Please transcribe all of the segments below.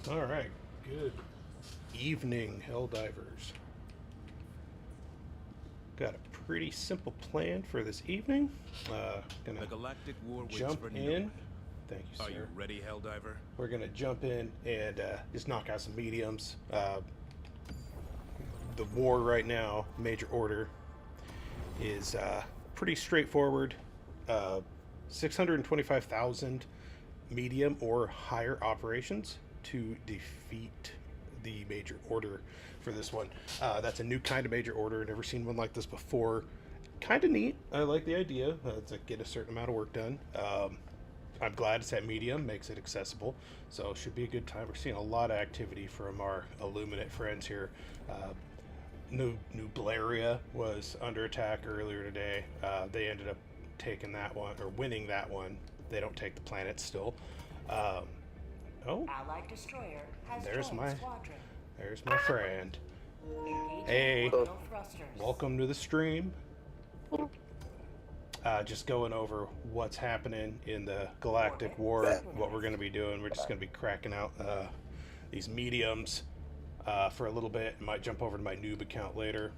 Alright, good evening, Helldivers. Got a pretty simple plan for this evening. Gonna The galactic war waits jump for no in. one. Thank you, Are sir. you ready, Helldiver? We're gonna jump in and just knock out some mediums. The war right now, major order, is pretty straightforward. 625,000 medium or higher operations to defeat the major order for this one. That's a new kind of major order. Never seen one like this before. Kind of neat. I like the idea to get a certain amount of work done. I'm glad it's at medium, makes it accessible, so it should be a good time. We're seeing a lot of activity from our Illuminate friends here. New Blaria was under attack earlier today. They ended up taking that one, or winning that one. They don't take the planet still. Oh, Allied destroyer has there's joined my squadron. there's my friend. Engaging Hey, orbital thrusters. welcome to the stream. Just going over what's happening in the Galactic War, what we're going to be doing. We're just going to be cracking out these mediums for a little bit. Might jump over to my noob account later.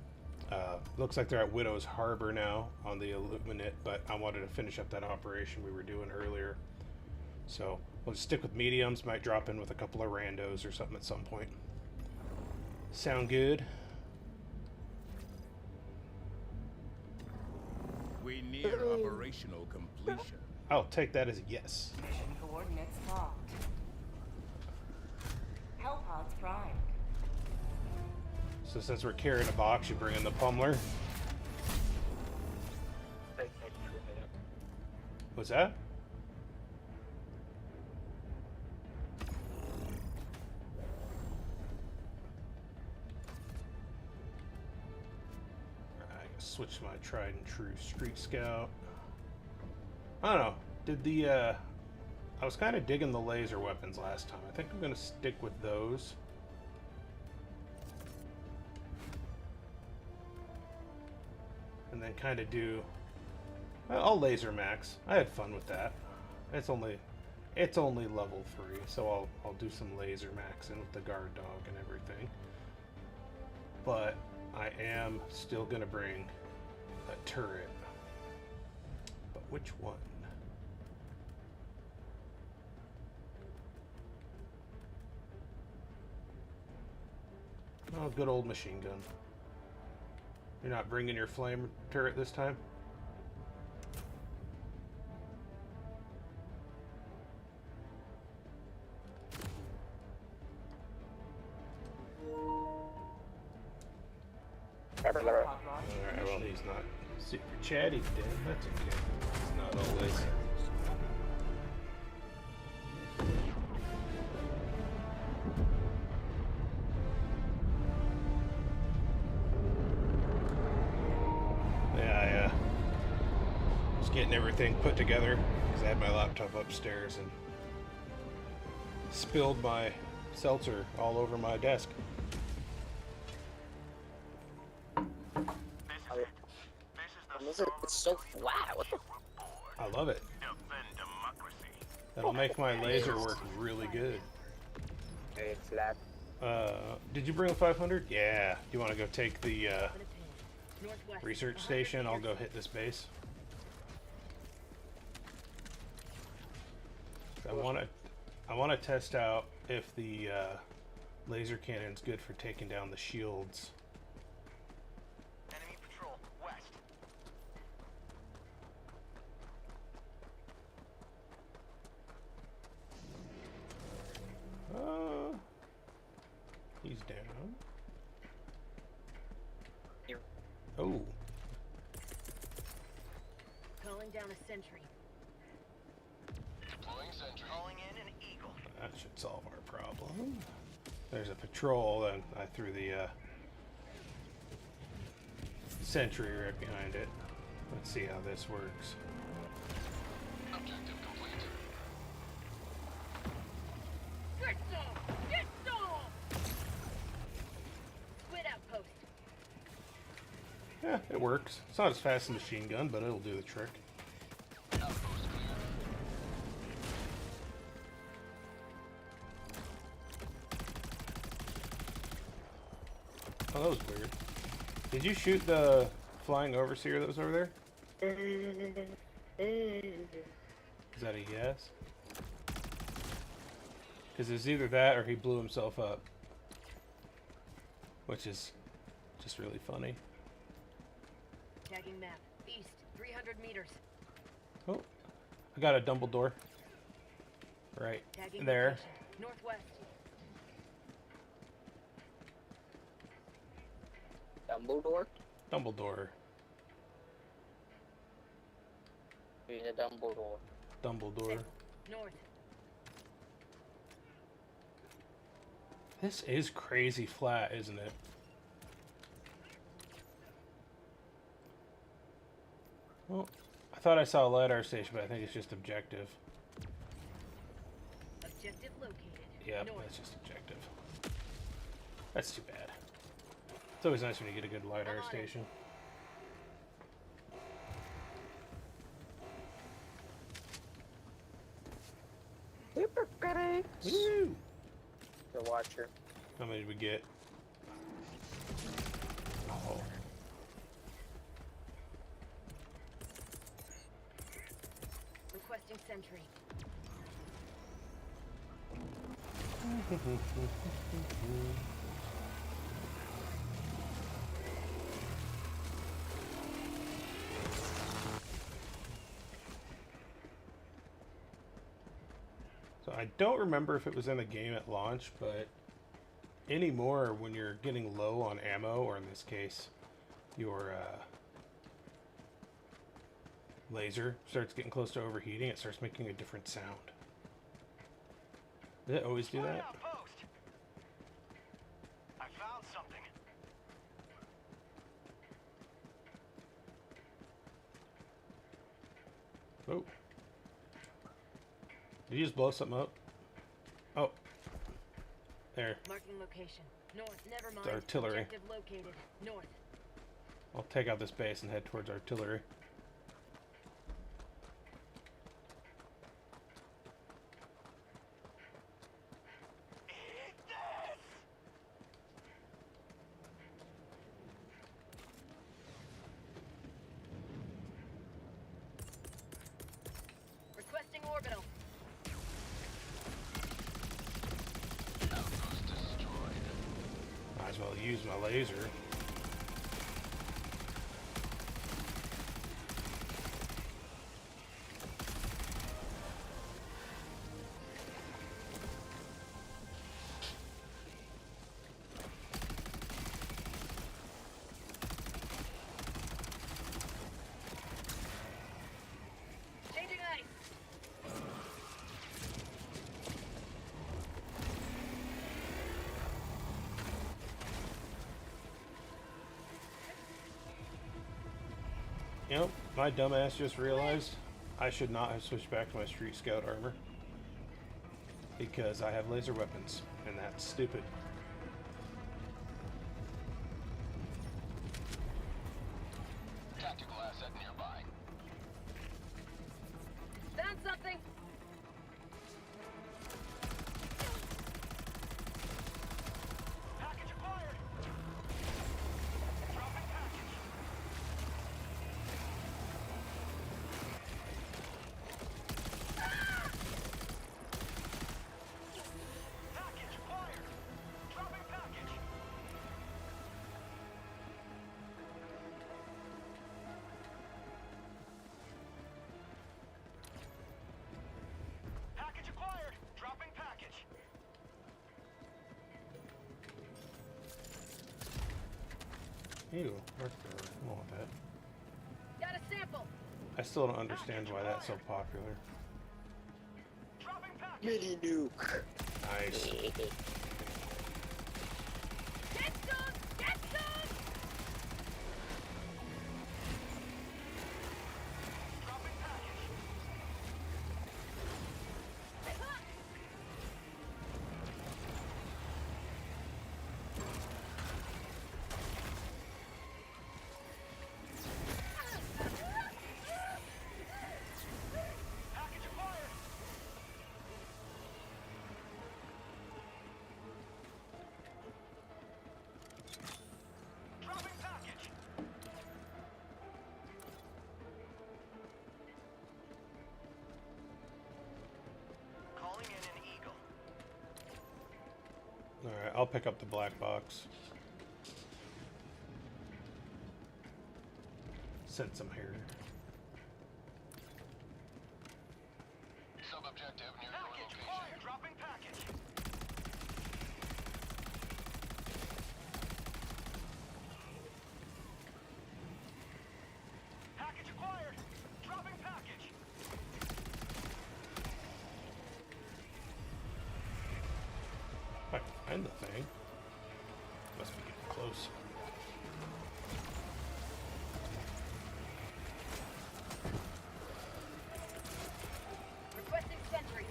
Looks like they're at Widow's Harbor now on the Illuminate, but I wanted to finish up that operation we were doing earlier. So we'll just stick with mediums, might drop in with a couple of randos or something at some point. Sound good? We near operational completion. I'll take that as a yes. Mission coordinates locked. Hellpods primed. So since we're carrying a box, you bring in the pummeler. What's that? Switch my tried and true Street Scout. I don't know. Did the I was kind of digging the laser weapons last time. I think I'm gonna stick with those. And then kind of do. I'll laser max. I had fun with that. It's only level 3, so I'll do some laser maxing with the guard dog and everything. But I am still gonna bring a turret. But which one? Oh, good old machine gun. You're not bringing your flame turret this time? Alright, well, he's not super chatty today. That's okay. It's not always. Yeah, just getting everything put together because I had my laptop upstairs and spilled my seltzer all over my desk. It's so flat. What the? I love it. That'll make my laser work really good. It's flat. Did you bring the 500? Yeah. You want to go take the research station? I'll go hit this base. I want to test out if the laser cannon's good for taking down the shields. Enemy patrol west. He's down. Here. Oh. Calling down a sentry. Deploying sentry. Calling in an eagle. That should solve our problem. There's a patrol, and I threw the sentry right behind it. Let's see how this works. Objective complete. Get some! Get some! Squid outpost. Yeah, it works. It's not as fast as a machine gun, but it'll do the trick. Outpost clear. Oh, that was weird. Did you shoot the flying overseer that was over there? Is that a yes? Because it's either that or he blew himself up. Which is just really funny. Tagging map. East, 300 meters. Oh, I got a Dumbledore. Right Tagging there. location. Northwest. Dumbledore? Dumbledore. Being a Dumbledore. Dumbledore. North. This is crazy flat, isn't it? Well, I thought I saw a LiDAR station, but I think it's just objective. Objective located. Yep, North. that's just objective. That's too bad. It's always nice when you get a good LiDAR station. Super critics. Woo! The Watcher. How many did we get? Oh. Requesting sentry. So I don't remember if it was in the game at launch, but anymore when you're getting low on ammo, or in this case, your laser starts getting close to overheating, it starts making a different sound. Did it always do that? Outpost. I found something. Oh. Did you just blow something up? Oh. There. Marking location. North. Never mind. It's artillery. Objective located. North. I'll take out this base and head towards artillery. Requesting orbital. Outpost destroyed. Might as well use my laser. Changing ice. You know, my dumbass just realized I should not have switched back to my Street Scout armor. Because I have laser weapons, and that's stupid. Tactical asset nearby. Found something. Package acquired. Dropping package. Package acquired. Dropping package. Package acquired. Dropping package. Ew, Mark Thrower. I don't want that. Got a sample. I still don't understand why that's so popular. Dropping package. Mini nuke. Nice. Get some. Get some. Dropping package. Package acquired. I'll pick up the black box. Since I'm here. Sub-objective near your location. Acquired. Dropping package. Package acquired. Dropping package. If I can find the thing. Must be getting close. Requesting sentry.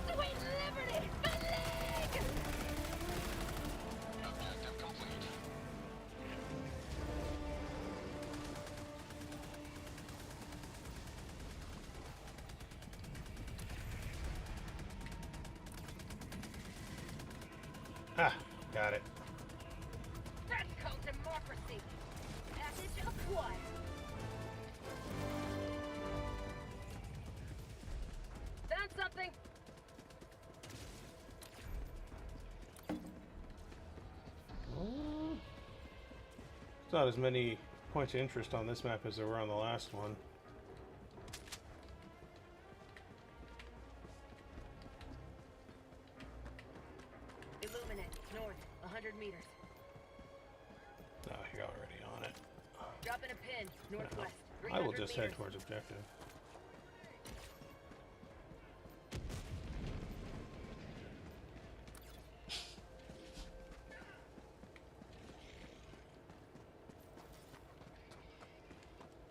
Sweet liberty! My leg! Objective complete. Ah, got it. That's called democracy. Package acquired. Found something. It's not as many points of interest on this map as there were on the last one. Illuminate. North. 100 meters. Oh, you're already on it. Dropping a pin. Northwest. I will 300 just head meters. towards objective.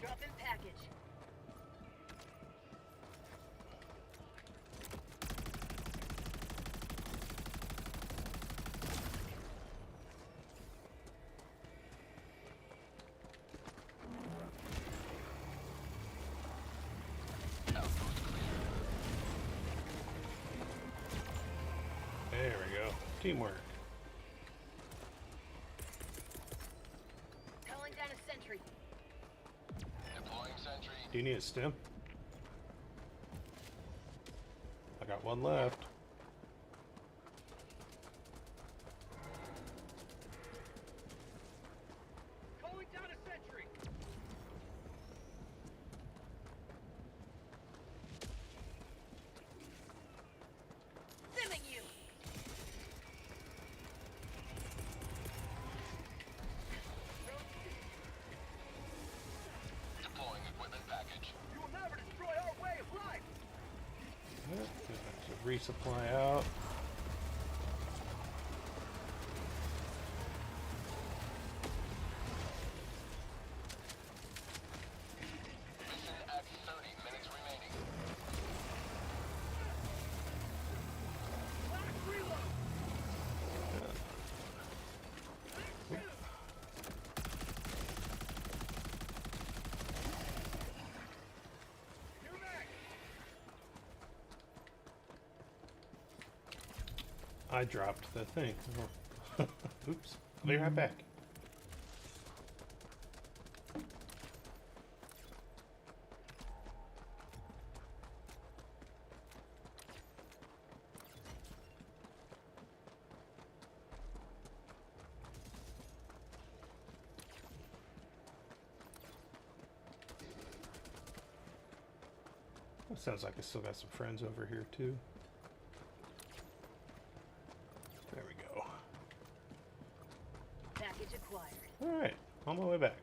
Dropping package. There we go. Teamwork. Calling down a sentry. Deploying sentry. Do you need a stim? I got one left. Calling down a sentry. Simming you. Deploying equipment package. You will never destroy our way of life. Yep, there's a resupply out. Mission at 30 minutes remaining. Last reload. You're back. I dropped the thing. Oops. I'll be right back. Well, sounds like I still got some friends over here too. There we go. Package acquired. Alright, on my way back.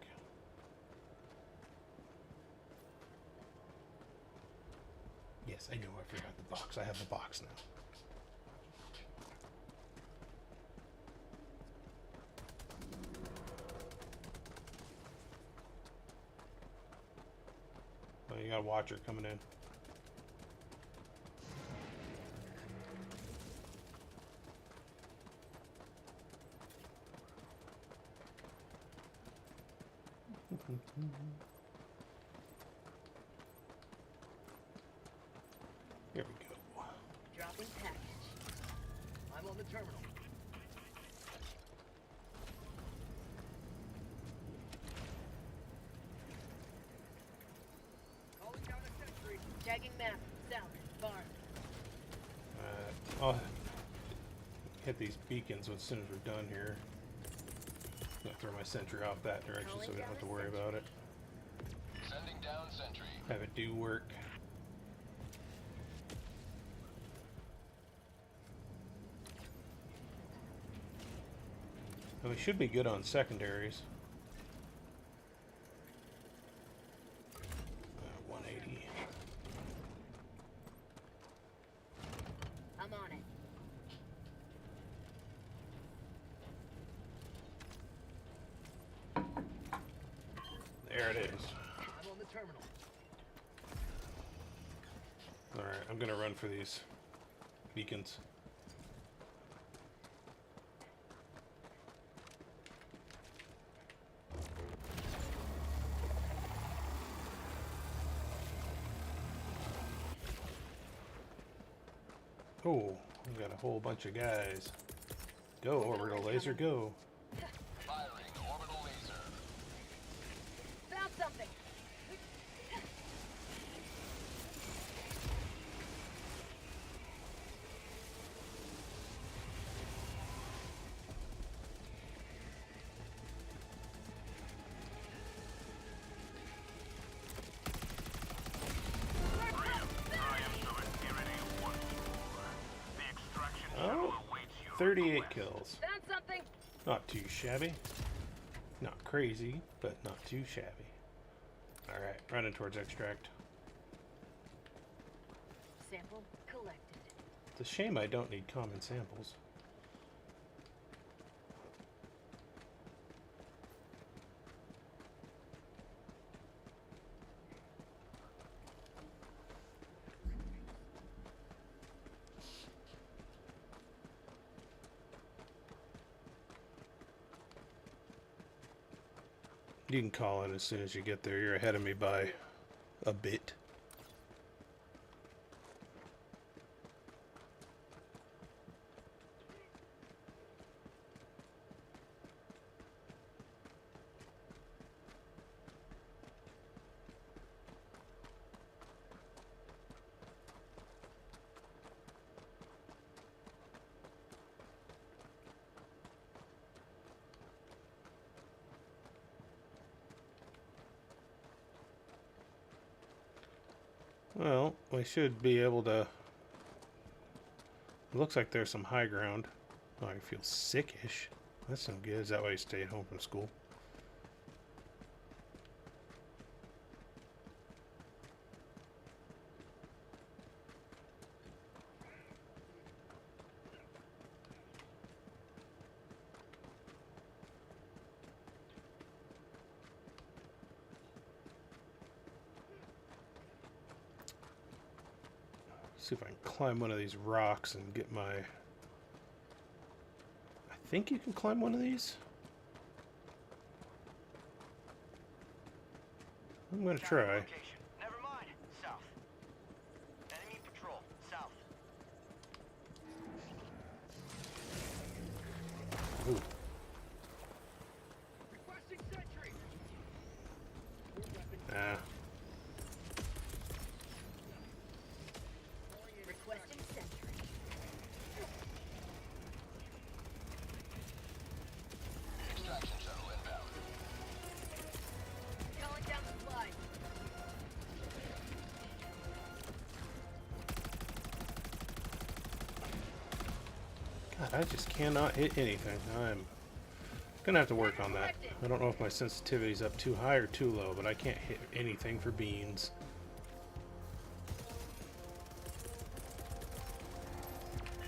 Yes, I know I forgot the box. I have the box now. Oh, you got a watcher coming in. Here we go. Dropping package. I'm on the terminal. Calling down a sentry. Tagging map. South. Barn. hit these beacons as soon as we're done here. I'm gonna throw my sentry off that direction so we don't have to worry about it. Sending down sentry. Have it do work. And we should be good on secondaries. 180. I'm on it. There it is. I'm on the terminal. Alright, I'm gonna run for these beacons. Oh, we got a whole bunch of guys. Go, orbital laser, go. Firing orbital laser. Found something. Oh, 38 kills. Found something. Not too shabby. Not crazy, but not too shabby. Alright, running towards extract. Sample collected. It's a shame I don't need common samples. You can call it as soon as you get there. You're ahead of me by a bit. Well, we should be able to... It looks like there's some high ground. Oh, I feel sickish. That's no good. Is that why you stayed home from school? See if I can climb one of these rocks and get my... I think you can climb one of these. I'm gonna try. Never mind. South. Enemy patrol. South. Ooh. Requesting sentry. Ah. Requesting sentry. Extraction shuttle inbound. Calling down supplies. God, I just cannot hit anything. I'm gonna have to work on that. I don't know if my sensitivity's up too high or too low, but I can't hit anything for beans.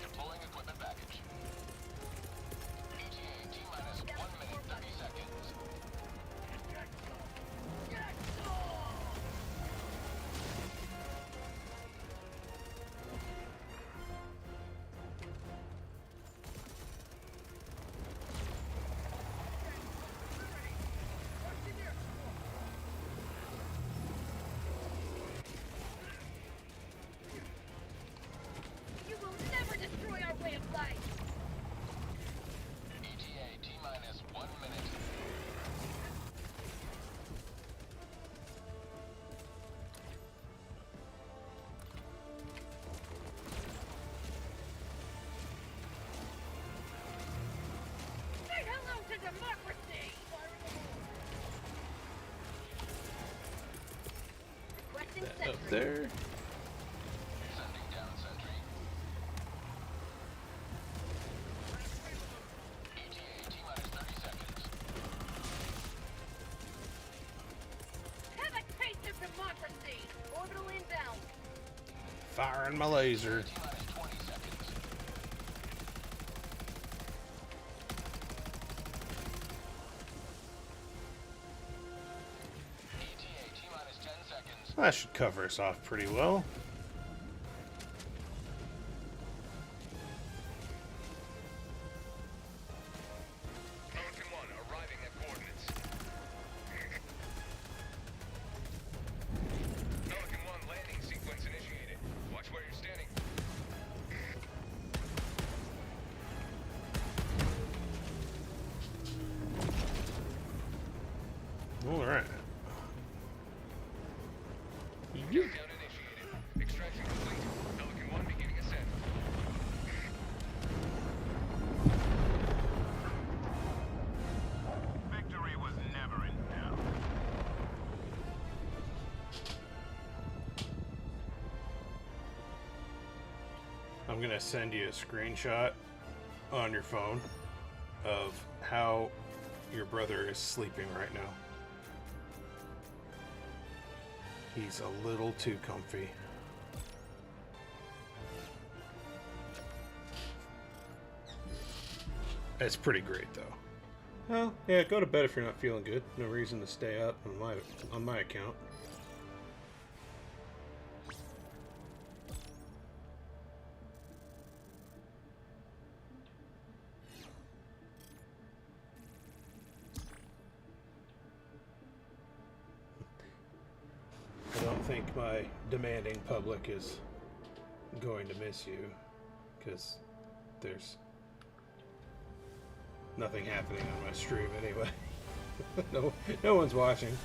Deploying equipment package. ETA T-minus 1 minute 30 seconds. there. Sending down sentry. ETA T-minus 30 seconds. Have a taste of democracy! Orbital inbound. Firing my laser. T-minus 20 seconds. ETA T-minus 10 seconds. That should cover us off pretty well. Pelican 1 arriving at coordinates. Pelican 1 landing sequence initiated. Watch where you're standing. All right. Countdown initiated. Extraction complete. Pelican 1 beginning ascent. Victory was never in doubt. I'm gonna send you a screenshot on your phone of how your brother is sleeping right now. He's a little too comfy. It's pretty great though. Well, yeah, go to bed if you're not feeling good. No reason to stay up on my account. I don't think my demanding public is going to miss you, because there's nothing happening on my stream anyway. No one's watching.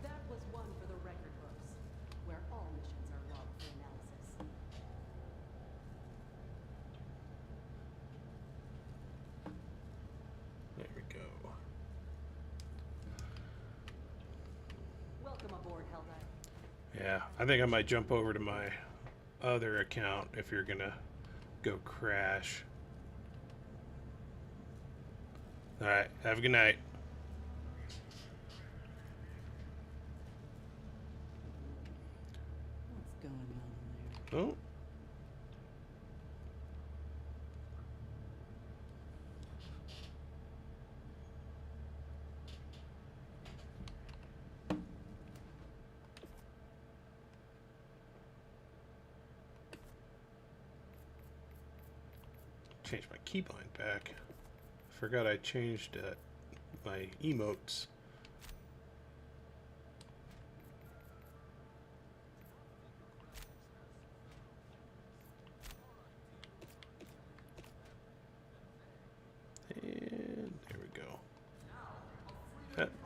That was one for the record books, where all missions are logged for analysis. There we go. Welcome aboard, Helldiver. Yeah, I think I might jump over to my other account if you're gonna go crash. Alright, have a good night. What's going on in there? Oh. Change my keybind back. Forgot I changed my emotes. And there we go.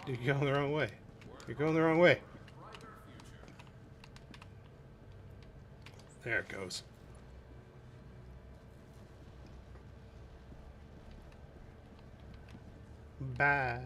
You're going the wrong way. You're going the wrong way. There it goes. Bye.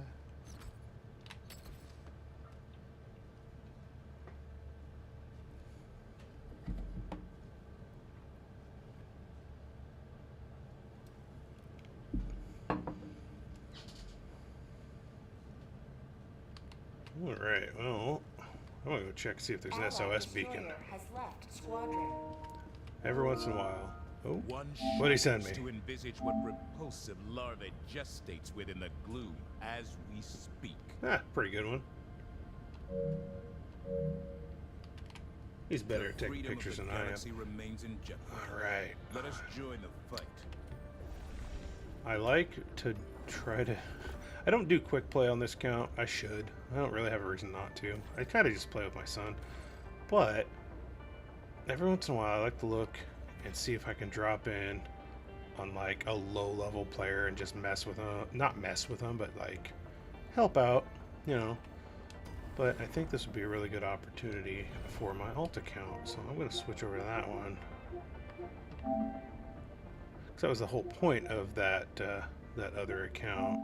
All right. Well, I'm gonna go check see if there's an Allied SOS destroyer beacon. has left squadron. Every once in a while. Oh, One what'd he send me? to envisage what repulsive larvae gestates within the gloom as we speak. Ah, pretty good one. He's better at taking Freedom pictures of than the I am. galaxy remains in jeopardy. All right. Let us join the fight. I like to try to... I don't do quick play on this count. I should. I don't really have a reason not to. I kind of just play with my son. But every once in a while I like to look and see if I can drop in on like a low-level player and just mess with them. Not mess with them, but like help out, you know. But I think this would be a really good opportunity for my alt account. So I'm going to switch over to that one. that was the whole point of that that other account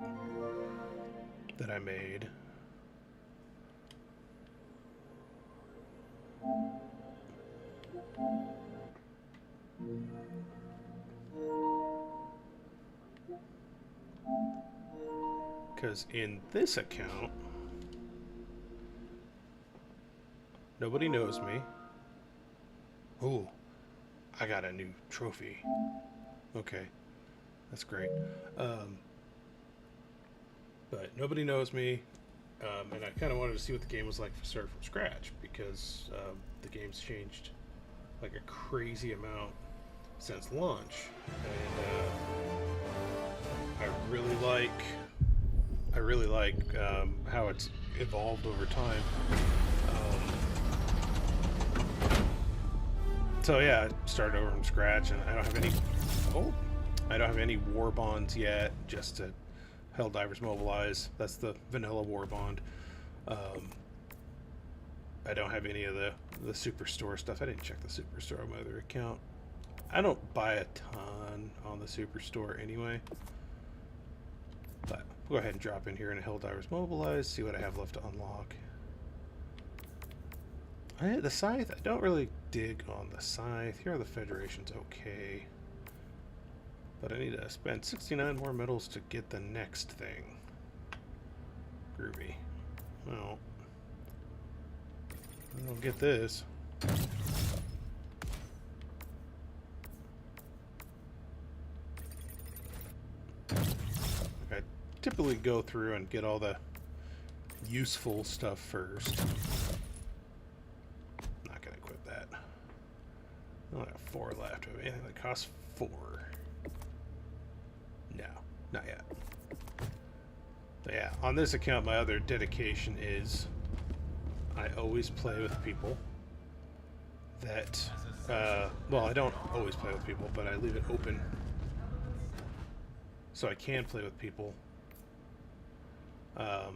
that I made. Because in this account, nobody knows me. Ooh, I got a new trophy. Okay, that's great. But nobody knows me, and I kind of wanted to see what the game was like for start from scratch, because the game's changed like a crazy amount since launch, and I really like how it's evolved over time. So yeah, I started over from scratch, and I don't have any war bonds yet. Just to Helldivers Mobilize. That's the vanilla war bond. I don't have any of the Superstore stuff. I didn't check the Superstore on my other account. I don't buy a ton on the Superstore anyway. But we'll go ahead and drop in here in a Helldivers Mobilize, see what I have left to unlock. The Scythe, I don't really dig on the Scythe. Here are the Federation's okay. But I need to spend 69 more medals to get the next thing. Groovy. Well, I don't get this. I typically go through and get all the useful stuff first. Not gonna equip that. I only have 4 left. Do I have anything that costs 4? No, not yet. But yeah, on this account, my other dedication is I always play with people that, well, I don't always play with people, but I leave it open so I can play with people. I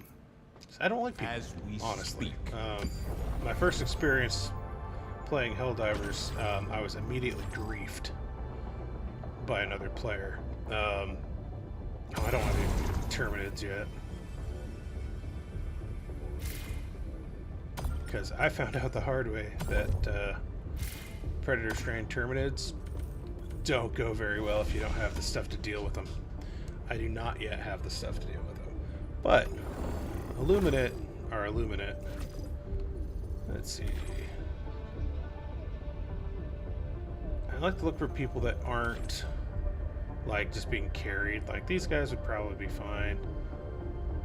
don't like people, As we honestly. speak. My first experience playing Helldivers, I was immediately griefed by another player. Oh, I don't have any Terminids yet. Because I found out the hard way that Predator-strain Terminids don't go very well if you don't have the stuff to deal with them. I do not yet have the stuff to deal with them. But Illuminate are Illuminate. Let's see. I like to look for people that aren't like just being carried. Like these guys would probably be fine.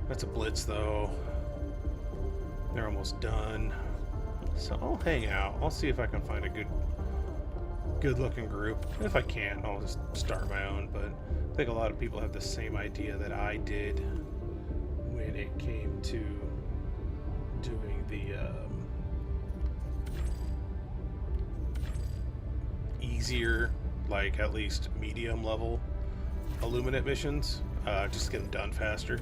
That's a blitz though. They're almost done. So I'll hang out. I'll see if I can find a good looking group. If I can't, I'll just start my own. But I think a lot of people have the same idea that I did when it came to doing the easier, like at least medium level Illuminate missions, just get them done faster.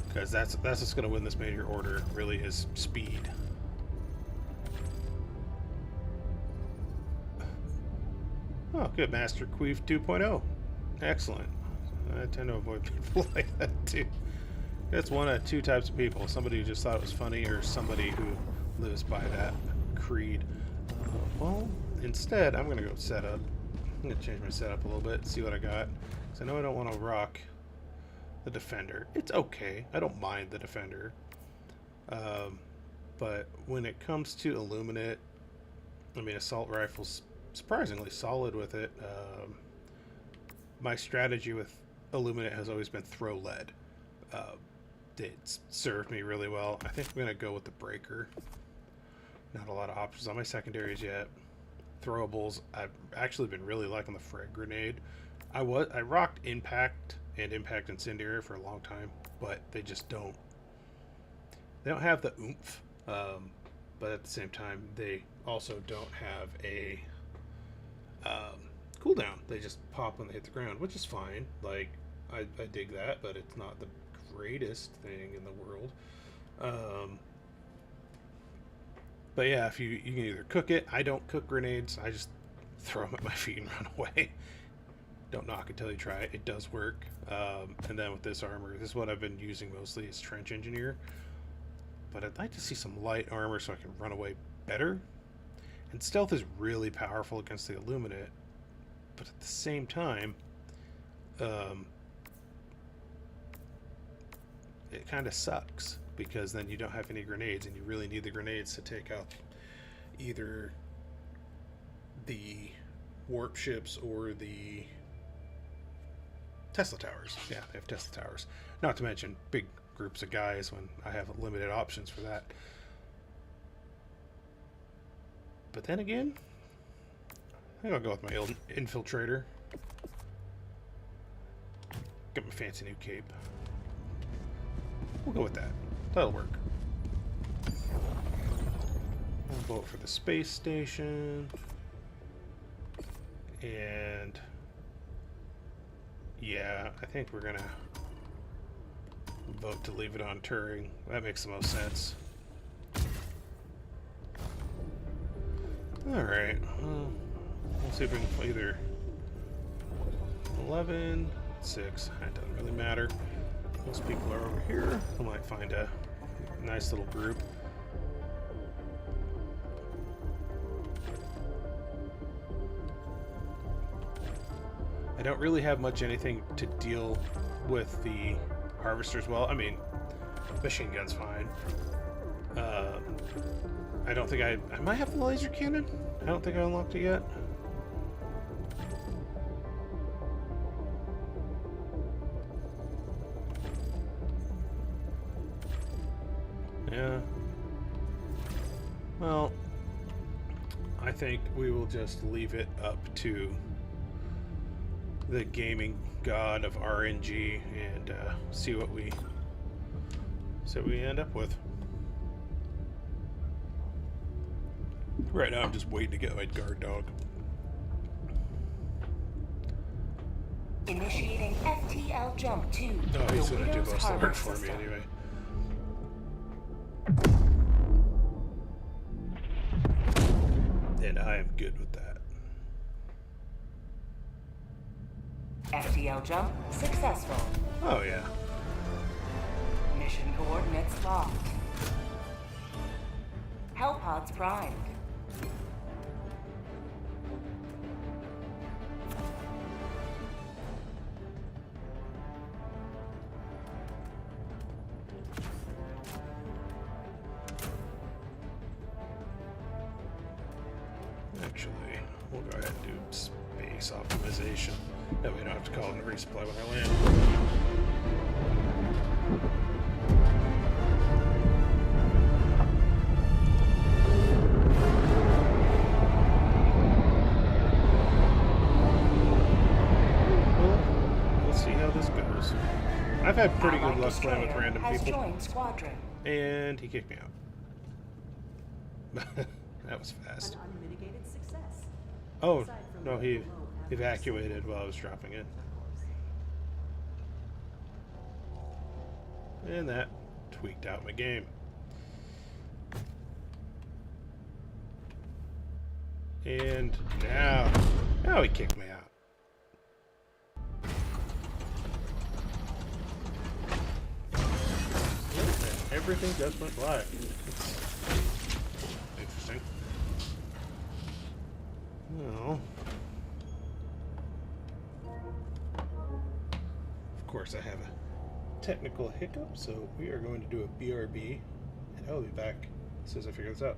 Because that's what's going to win this major order, really, is speed. Oh, good. Master Queef 2.0. Excellent. I tend to avoid people like that, too. That's one of 2 types of people. Somebody who just thought it was funny, or somebody who lives by that creed. Well, instead, I'm going to go set up. I'm going to change my setup a little bit, see what I got. Because I know I don't want to rock the Defender. It's okay. I don't mind the Defender. But when it comes to Illuminate, I mean, Assault Rifle's surprisingly solid with it. My strategy with Illuminate has always been throw lead. It's served me really well. I think I'm going to go with the Breaker. Not a lot of options on my secondaries yet. Throwables, I've actually been really liking the Frag Grenade. I rocked Impact and Impact Incendiary for a long time, but they just don't have the oomph. But at the same time, they also don't have a cooldown. They just pop when they hit the ground, which is fine. Like, I dig that, but it's not the greatest thing in the world. But yeah, if you can either cook it. I don't cook grenades. I just throw them at my feet and run away. Don't knock until you try it. It does work. And then with this armor, this is what I've been using mostly, is Trench Engineer. But I'd like to see some light armor so I can run away better. And stealth is really powerful against the Illuminate. But at the same time, it kind of sucks, because then you don't have any grenades, and you really need the grenades to take out either the warp ships or the Tesla towers. Yeah, they have Tesla towers. Not to mention big groups of guys when I have limited options for that. But then again, I think I'll go with my old infiltrator. Get my fancy new cape. We'll go with that. That'll work. We'll vote for the space station. And yeah, I think we're gonna vote to leave it on Turing. That makes the most sense. Alright. We'll see if we can play either 11, 6. That doesn't really matter. Most people are over here. I might find a nice little group. I don't really have much anything to deal with the harvesters well. I mean, machine gun's fine. I don't think I might have the laser cannon. I don't think I unlocked it yet. Yeah. Well, I think we will just leave it up to the gaming god of RNG and see what we end up with. Right now, I'm just waiting to get my guard dog. Initiating FTL jump 2. Oh, he's the gonna do Widow's most of the Harbor work for me system. anyway. And I am good with that. FTL jump successful. Oh yeah. Mission coordinates locked. Hellpods primed. Actually, we'll go ahead and do space optimization. That way I don't have to call in a resupply when I land. We'll see how this goes. I've had pretty good Allied luck playing with destroyer random has people. joined squadron. And he kicked me out. That was fast. An unmitigated success. Oh, Aside from no, the he below average evacuated while I was dropping in. of course. And that tweaked out my game. And now he kicked me out. And everything just went black. Interesting. Well, of course I have a technical hiccup, so we are going to do a BRB, and I'll be back as soon as I figure this out.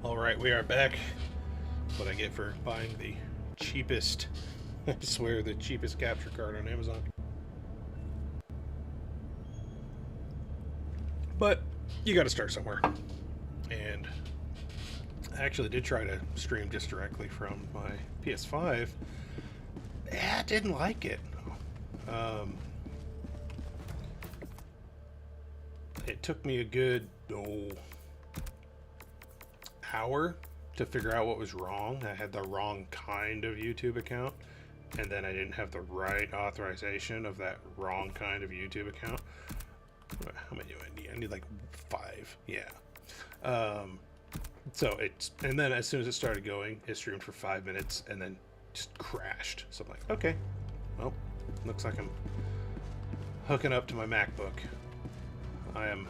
Alright, we are back. What I get for buying the cheapest, I swear, the cheapest capture card on Amazon. But you gotta start somewhere. And I actually did try to stream just directly from my PS5. I didn't like it. It took me a good hour to figure out what was wrong. I had the wrong kind of YouTube account, and then I didn't have the right authorization of that wrong kind of YouTube account. How many do I need? I need like 5. Yeah. So it's, and then as soon as it started going, it streamed for 5 minutes and then just crashed. So I'm like, okay, well, looks like I'm hooking up to my MacBook. I am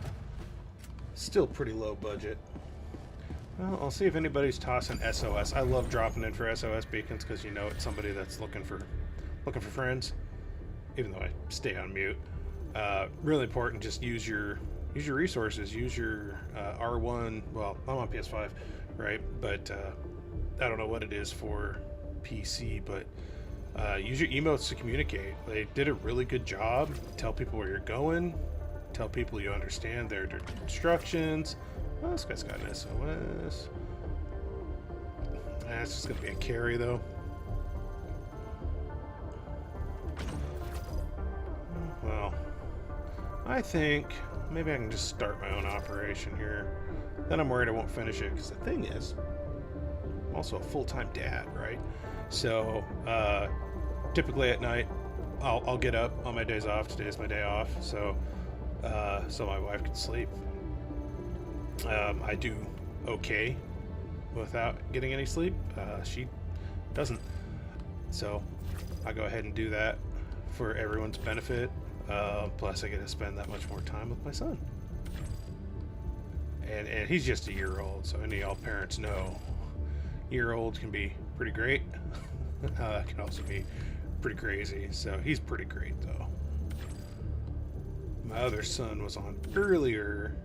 still pretty low budget. Well, I'll see if anybody's tossing SOS. I love dropping in for SOS beacons because you know it's somebody that's looking for friends. Even though I stay on mute. Really important. Just use your resources. Use your R1. Well, I'm on PS5, right? But I don't know what it is for PC. But use your emotes to communicate. They did a really good job. Tell people where you're going. Tell people you understand their instructions. Well, this guy's got an SOS. It's just gonna be a carry though. Well, I think maybe I can just start my own operation here. Then I'm worried I won't finish it, because the thing is, I'm also a full-time dad, right? So typically at night, I'll get up on my days off. Today's my day off, so my wife can sleep. I do okay without getting any sleep. She doesn't. So I go ahead and do that for everyone's benefit. Plus I get to spend that much more time with my son. And he's just a year old, so any of y'all parents know year-olds can be pretty great. Can also be pretty crazy. So he's pretty great though. My other son was on earlier.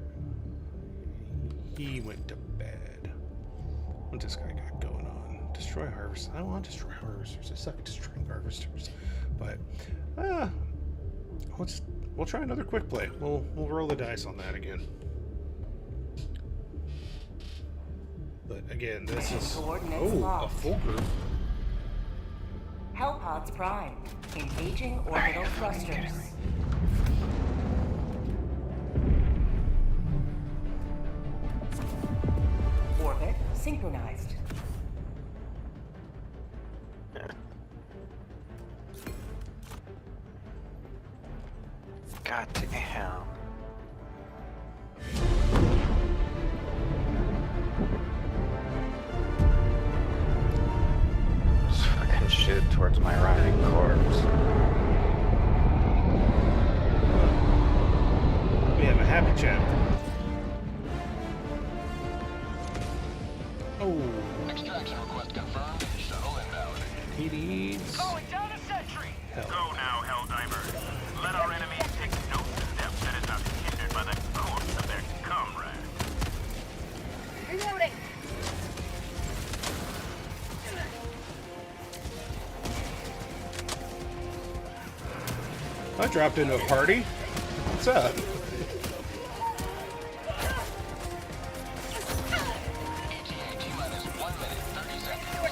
He went to bed. What this guy got going on? Destroy harvesters. I don't want to destroy harvesters. I suck at destroying harvesters. But we'll try another quick play. We'll roll the dice on that again. But again, this is a full group. Hellpods primed. Engaging orbital thrusters. Orbit synchronized. God damn. Just fucking shoot towards my rotting corpse. We have a happy chapter. Oh. Extraction request confirmed. Shuttle inbound. He needs Going down a sentry. help. Go now, Helldivers. Let our enemies take no step that is not hindered by the corpse of their comrade. Reloading. I dropped into a party. What's up? ETA T-minus 1 minute, 30 seconds.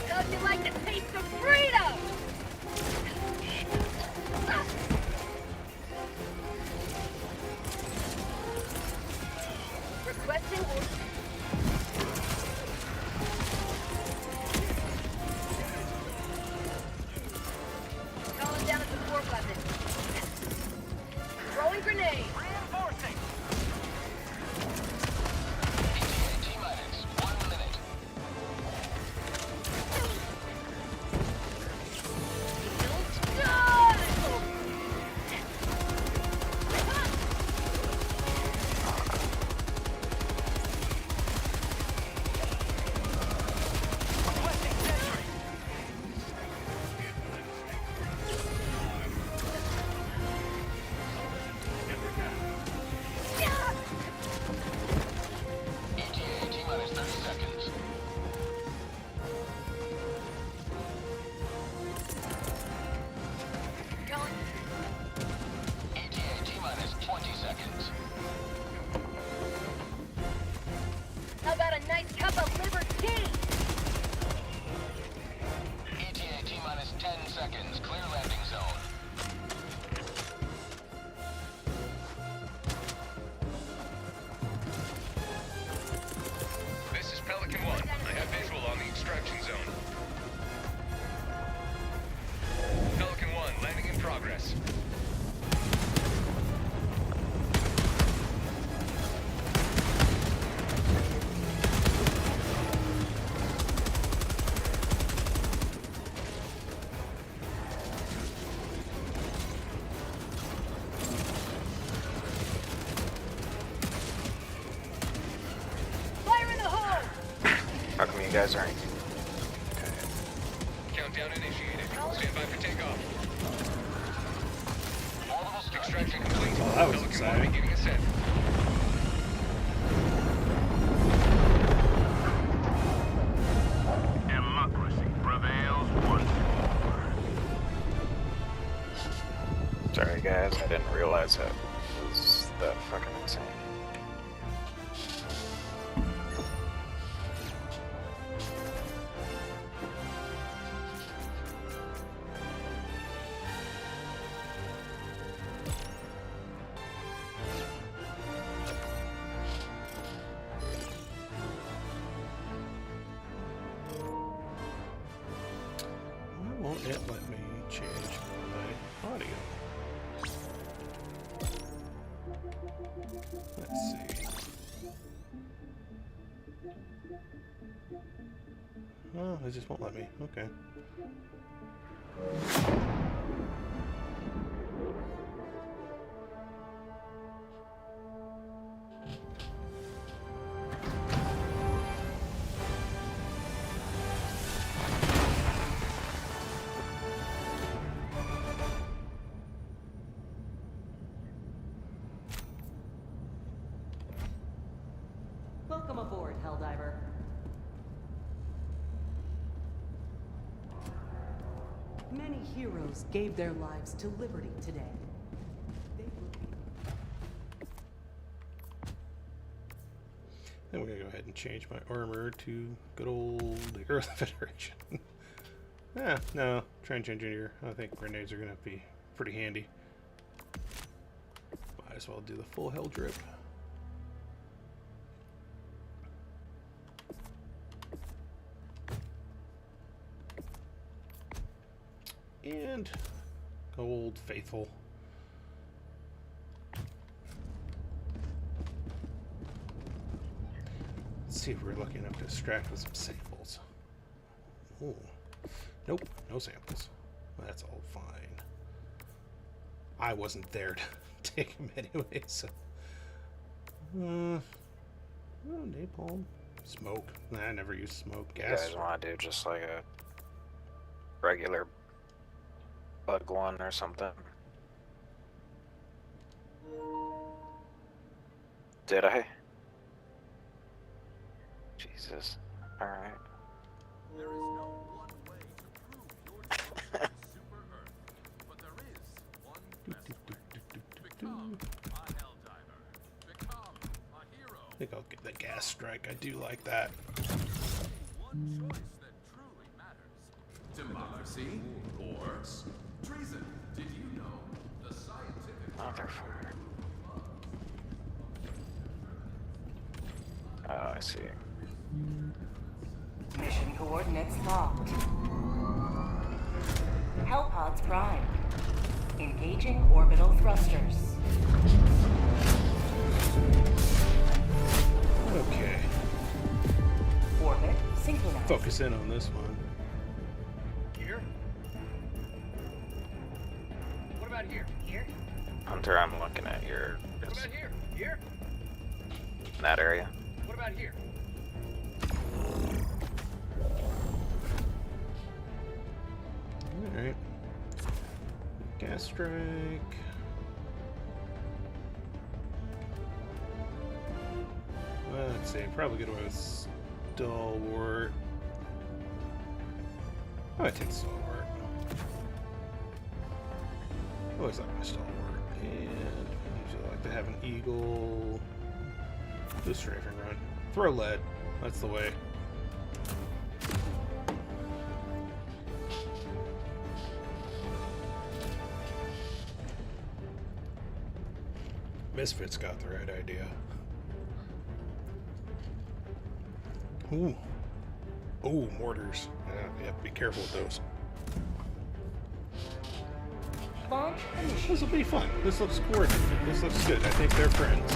Don't you like the taste of freedom? Requesting order. Calling down a support weapon. Throwing grenade. Reinforcing. ETA T-minus 1 minute. Requesting sentry. guys aren't. Countdown initiated. Stand by for takeoff. Orbital extraction complete. Oh, that was Pelican 1 exciting. beginning ascent. Democracy prevails once more. Sorry guys, I didn't realize it was that fucking insane. Why won't it let me change my audio? Let's see. Oh, it just won't let me. Okay. Welcome aboard, Helldiver. Many heroes gave their lives to liberty today. They will be Then we're gonna go ahead and change my armor to good old Earth Federation. No, try and change it here. I think grenades are gonna be pretty handy. Might as well do the full hell drip. And old faithful. Let's see if we're lucky enough to extract with some samples. Ooh. Nope, no samples. That's all fine. I wasn't there to take them anyway, so. Oh, napalm. Smoke. Nah, I never use smoke. You Gas. guys want to do just like a regular bug one or something? Did I? Jesus. Alright. There is no one way to prove your devotion to Super Earth, but there is one best way. Become a Helldiver. Become a hero. I think I'll get the gas strike. I do like that. One choice that truly matters. Democracy or treason. Did you know the scientific Motherfucker. Oh, I see. Mission coordinates locked. Hellpods prime. Engaging orbital thrusters. Okay. Orbit synchronized. Focus in on this one. Here? What about here? Here. Hunter, I'm looking at your... What about here? Here? that area. What about here? Alright. Gas strike. Let's see, probably get away with stalwart. I might take stalwart. I always like my stalwart. And usually like to have an eagle. Do a strafing run. Throw lead. That's the way. Misfits got the right idea. Ooh. Ooh, mortars. Yeah, you have to be careful with those. Launch initiated. This will be fun. This looks coordinated. This looks good. I think they're friends.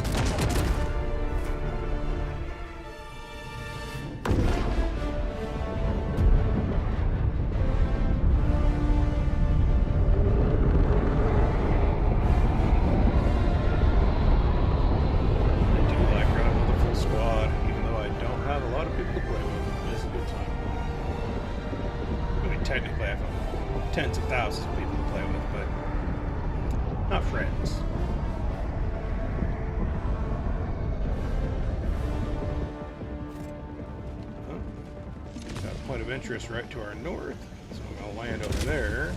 I do like running with a full squad, even though I don't have a lot of people to play with. It's a good time. tens of thousands of people to play with, but not friends. Oh, got a point of interest right to our north, so I'm going to land over there.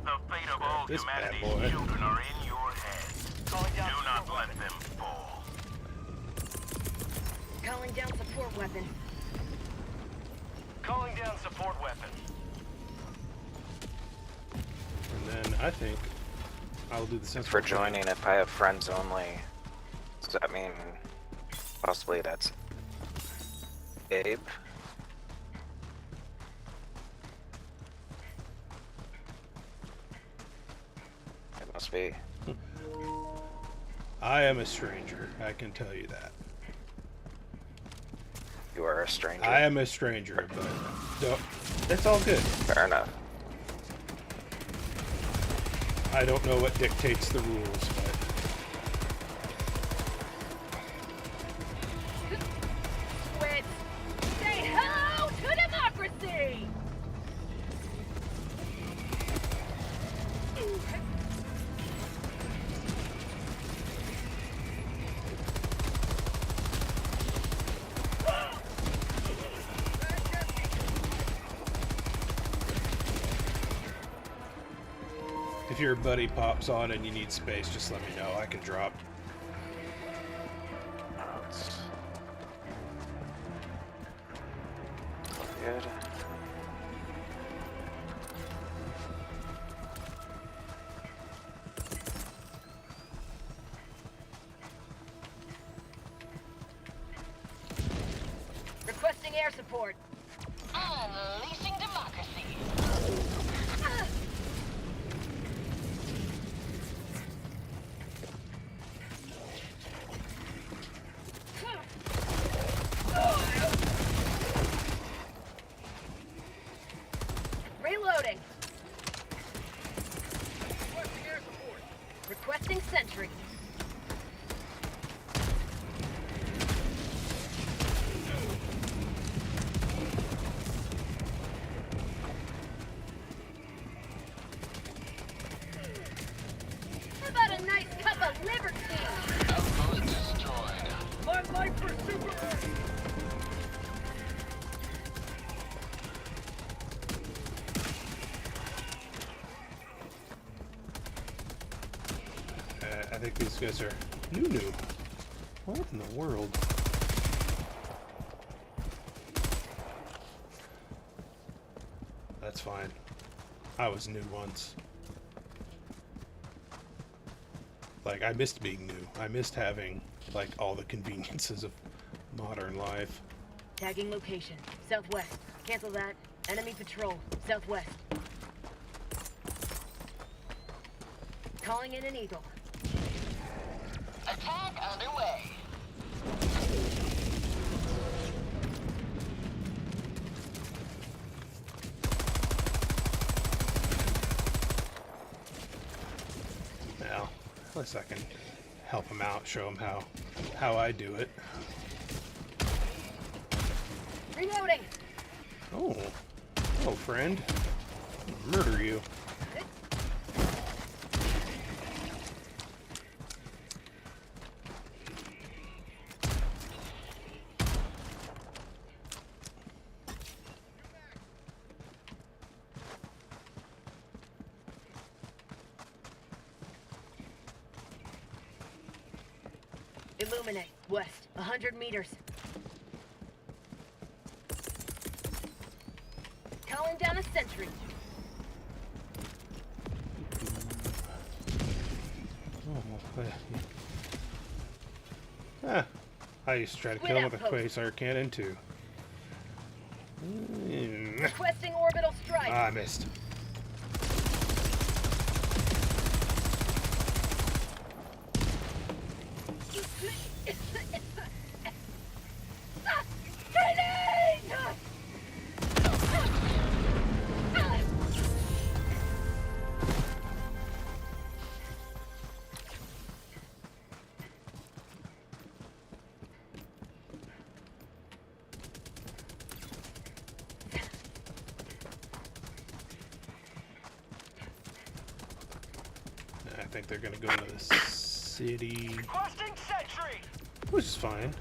The fate of all This bad humanity's boy. children are in your hands. Do not let them fall. Calling down support weapon. Calling down support weapon. And then I think I'll do the sense For joining, if I have friends only, does that mean possibly that's Abe? It must be. I am a stranger, I can tell you that. You are a stranger. I am a stranger, but it's all good. Fair enough. I don't know what dictates the rules, but Squids, say hello to democracy! if your buddy pops on and you need space, just let me know. I can drop. Good. Requesting air support. Unleashing democracy. Reloading. Requesting air support. Requesting sentry. How about a nice cup of liberty? Outpost destroyed. My life for Super Earth! I think these guys are new. What in the world? That's fine. I was new once. Like, I missed being new. I missed having, like, all the conveniences of modern life. Tagging location. Southwest. Cancel that. Enemy patrol. Southwest. Calling in an eagle. Attack underway. Now, at least I can help him out, show him how I do it. Reloading. Oh, hello, friend. I'll murder you. Illuminate. West. 100 meters. Calling down a sentry. I used to try to Squid kill him with a outpost. quasar cannon too. Requesting orbital strike. I missed. Grenade! I think they're gonna go into the city, Requesting sentry. which is fine.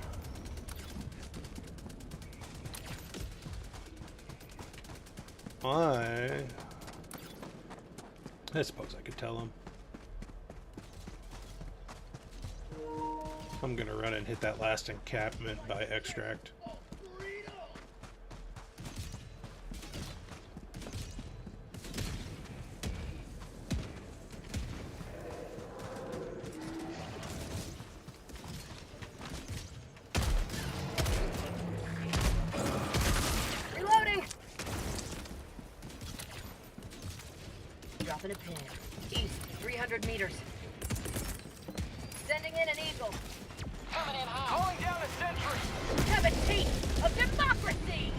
I suppose I could tell them. I'm gonna run and hit that last encampment by extract. Reloading! Dropping a pin. East, 300 meters. Sending in an eagle. Coming in hot. Calling down a sentry. Have a taste of democracy!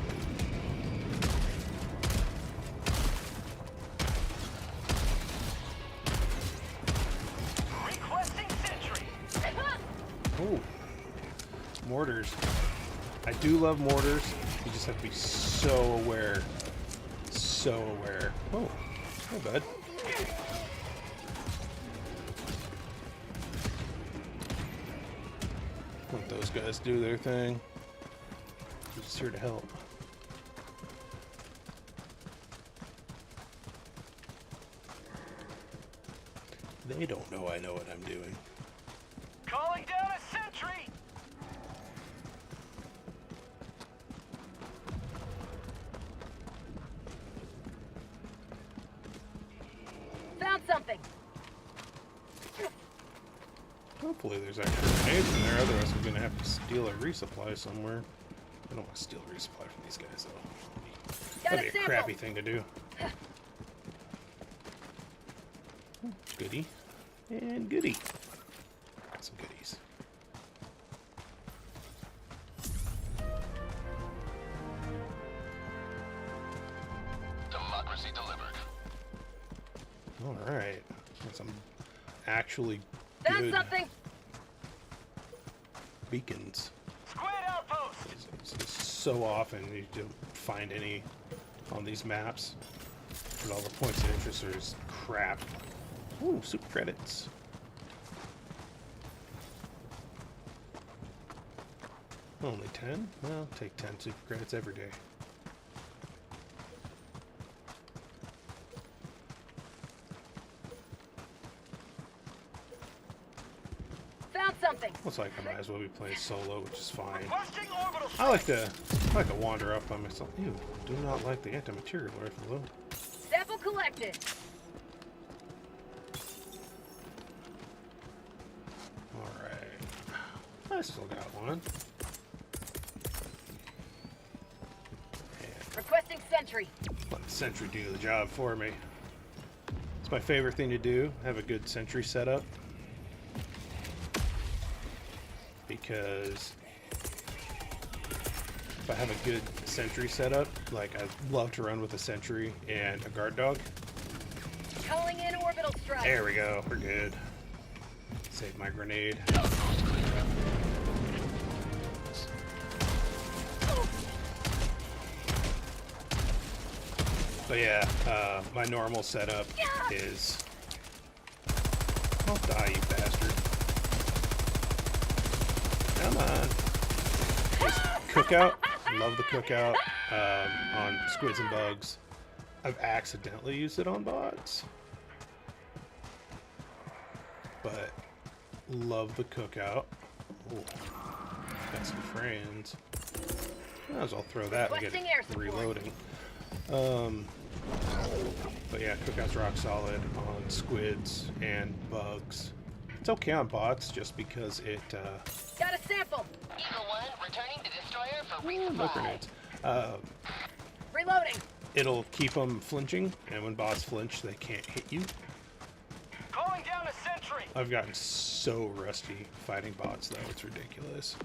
Requesting sentry. Oh, mortars. I do love mortars. You just have to be so aware. So aware. Oh, not bad. Let those guys do their thing. I'm just here to help. They don't know I know what I'm doing. Calling down a sentry. Found something! Hopefully there's actual grenades in there, otherwise I'm gonna have to steal a resupply somewhere. I don't want to steal a resupply from these guys though. Got That'd be a crappy thing to do. Goodie. And goodie. Got some goodies. Democracy delivered. Alright. Got some actually Found good something! beacons. Squid outpost. It's so often you don't find any on these maps. And all the points of interest are just crap. Ooh, super credits. Only 10? Well, I'll take 10 super credits every day. Found something! Looks like I might as well be playing solo, which is fine. Requesting orbital I like to wander up by myself. Ew, do not like the anti-material rifle though. Sample collected! Alright. I still got one. And Requesting sentry! let the sentry do the job for me. It's my favorite thing to do, have a good sentry setup. Because if I have a good sentry setup, like I love to run with a sentry and a guard dog. Calling in orbital strike! There we go, we're good. Save my grenade. But yeah, my normal setup is... I'll die, you bastard. Come on. Cookout. Love the cookout on squids and bugs. I've accidentally used it on bots. But love the cookout. Ooh, got some friends. Might as well throw that and get Requesting air support. reloading. But yeah, cookout's rock solid on squids and bugs. It's okay on bots just because it Got a sample! Eagle 1 returning to destroyer for no resupply. grenades. Reloading! It'll keep them flinching, and when bots flinch, they can't hit you. Calling down a sentry. I've gotten so rusty fighting bots, though. It's ridiculous.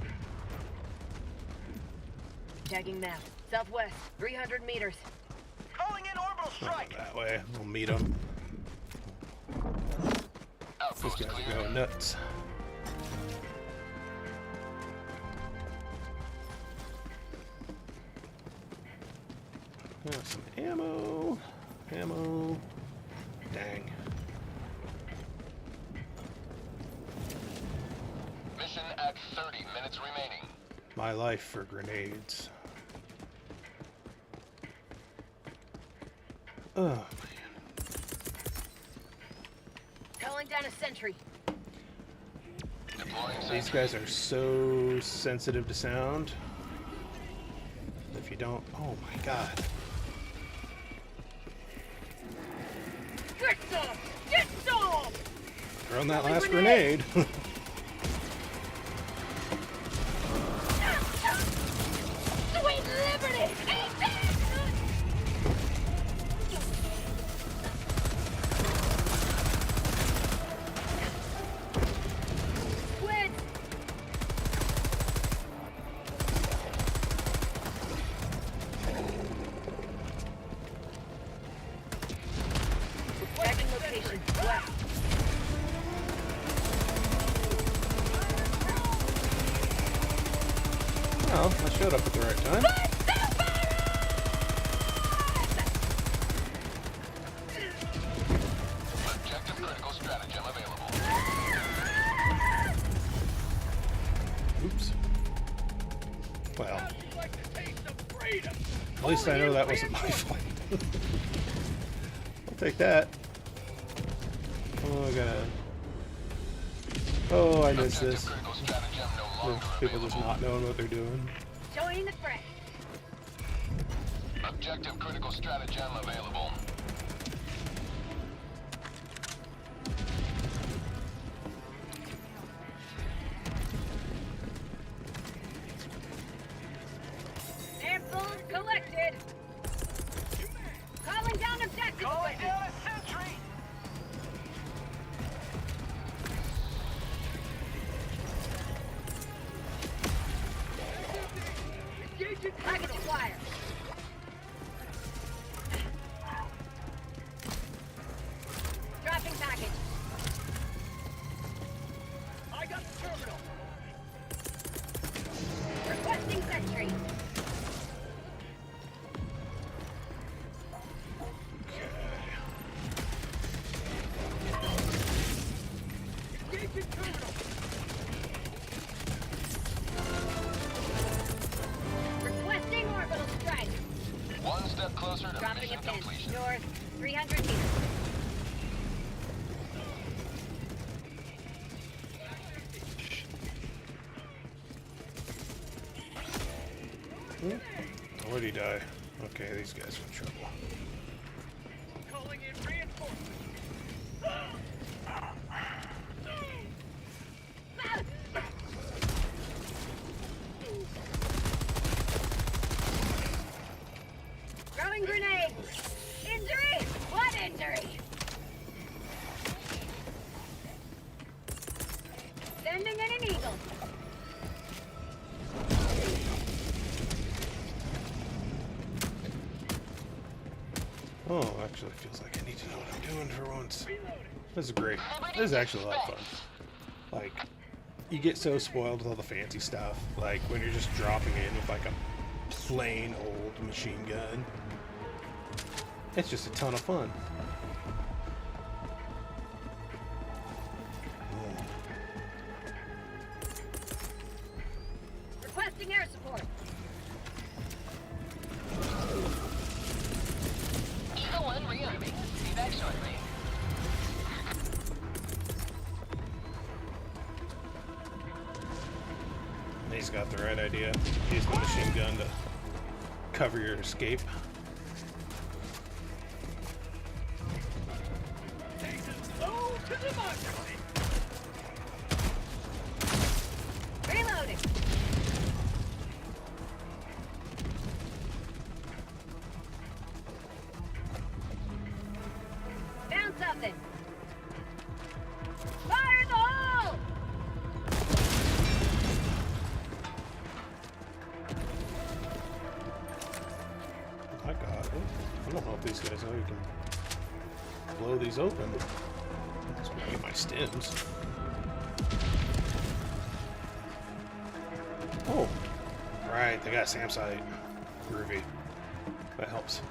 Tagging map. Southwest, 300 meters. Calling in orbital Not strike. that way. We'll meet them. These Outpost guys are clear. going nuts. Got some ammo. Ammo. Dang. 30 minutes remaining. My life for grenades. Oh, man. Calling down a sentry. Deploying These sentry. guys are so sensitive to sound. If you don't... Oh, my God. Get some! Get some! Throw that last grenade. Sweet liberty! Ain't that good? Squids! Tagging location. West. Well, I showed up at the right time. Objective critical stratagem available. Oops. Well, at least I know that wasn't my fault. I'll take that. Oh, I gotta... Oh, I missed this. Critical stratagem no The longer people just available. not knowing what they're doing. Joining the fray. Objective critical stratagem available. Samples collected. Calling down objective. Calling down a sentry! Package acquired. Dropping package. I got the terminal! Requesting sentry. Engaging terminal! Requesting orbital strike. One step closer to Dropping a mission pin. completion. North, 300 meters. Where'd he die? Okay, these guys are in trouble. Calling in reinforcements! Throwing grenade. Injury? What injury? Sending in an eagle. Oh, actually feels like I need to know what I'm doing for once. This is great. This is actually a lot of fun. Like, you get so spoiled with all the fancy stuff. Like, when you're just dropping in with, like, a plain old machine gun. It's just a ton of fun. Requesting air support. Eagle 1 rearming. Be back shortly. He's got the right idea. Use the machine gun to cover your escape. Oh, to democracy! Reloading. Found something. Fire in the hole! I got it. I don't know if these guys know you can blow these open. That's where I get my stems. Oh, right. They got SAM site. Groovy. That helps.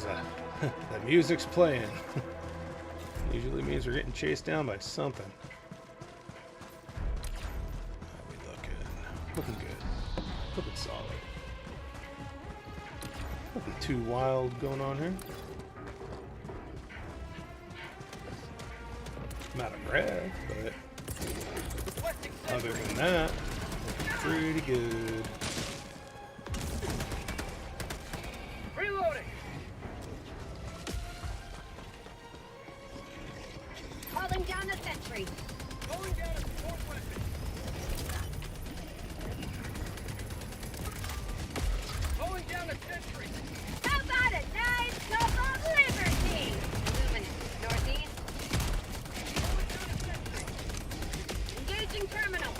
That that music's playing. Usually means we're getting chased down by something. Looking good. Looking solid. Nothing too wild going on here. I'm out of breath, but other than that, pretty good. Reloading. Calling down a sentry. Going down a support weapon. Going down a sentry. How about a nice cup of liberty? Luminous, northeast. Going down a sentry. Engaging terminal.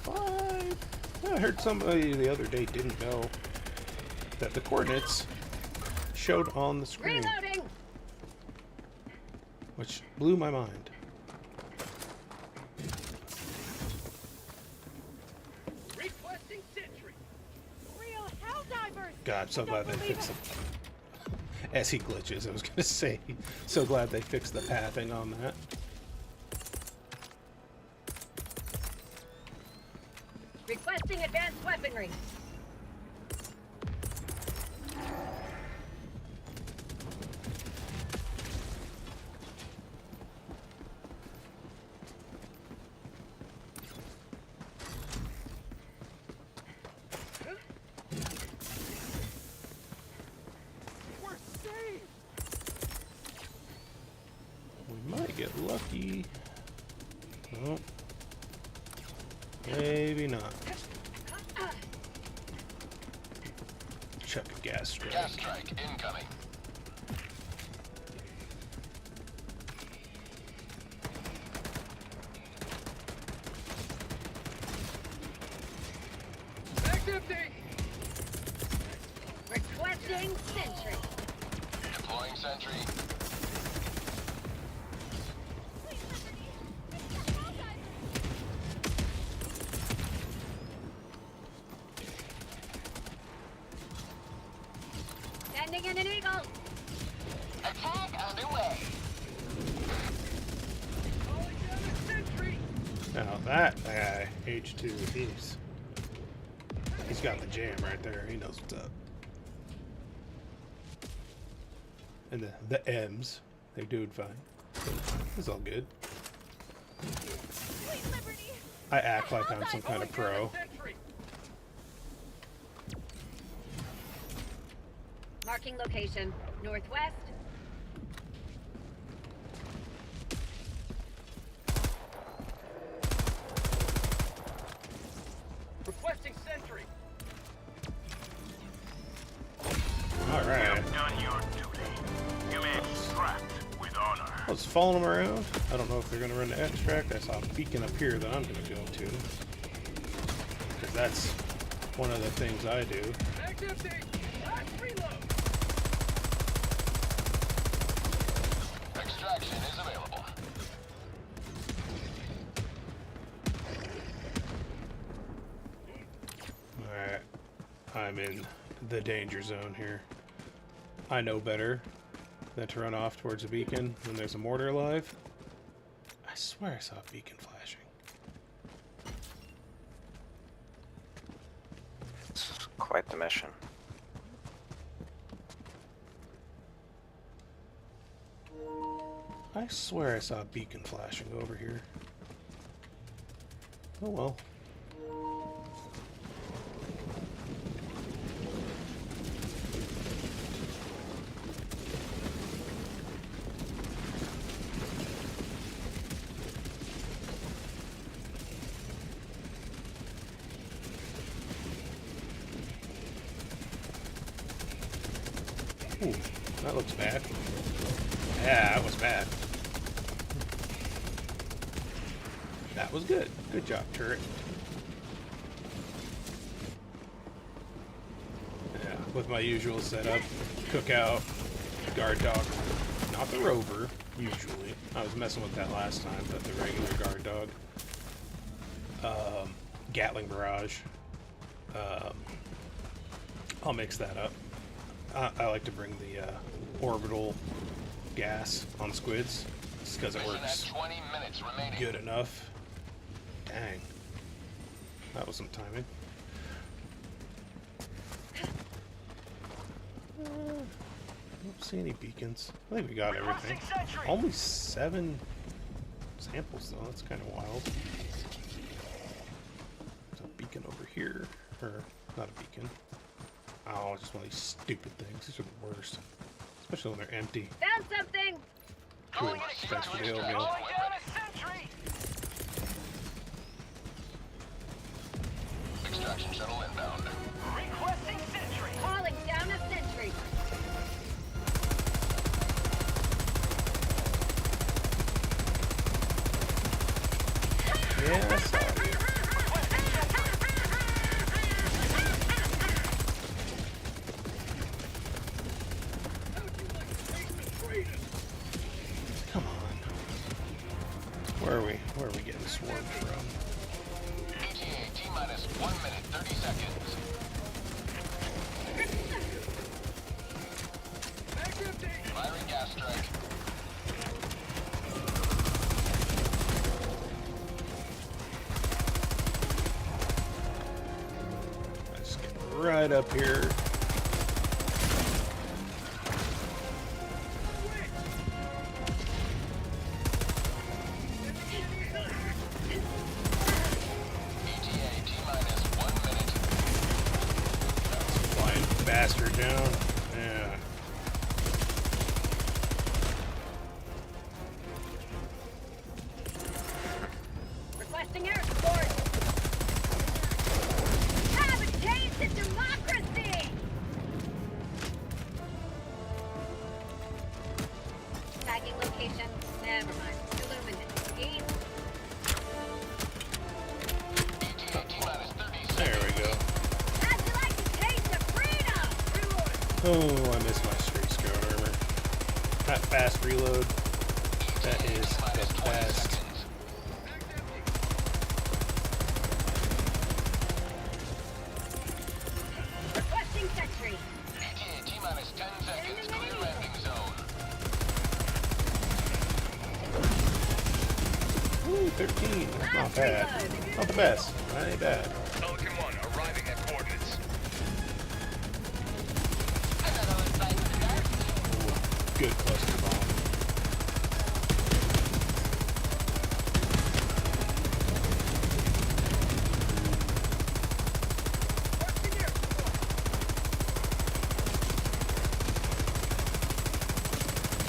Five. I heard somebody the other day didn't know that the coordinates showed on the screen, Reloading. which blew my mind. Requesting sentry. Real Helldivers. God, I'm so glad they fixed it. SE glitches, I was gonna say. So glad they fixed the pathing on that. Requesting advanced weaponry. We're saved. We might get lucky. Oh. Maybe not. Chuck a gas strike. Gas strike incoming. Back empty. Requesting sentry. Deploying sentry. Sending in an eagle. Attack underway. Calling down a sentry. Now that guy, H2, he's got the jam right there. He knows what's up. And the M's, they doing fine. It's all good. Sweet liberty. I act like I'm some kind of pro. Sentry. Marking location. Northwest. Requesting sentry. All right. You've done your duty. You made strapped with honor. I was following them around. I don't know if they're going to run the extract. I saw a beacon up here that I'm going to go to. Because that's one of the things I do. Back empty. Last reload. Extraction is available. Alright. I'm in the danger zone here. I know better than to run off towards a beacon when there's a mortar alive. I swear I saw a beacon flashing. It's quite the mission. I swear I saw a beacon flashing over here. Oh well. Ooh, that looks bad. Yeah, that was bad. That was good. Good job, turret. Yeah, with my usual setup. Cookout, guard dog. Not the rover, usually. I was messing with that last time, but the regular guard dog. Gatling barrage. I'll mix that up. I like to bring the orbital gas on squids, just because it Mission works at 20 minutes remaining. good enough. Dang. That was some timing. I don't see any beacons. I think we got everything. Only 7 samples though, that's kind of wild. There's a beacon over here. Or, not a beacon. Oh, just one of these stupid things. These are the worst. Especially when they're empty. Found something! Too expensive for the oatmeal. Extraction shuttle inbound. Calling down a sentry! Yeah, I saw you. Come on. Where are we? Where are we getting swarmed from? ETA T-minus 1 minute, 30 seconds. Firing gas strike. Let's get right up here. ETA T-minus 1 minute. Flying bastard down. Yeah. Requesting air support! Have a taste of democracy! Tagging location. Never mind. Illuminate. ETA T-minus 30 There seconds. we go. How'd you like to taste of freedom? Oh, I missed my straight scout armor. That fast reload. That is T-minus the 20 best. seconds. Requesting sentry. ETA T-minus 10 seconds. Clear landing zone. Ooh, 13. That's not bad. Not the best. Not any bad. Pelican 1 arriving at coordinates. Ooh, good cluster bomb.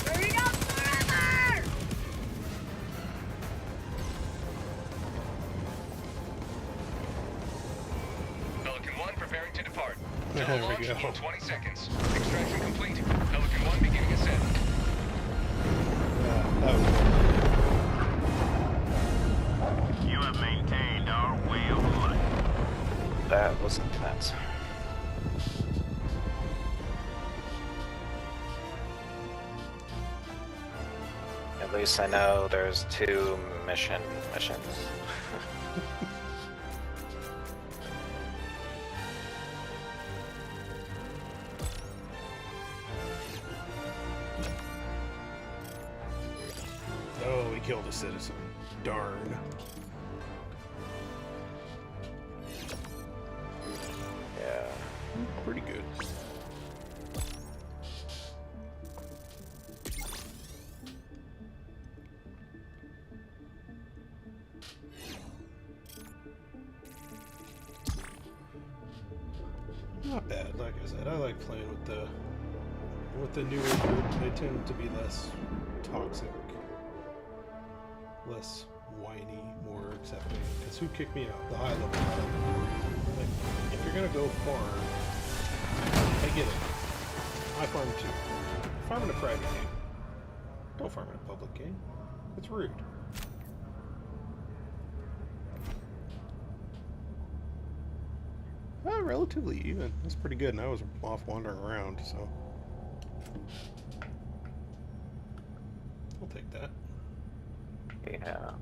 Freedom forever! Pelican 1 preparing to depart. There Launch we go. in 20 seconds. Extraction complete. Pelican 1 beginning ascent. That was You have maintained our way of life. That was intense. At least I know there's 2 missions. Oh, he killed a citizen. Darn. Yeah. Pretty good. Not bad, like I said. I like playing with the newer group. They tend to be less toxic, less whiny, more accepting. Because who kicked me out? The high level guy. Like, if you're gonna go farm, I get it. I farm too. Farm in a private game. Don't farm in a public game. It's rude. Relatively even. That's pretty good, and I was off wandering around, so I'll take that. Yeah.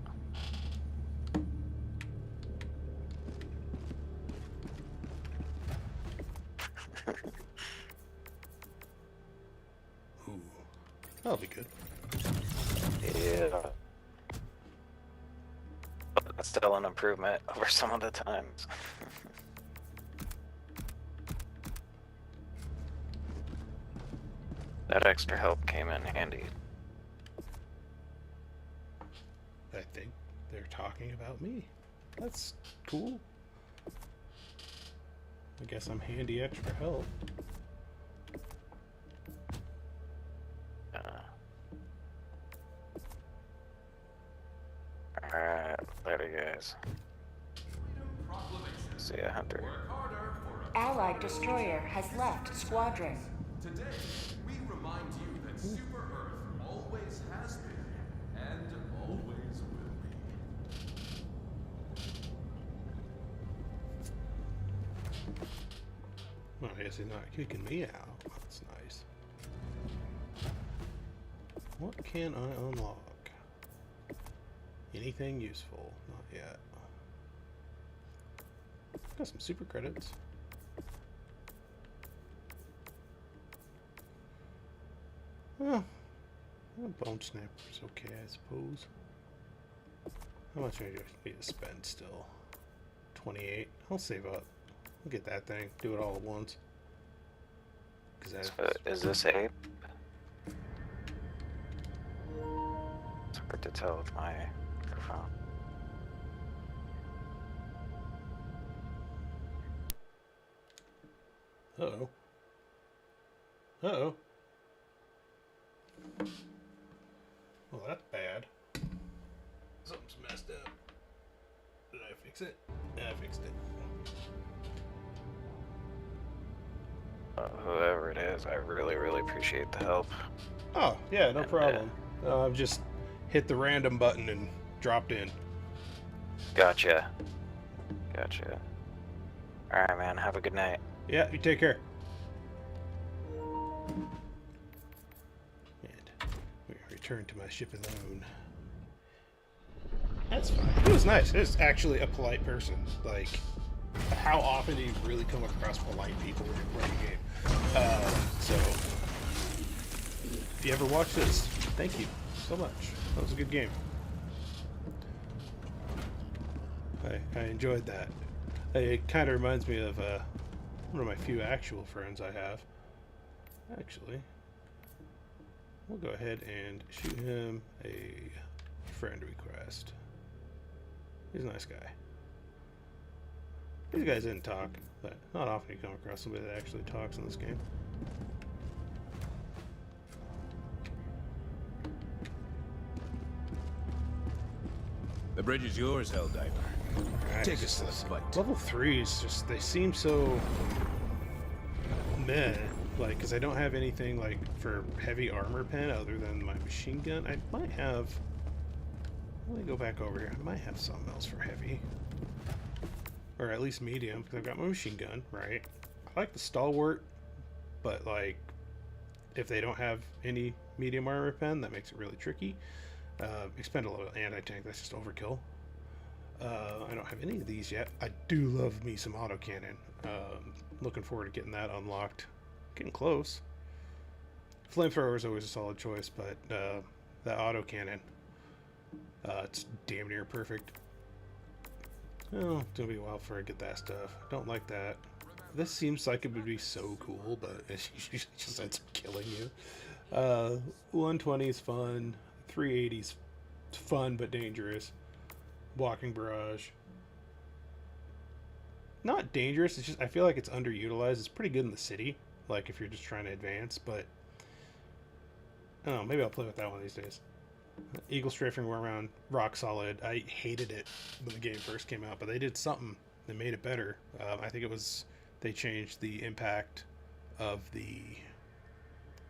Ooh, that'll be good. Yeah. But that's still an improvement over some of the times. That extra help came in handy. I think they're talking about me. That's cool. I guess I'm handy extra help. Alright, later guys. See ya, Hunter. Allied destroyer has left squadron. Today, we remind you that Super Earth always has been and always will be. Well, I guess he's not kicking me out. That's nice. What can I unlock? Anything useful? Not yet. Got some super credits. Well, a bone snapper's okay, I suppose. How much do I need to spend still? 28. I'll save up. I'll get that thing. Do it all at once. Is this ape? It's hard to tell with my microphone. Uh-oh. Uh-oh. Well, that's bad. Something's messed up. Did I fix it? Yeah, I fixed it. Whoever it is, I really, really appreciate the help. Oh, yeah, no And, problem. I've just hit the random button and dropped in. Gotcha. Gotcha. Alright, man. Have a good night. Yeah, you take care. And we return to my ship alone. That's fine. It was nice. It was actually a polite person. Like, how often do you really come across polite people when you're playing a game? So, if you ever watch this, thank you so much. That was a good game. I enjoyed that. It kind of reminds me of one of my few actual friends I have. Actually, we'll go ahead and shoot him a friend request. He's a nice guy. These guys didn't talk, but not often you come across somebody that actually talks in this game. The bridge is yours, Helldiver. Nice. Take us to the fight. Level 3s just, they seem so meh. Like, because I don't have anything like for heavy armor pen other than my machine gun. I might have. Let me go back over here. I might have something else for heavy. Or at least medium, because I've got my machine gun, right? I like the stalwart, but like, if they don't have any medium armor pen, that makes it really tricky. Expendable anti-tank, that's just overkill. I don't have any of these yet. I do love me some autocannon. Looking forward to getting that unlocked. Getting close. Flamethrower is always a solid choice, but that autocannon, it's damn near perfect. Oh, it's gonna be a while before I get that stuff. Don't like that. This seems like it would be so cool, but it usually just ends up killing you. 120 is fun. 380 is fun but dangerous. Walking barrage. Not dangerous, it's just I feel like it's underutilized. It's pretty good in the city, like if you're just trying to advance, but I don't know, maybe I'll play with that one these days. Eagle strafing were around rock solid. I hated it when the game first came out, but they did something that made it better. I think it was they changed the impact of the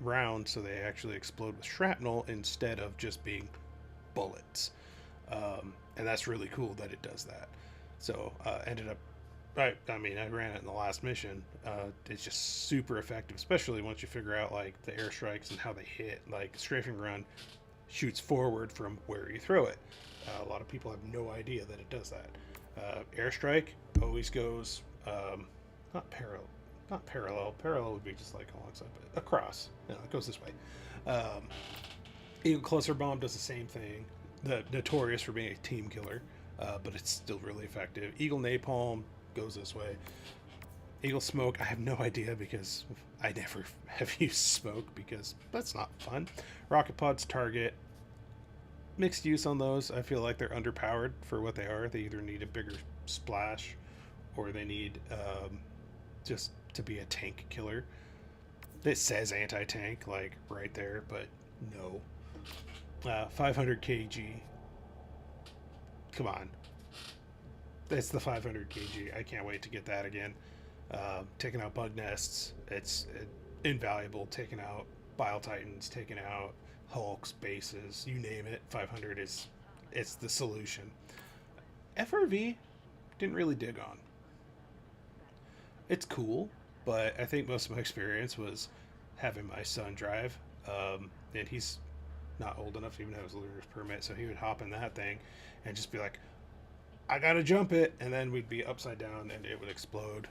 round so they actually explode with shrapnel instead of just being bullets. And that's really cool that it does that. So ended up, I ran it in the last mission. It's just super effective, especially once you figure out like the airstrikes and how they hit. Like strafing run shoots forward from where you throw it. A lot of people have no idea that it does that. Airstrike always goes not parallel. Parallel would be just like alongside, but across. No, it goes this way. Eagle Cluster Bomb does the same thing. Notorious for being a team killer, but it's still really effective. Eagle Napalm goes this way. Eagle Smoke, I have no idea because I never have used smoke because that's not fun. Rocket Pods target. Mixed use on those. I feel like they're underpowered for what they are. They either need a bigger splash or they need just to be a tank killer. It says anti-tank like right there, but no. 500 kg. Come on. That's the 500 kg. I can't wait to get that again. Taking out bug nests. It's invaluable. Taking out Bile Titans. Taking out Hulks, bases. You name it. 500 is... It's the solution. FRV didn't really dig on. It's cool, but I think most of my experience was having my son drive. And he's not old enough to even have his learner's permit, so he would hop in that thing and just be like, I gotta jump it, and then we'd be upside down and it would explode.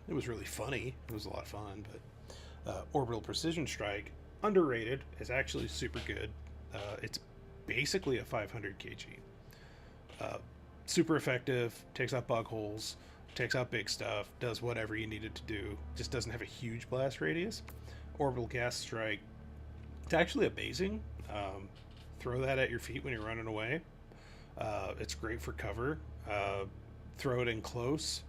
It was really funny. It was a lot of fun, but Orbital Precision Strike, underrated, is actually super good. It's basically a 500 kg. Super effective, takes out bug holes, takes out big stuff, does whatever you need it to do, just doesn't have a huge blast radius. Orbital Gas Strike, it's actually amazing. Throw that at your feet when you're running away. It's great for cover. Throw it in close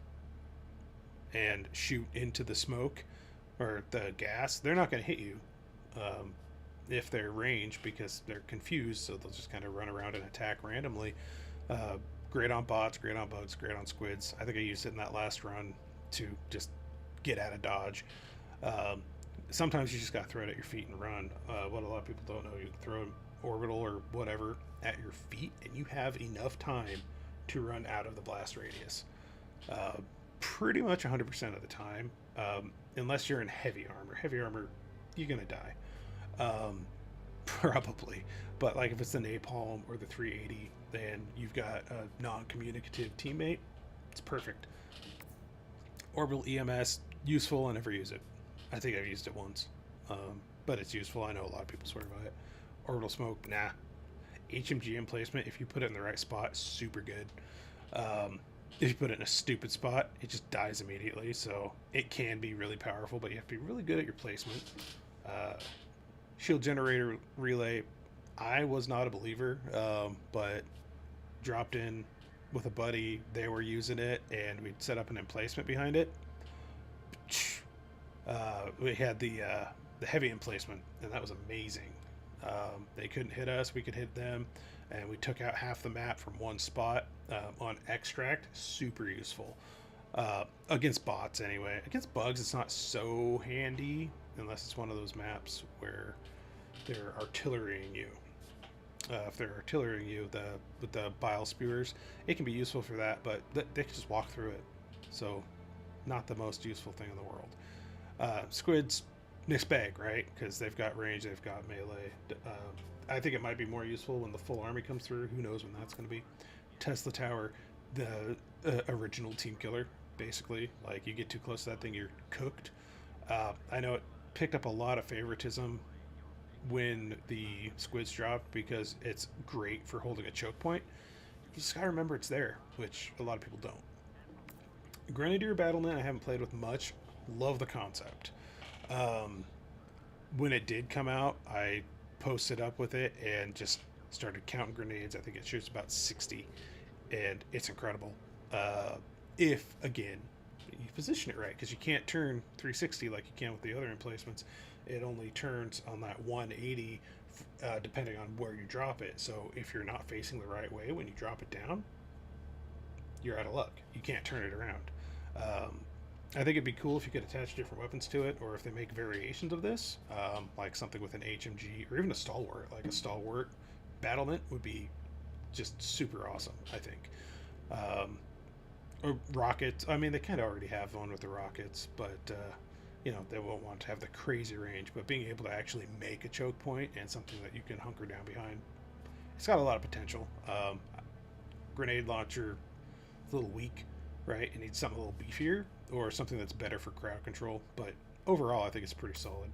and shoot into the smoke or the gas. They're not going to hit you if they're range because they're confused, so they'll just kind of run around and attack randomly. Great on bots, great on bugs, great on squids. I think I used it in that last run to just get out of dodge. Sometimes you just got to throw it at your feet and run. What a lot of people don't know, you can throw orbital or whatever at your feet and you have enough time to run out of the blast radius. Pretty much 100% of the time, unless you're in heavy armor. Heavy armor, you're gonna die. Probably. But like if it's the napalm or the 380, then you've got a non-communicative teammate, it's perfect. Orbital EMS, useful. I never use it. I think I've used it once, but it's useful. I know a lot of people swear by it. Orbital Smoke, nah. HMG emplacement, if you put it in the right spot, super good. If you put it in a stupid spot, it just dies immediately. So it can be really powerful, but you have to be really good at your placement. Shield Generator Relay, I was not a believer, but dropped in with a buddy. They were using it, and we'd set up an emplacement behind it. We had the heavy emplacement, and that was amazing. They couldn't hit us, we could hit them, and we took out half the map from one spot on extract. Super useful against bots anyway. Against bugs it's not so handy unless it's one of those maps where they're artillerying you. If they're artillerying you with the bile spewers, it can be useful for that, but they can just walk through it, so not the most useful thing in the world. Squids, mixed bag, right? Because they've got range, they've got melee. I think it might be more useful when the full army comes through. Who knows when that's going to be. Tesla Tower, the original team killer, basically. Like, you get too close to that thing, you're cooked. I know it picked up a lot of favoritism when the squids dropped because it's great for holding a choke point. You just gotta remember it's there, which a lot of people don't. Grenadier Battlement I haven't played with much. Love the concept. When it did come out, I posted up with it and just started counting grenades. I think it shoots about 60, and it's incredible. If, again, you position it right, because you can't turn 360 like you can with the other emplacements. It only turns on that 180 depending on where you drop it. So if you're not facing the right way when you drop it down, you're out of luck. You can't turn it around. I think it'd be cool if you could attach different weapons to it, or if they make variations of this, like something with an HMG, or even a stalwart. Like a stalwart battlement would be just super awesome, I think. Or rockets. I mean, they kind of already have one with the rockets, but you know, they won't want to have the crazy range. But being able to actually make a choke point and something that you can hunker down behind, it's got a lot of potential. Grenade launcher, it's a little weak, right? It needs something a little beefier, or something that's better for crowd control. But overall, I think it's pretty solid.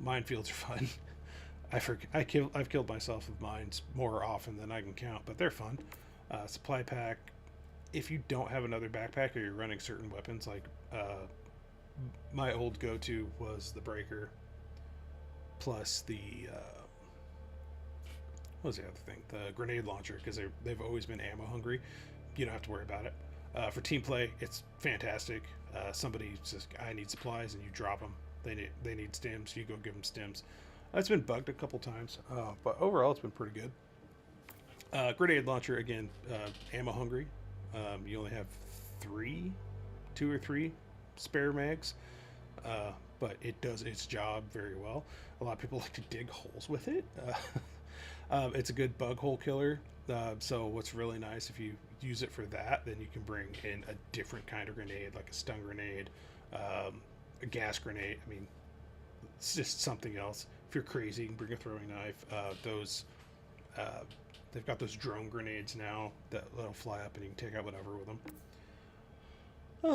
Minefields are fun. I've killed myself with mines more often than I can count, but they're fun. Supply pack. If you don't have another backpack or you're running certain weapons, like my old go-to was the breaker, plus the what was the other thing? The grenade launcher, because they've always been ammo hungry. You don't have to worry about it. For team play, it's fantastic. Somebody says, "I need supplies," and you drop them. They need stims. You go give them stims. It's been bugged a couple times, but overall it's been pretty good. Grenade launcher again, ammo hungry. You only have 2 or 3 spare mags, but it does its job very well. A lot of people like to dig holes with it. It's a good bug hole killer. So what's really nice, if you use it for that, then you can bring in a different kind of grenade, like a stun grenade, a gas grenade. I mean, it's just something else. If you're crazy, you can bring a throwing knife. They've got those drone grenades now that'll fly up and you can take out whatever with them.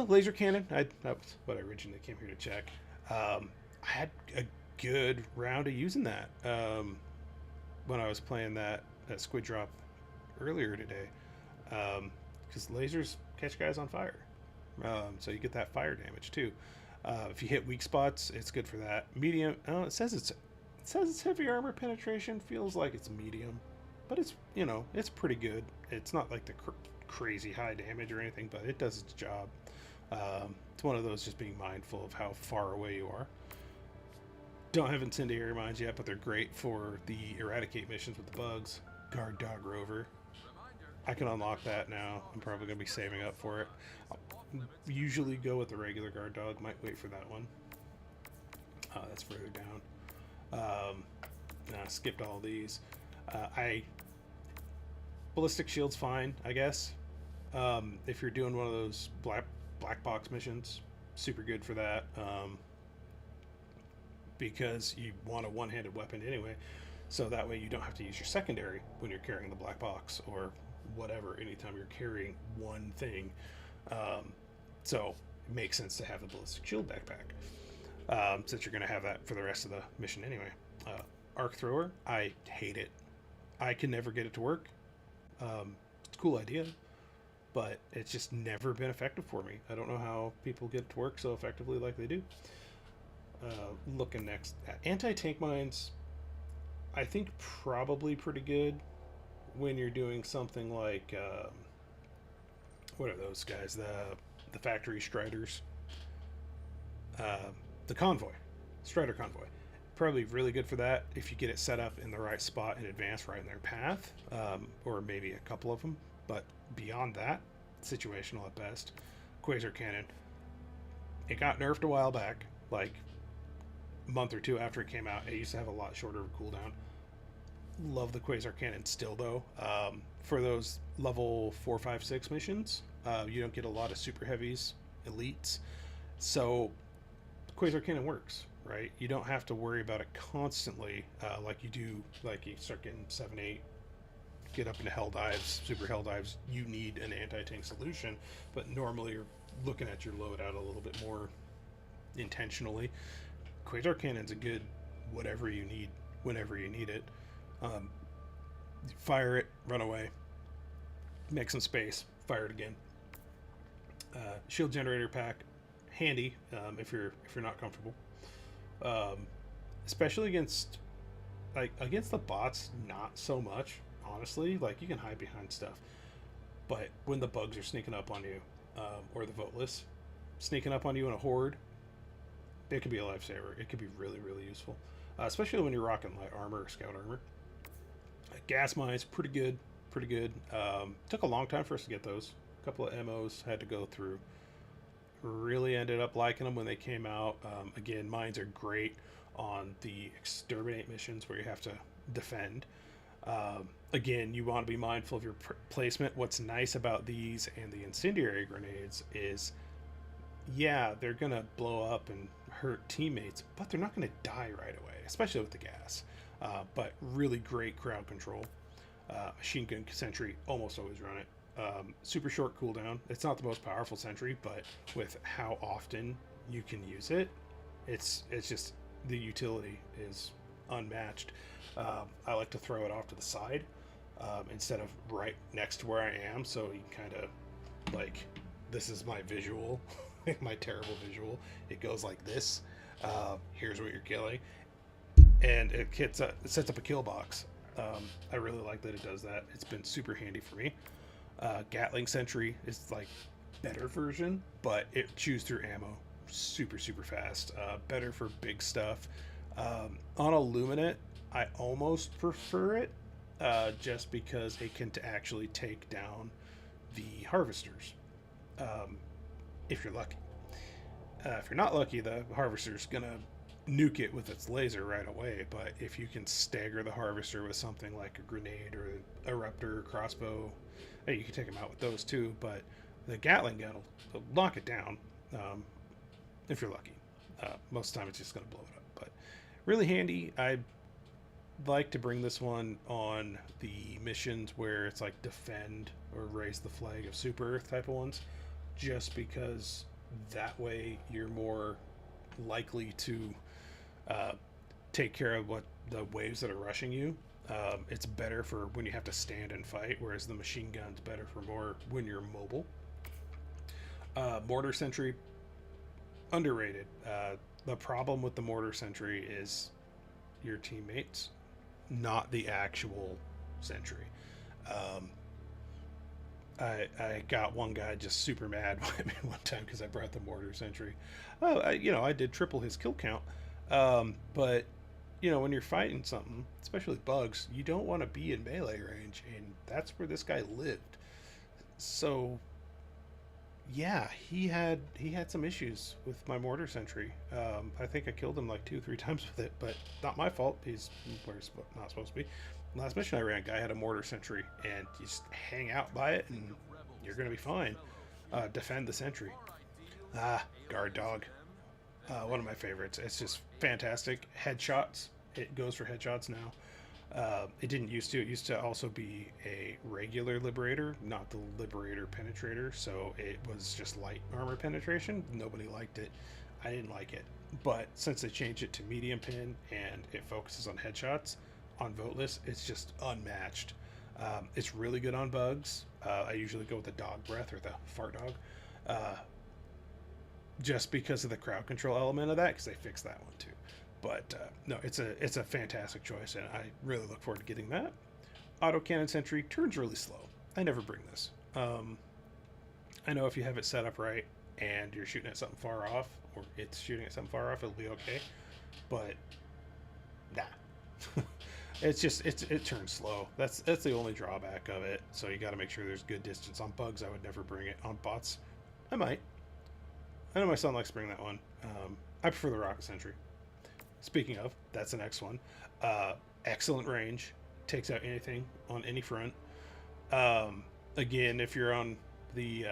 Laser cannon. That was what I originally came here to check. I had a good round of using that when I was playing that squid drop earlier today, because lasers catch guys on fire, so you get that fire damage too. If you hit weak spots, it's good for that. Medium. It says it's heavy armor penetration. Feels like it's medium, but it's it's pretty good. It's not like the crazy high damage or anything, but it does its job. It's one of those, just being mindful of how far away you are. Don't have incendiary mines yet, but they're great for the eradicate missions with the bugs. Guard dog rover. I can unlock that now. I'm probably going to be saving up for it. I'll usually go with the regular guard dog. Might wait for that one. That's further down. I skipped all these. Ballistic shield's fine, I guess. If you're doing one of those black box missions, super good for that. Because you want a one-handed weapon anyway, so that way you don't have to use your secondary when you're carrying the black box or whatever, anytime you're carrying one thing. So it makes sense to have the ballistic shield backpack, since you're going to have that for the rest of the mission anyway. Arc thrower, I hate it. I can never get it to work. It's a cool idea, but it's just never been effective for me. I don't know how people get it to work so effectively like they do. Looking next at anti-tank mines, I think probably pretty good when you're doing something like what are those guys, the factory striders, the convoy, strider convoy. Probably really good for that if you get it set up in the right spot in advance, right in their path, or maybe a couple of them. But beyond that, situational at best. Quasar cannon, it got nerfed a while back, like month or two after it came out. It used to have a lot shorter cooldown. Love the Quasar cannon still though. For those level 4, 5, 6 missions, you don't get a lot of super heavies, elites, so Quasar cannon works, right? You don't have to worry about it constantly, like you do, like you start getting 7, 8, get up into hell dives, super hell dives. You need an anti-tank solution, but normally you're looking at your loadout a little bit more intentionally. Quasar cannon's a good whatever you need, whenever you need it. Fire it, run away, make some space, fire it again. Shield generator pack, handy if you're not comfortable, especially against the bots. Not so much, honestly. Like, you can hide behind stuff, but when the bugs are sneaking up on you, or the voteless sneaking up on you in a horde, it could be a lifesaver. It could be really, really useful, especially when you're rocking light armor or scout armor. Gas mines, pretty good. Took a long time for us to get those. A couple of MOs had to go through. Really ended up liking them when they came out. Again, mines are great on the exterminate missions where you have to defend. Again, you want to be mindful of your placement. What's nice about these and the incendiary grenades is, yeah, they're gonna blow up and hurt teammates, but they're not gonna die right away, especially with the gas. But really great crowd control. Machine gun sentry, almost always run it. Super short cooldown. It's not the most powerful sentry, but with how often you can use it, it's just, the utility is unmatched. I like to throw it off to the side instead of right next to where I am, so you kind of like, this is my visual, my terrible visual. It goes like this. Here's what you're killing, and it sets up a kill box. I really like that it does that. It's been super handy for me. Gatling Sentry is like better version, but it chews through ammo super fast. Better for big stuff. On Illuminate, I almost prefer it just because it can actually take down the harvesters if you're lucky. If you're not lucky, the harvester's gonna nuke it with its laser right away, but if you can stagger the harvester with something like a grenade or a eruptor or crossbow, hey, you can take them out with those too, but the Gatling gun will knock it down if you're lucky. Most of the time it's just going to blow it up, but really handy. I like to bring this one on the missions where it's like defend or raise the flag of Super Earth type of ones, just because that way you're more likely to take care of what the waves that are rushing you. It's better for when you have to stand and fight, whereas the machine gun's better for more when you're mobile. Mortar Sentry, underrated. The problem with the Mortar Sentry is your teammates, not the actual sentry. I got one guy just super mad at me one time because I brought the Mortar Sentry. I did triple his kill count. But when you're fighting something, especially bugs, you don't want to be in melee range, and that's where this guy lived. So yeah, he had some issues with my Mortar Sentry. I think I killed him like 2-3 times with it, but not my fault. He's where he's not supposed to be. Last mission I ran, guy had a Mortar Sentry, and you just hang out by it and you're gonna be fine. Defend the sentry. Guard dog. One of my favorites. It's just fantastic. Headshots. It goes for headshots now. It didn't used to. It used to also be a regular Liberator, not the Liberator Penetrator. So it was just light armor penetration. Nobody liked it. I didn't like it. But since they changed it to medium pin and it focuses on headshots, on Voteless, it's just unmatched. It's really good on bugs. I usually go with the dog breath or the fart dog. Just because of the crowd control element of that, because they fixed that one too. But no, it's a fantastic choice, and I really look forward to getting that. Autocannon Sentry turns really slow. I never bring this. I know if you have it set up right and you're shooting at something far off, or it's shooting at something far off, it'll be okay. But nah, it turns slow. That's the only drawback of it. So you got to make sure there's good distance. On bugs, I would never bring it. On bots, I might. I know my son likes to bring that one. I prefer the Rocket Sentry. Speaking of, that's the next one. Excellent range. Takes out anything on any front. Again, if you're on the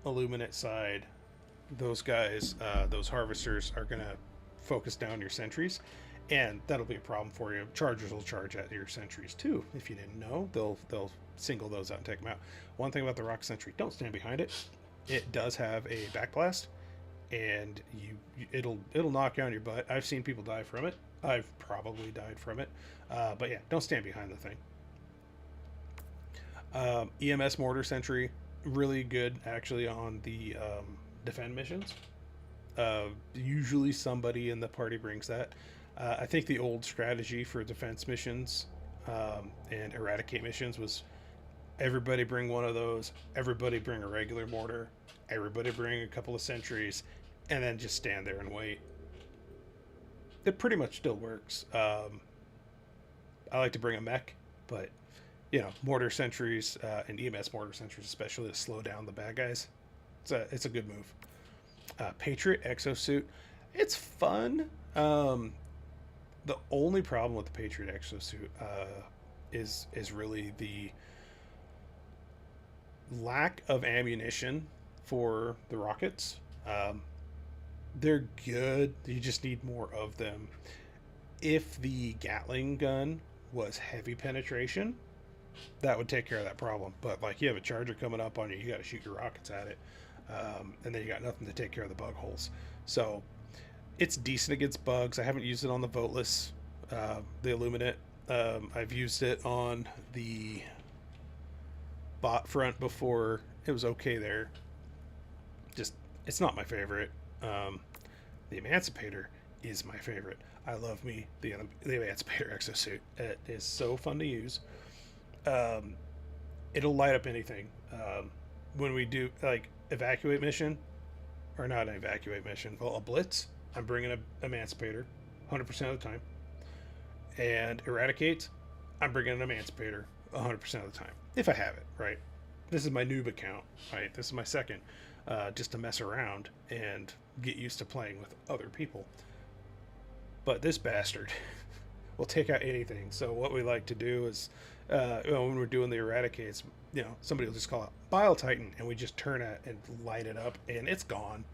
Illuminate side, those guys, those harvesters are going to focus down your sentries, and that'll be a problem for you. Chargers will charge at your sentries too. If you didn't know, they'll single those out and take them out. One thing about the Rocket Sentry, don't stand behind it. It does have a backblast, and it'll knock you on your butt. I've seen people die from it. I've probably died from it. But yeah, don't stand behind the thing. EMS Mortar Sentry, really good actually on the defend missions. Usually somebody in the party brings that. I think the old strategy for defense missions and eradicate missions was everybody bring one of those, everybody bring a regular mortar, everybody bring a couple of sentries, and then just stand there and wait. It pretty much still works. I like to bring a mech, but mortar sentries and EMS mortar sentries especially to slow down the bad guys. It's a good move. Patriot exosuit, it's fun. The only problem with the Patriot exosuit is really the lack of ammunition for the rockets. They're good, you just need more of them. If the Gatling gun was heavy penetration, that would take care of that problem. But like, you have a charger coming up on you, you got to shoot your rockets at it, and then you got nothing to take care of the bug holes. So it's decent against bugs. I haven't used it on the Voteless the Illuminate. I've used it on the bot front before. It was okay there. Just, it's not my favorite. The Emancipator is my favorite. I love me the Emancipator exosuit. It is so fun to use. It'll light up anything. When we do like evacuate mission, or not an evacuate mission, well, a blitz, I'm bringing a Emancipator 100% of the time. And eradicate, I'm bringing an Emancipator 100% of the time. If I have it, right? This is my noob account, right? This is my second, just to mess around and get used to playing with other people. But this bastard will take out anything. So what we like to do is, when we're doing the eradicates, somebody will just call out Bile Titan, and we just turn it and light it up, and it's gone.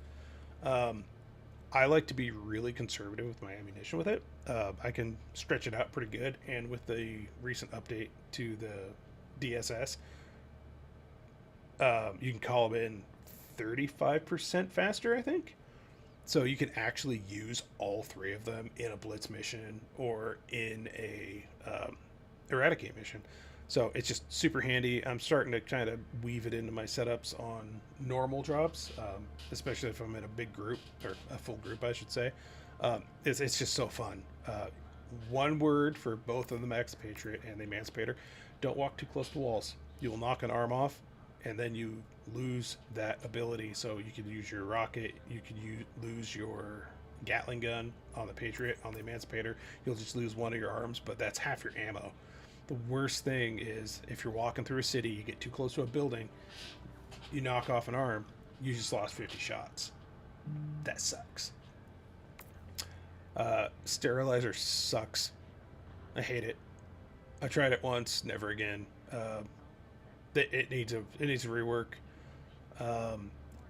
I like to be really conservative with my ammunition with it. I can stretch it out pretty good, and with the recent update to the DSS, you can call them in 35% faster, I think. So you can actually use all three of them in a blitz mission or in a eradicate mission. So it's just super handy. I'm starting to kind of weave it into my setups on normal drops, especially if I'm in a big group, or a full group, I should say. It's just so fun. One word for both of the Max Patriot and the Emancipator: don't walk too close to walls. You will knock an arm off, and then you lose that ability. So you can use your rocket, you can lose your Gatling gun on the Patriot. On the Emancipator, you'll just lose one of your arms, but that's half your ammo. The worst thing is if you're walking through a city, you get too close to a building, you knock off an arm, you just lost 50 shots. That sucks. Sterilizer sucks. I hate it. I tried it once, never again. It needs a rework.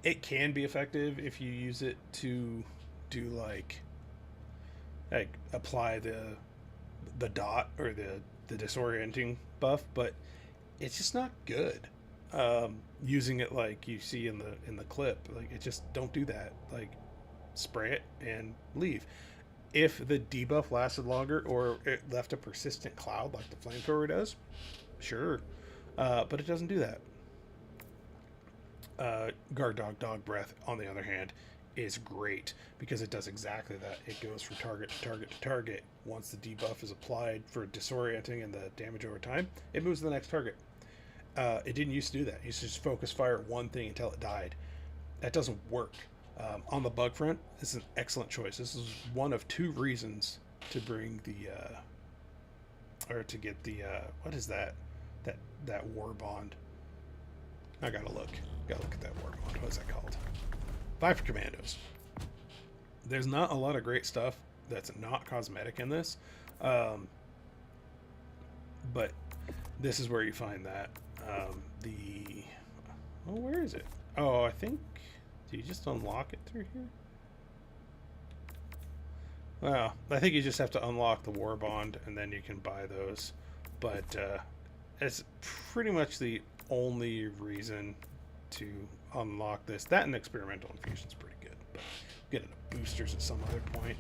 It can be effective if you use it to do like apply the dot or the disorienting buff, but it's just not good. Using it like you see in the clip, like, it just, don't do that. Like, spray it and leave. If the debuff lasted longer, or it left a persistent cloud like the flamethrower does, sure, but it doesn't do that. Guard dog breath, on the other hand, is great because it does exactly that. It goes from target to target to target. Once the debuff is applied for disorienting and the damage over time, it moves to the next target. It didn't used to do that. It used to just focus fire at one thing until it died. That doesn't work. On the bug front, this is an excellent choice. This is one of two reasons to bring to get the what is that war bond? I gotta look at that war bond. What is that called? Viper Commandos. There's not a lot of great stuff that's not cosmetic in this, but this is where you find that. Where is it? Oh, I think, do you just unlock it through here? Well, I think you just have to unlock the war bond, and then you can buy those. But it's pretty much the only reason to unlock this. That and experimental infusion's pretty good, but get into boosters at some other point.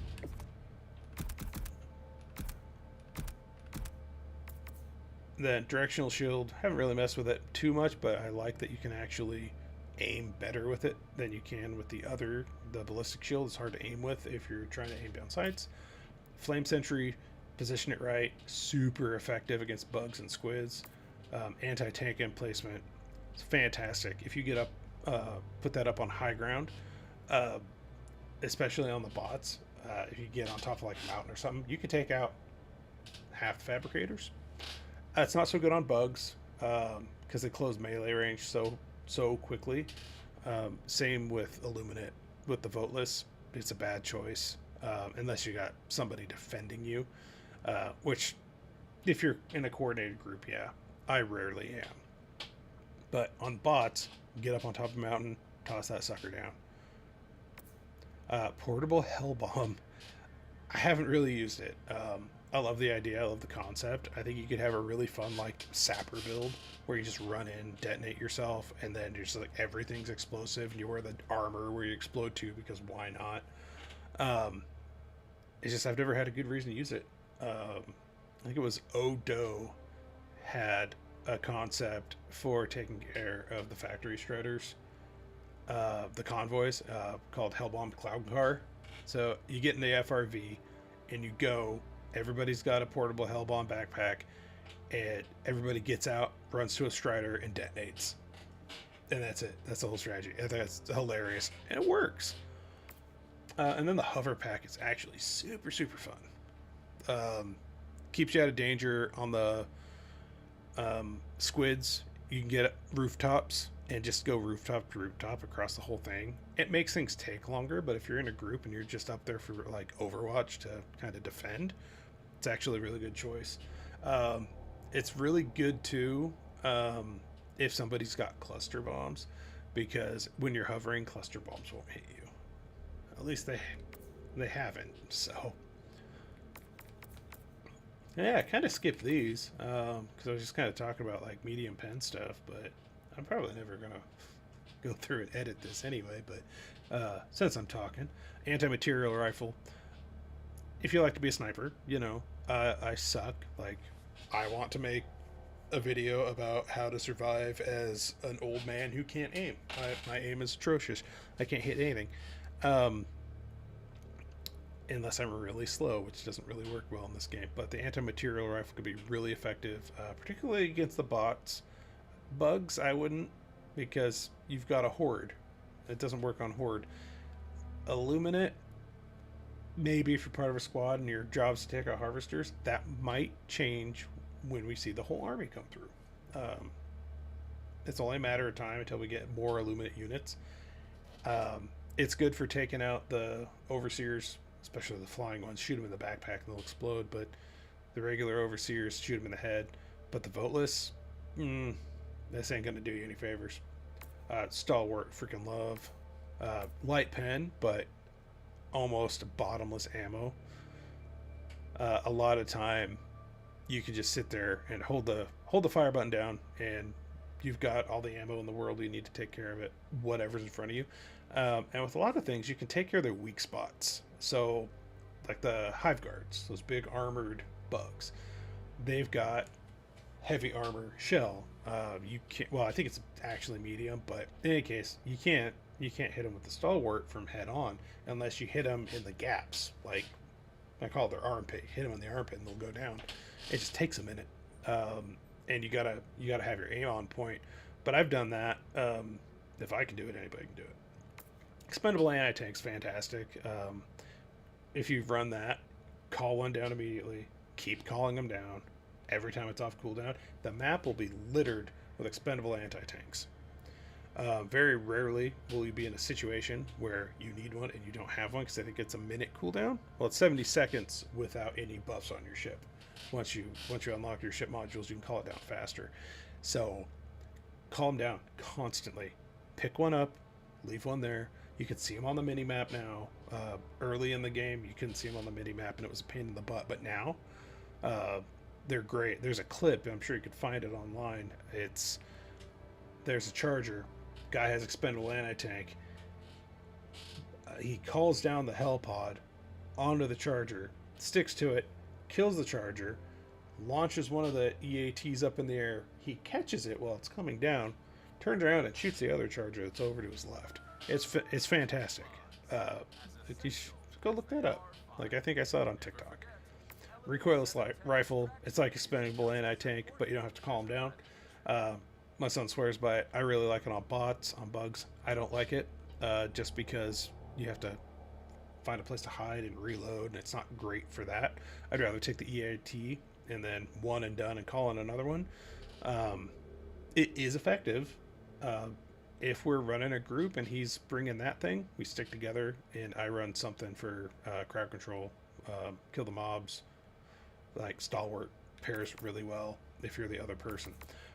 The directional shield, haven't really messed with it too much, but I like that you can actually aim better with it than you can with the ballistic shield. It's hard to aim with if you're trying to aim down sights. Flame Sentry, position it right, super effective against bugs and squids. Anti-tank emplacement, it's fantastic. If you get up, put that up on high ground, especially on the bots, if you get on top of like a mountain or something, you can take out half the fabricators. It's not so good on bugs because they close melee range so quickly. Same with Illuminate. With the Voteless, it's a bad choice unless you got somebody defending you, which if you're in a coordinated group, yeah, I rarely am. But on bots, get up on top of a mountain, toss that sucker down. Portable Hell Bomb, I haven't really used it. I love the idea, I love the concept. I think you could have a really fun like sapper build where you just run in, detonate yourself, and then you're just like everything's explosive, and you wear the armor where you explode too, because why not? It's just I've never had a good reason to use it. I think it was Odo had a concept for taking care of the factory shredders, the convoys, called Hellbound Cloud Car. So you get in the FRV and you go, everybody's got a portable Hellbound backpack, and everybody gets out, runs to a strider, and detonates. And that's it. That's the whole strategy. I think that's hilarious. And it works. And then the hover pack is actually super, super fun. Keeps you out of danger on the squids. You can get rooftops and just go rooftop to rooftop across the whole thing. It makes things take longer, but if you're in a group and you're just up there for like Overwatch to kind of defend, it's actually a really good choice. It's really good too if somebody's got cluster bombs, because when you're hovering, cluster bombs won't hit you. At least they haven't. So yeah, I kind of skipped these because I was just kind of talking about like medium pen stuff, but I'm probably never gonna go through and edit this anyway. But since I'm talking, anti-material rifle. If you like to be a sniper, you know, I suck. Like, I want to make a video about how to survive as an old man who can't aim. My aim is atrocious. I can't hit anything. Unless I'm really slow, which doesn't really work well in this game. But the anti-material rifle could be really effective, particularly against the bots. Bugs, I wouldn't, because you've got a horde. It doesn't work on horde. Illuminate, maybe if you're part of a squad and your job's to take out harvesters, that might change when we see the whole army come through. It's only a matter of time until we get more Illuminate units. It's good for taking out the overseers, especially the flying ones. Shoot them in the backpack and they'll explode, but the regular overseers, shoot them in the head. But the voteless, this ain't gonna do you any favors. Stalwart, freaking love. Light pen, but almost bottomless ammo. A lot of time you can just sit there and hold the fire button down, and you've got all the ammo in the world you need to take care of it, whatever's in front of you. And with a lot of things, you can take care of their weak spots. So, like the hive guards, those big armored bugs, they've got heavy armor shell. You can't. Well, I think it's actually medium, but in any case, you can't hit them with the stalwart from head on unless you hit them in the gaps. Like, I call it their armpit. Hit them in the armpit and they'll go down. It just takes a minute, and you gotta have your aim on point. But I've done that. If I can do it, anybody can do it. Expendable anti-tank's fantastic. If you've run that, call one down immediately. Keep calling them down every time it's off cooldown. The map will be littered with expendable anti-tanks. Very rarely will you be in a situation where you need one and you don't have one, because I think it's a minute cooldown. Well, it's 70 seconds without any buffs on your ship. Once you unlock your ship modules, you can call it down faster. So call them down constantly. Pick one up, leave one there. You can see them on the mini map now. Early in the game, you couldn't see them on the mini map, and it was a pain in the butt. But now, they're great. There's a clip. I'm sure you could find it online. There's a charger. Guy has expendable anti-tank. He calls down the hell pod onto the charger, sticks to it, kills the charger, launches one of the EATs up in the air. He catches it while it's coming down, turns around and shoots the other charger that's over to his left. It's fantastic. You should go look that up. Like, I think I saw it on TikTok. Recoilless rifle. It's like expendable anti-tank, but you don't have to calm down. My son swears by it. I really like it on bots, on bugs. I don't like it, just because you have to find a place to hide and reload, and it's not great for that. I'd rather take the EAT and then one and done and call in another one. It is effective. If we're running a group and he's bringing that thing, we stick together, and I run something for crowd control, kill the mobs. Like Stalwart pairs really well if you're the other person.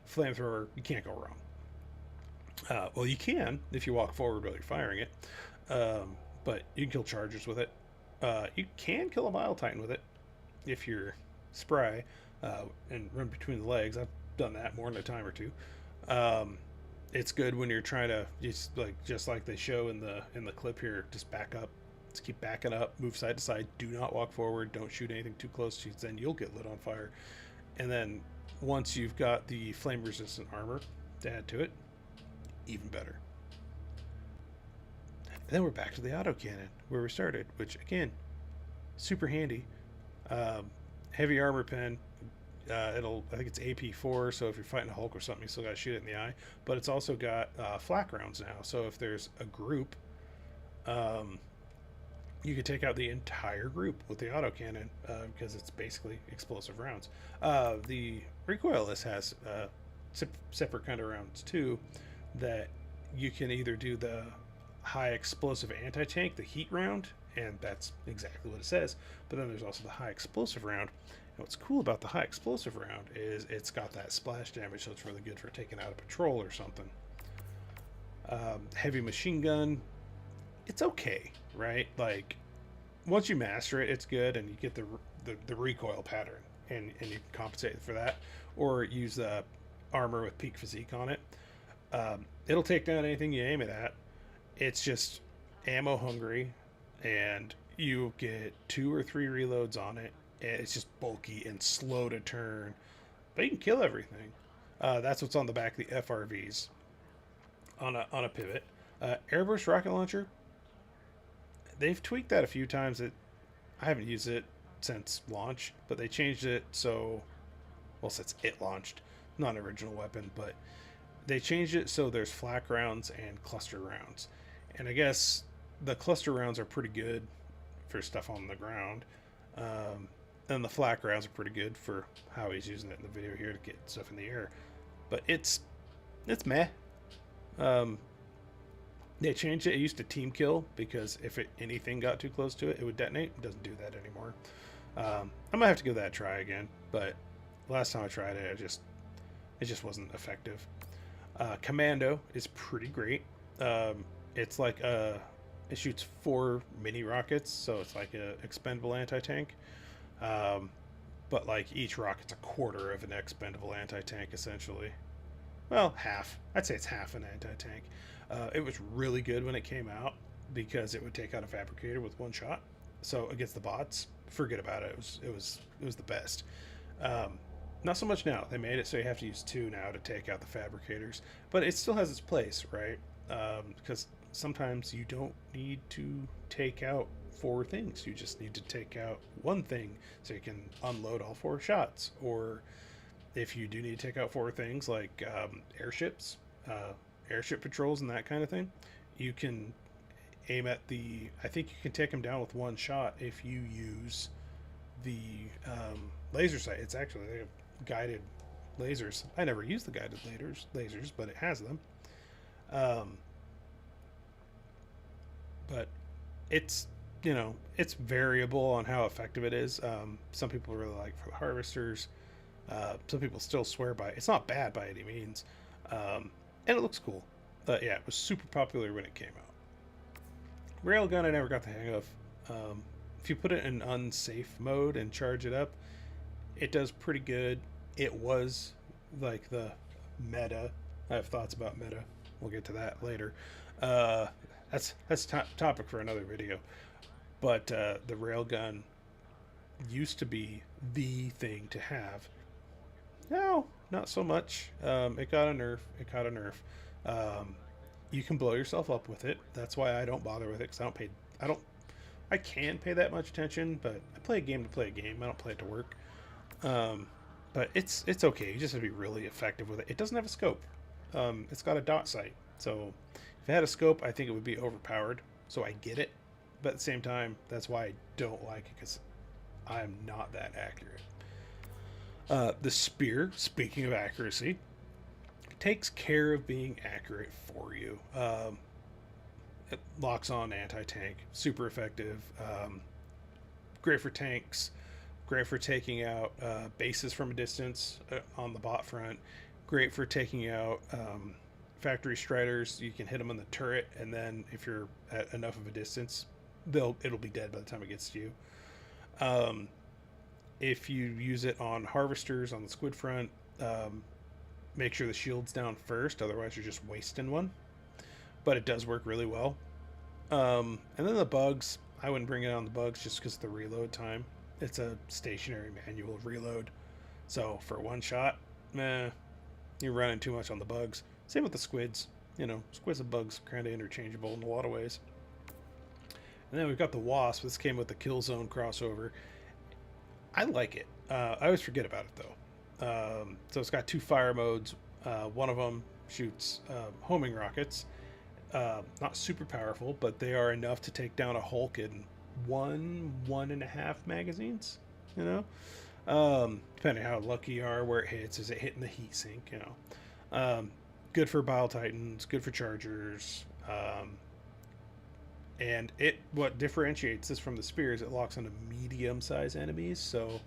Flamethrower, you can't go wrong. Well, you can if you walk forward while you're firing it, but you can kill chargers with it. You can kill a Bile Titan with it if you're spry and run between the legs. I've done that more than a time or two. It's good when you're trying to just like they show in the clip here, just back up shots. Keep backing up, move side to side. Do not walk forward. Don't shoot anything too close to you, then you'll get lit on fire. And then once you've got the flame resistant armor to add to it, even better. And then we're back to the autocannon where we started, which again, super handy. Heavy armor pen. I think it's AP4, so if you're fighting a Hulk or something, you still got to shoot it in the eye. But it's also got flak rounds now, so if there's a group, you can take out the entire group with the autocannon because it's basically explosive rounds. The recoilless has separate kind of rounds too that you can either do the high explosive anti-tank, the heat round, and that's exactly what it says. But then there's also the high explosive round. And what's cool about the high explosive round is it's got that splash damage, so it's really good for taking out a patrol or something. Heavy machine gun, it's okay, right? Like once you master it, it's good, and you get the recoil pattern, and you can compensate for that, or use the armor with peak physique on it. It'll take down anything you aim it at. It's just ammo hungry, and you get 2 or 3 reloads on it. It's just bulky and slow to turn, but you can kill everything. That's what's on the back of the FRVs on a pivot. Airburst rocket launcher, they've tweaked that a few times. I haven't used it since launch, but they changed it so, well, since it launched, not an original weapon, but they changed it so there's flak rounds and cluster rounds. And I guess the cluster rounds are pretty good for stuff on the ground. And the flak rounds are pretty good for how he's using it in the video here to get stuff in the air. But it's meh. They changed it. It used to team kill because if anything got too close to it, it would detonate. It doesn't do that anymore. I might have to give that a try again. But last time I tried it, it just wasn't effective. Commando is pretty great. It's like it shoots 4 mini rockets, so it's like a expendable anti-tank. But like each rocket's a quarter of an expendable anti-tank essentially. Well, half. I'd say it's half an anti-tank. It was really good when it came out because it would take out a fabricator with 1 shot. So against the bots, forget about it. It was the best. Not so much now. They made it so you have to use 2 now to take out the fabricators, but it still has its place, right? Because sometimes you don't need to take out 4 things. You just need to take out 1 thing so you can unload all 4 shots. Or if you do need to take out 4 things like airships, airship patrols and that kind of thing, you can aim at I think you can take them down with 1 shot if you use the laser sight. It's actually, they have guided lasers. I never use the guided lasers, but it has them. But it's, it's variable on how effective it is. Some people really like for the harvesters. Some people still swear by it. It's not bad by any means. And it looks cool. But yeah, it was super popular when it came out. Railgun I never got the hang of. If you put it in unsafe mode and charge it up, it does pretty good. It was like the meta. I have thoughts about meta. We'll get to that later. That's topic for another video. But the railgun used to be the thing to have. No, not so much. It got a nerf. You can blow yourself up with it. That's why I don't bother with it, because I can pay that much attention, but I play a game to play a game. I don't play it to work. But it's okay. You just have to be really effective with it. It doesn't have a scope. It's got a dot sight. So if it had a scope, I think it would be overpowered. So I get it. But at the same time, that's why I don't like it, because I'm not that accurate. The spear, speaking of accuracy, takes care of being accurate for you. It locks on anti-tank, super effective. Great for tanks, great for taking out bases from a distance on the bot front, great for taking out factory striders. You can hit them on the turret, and then if you're at enough of a distance, it'll be dead by the time it gets to you. If you use it on harvesters on the squid front, make sure the shield's down first, otherwise you're just wasting one. But it does work really well. And then the bugs, I wouldn't bring it on the bugs just because of the reload time. It's a stationary manual reload. So for one shot, meh, you're running too much on the bugs. Same with the squids. You know, squids and bugs are kind of interchangeable in a lot of ways. And then we've got the wasp. This came with the kill zone crossover. I like it. I always forget about it though. So it's got 2 fire modes. One of them shoots homing rockets. Not super powerful, but they are enough to take down a Hulk in 1.5 magazines. You know, depending how lucky you are, where it hits. Is it hitting the heat sink? You know, good for Bile Titans, good for Chargers. And what differentiates this from the spears, it locks onto medium-sized enemies. So,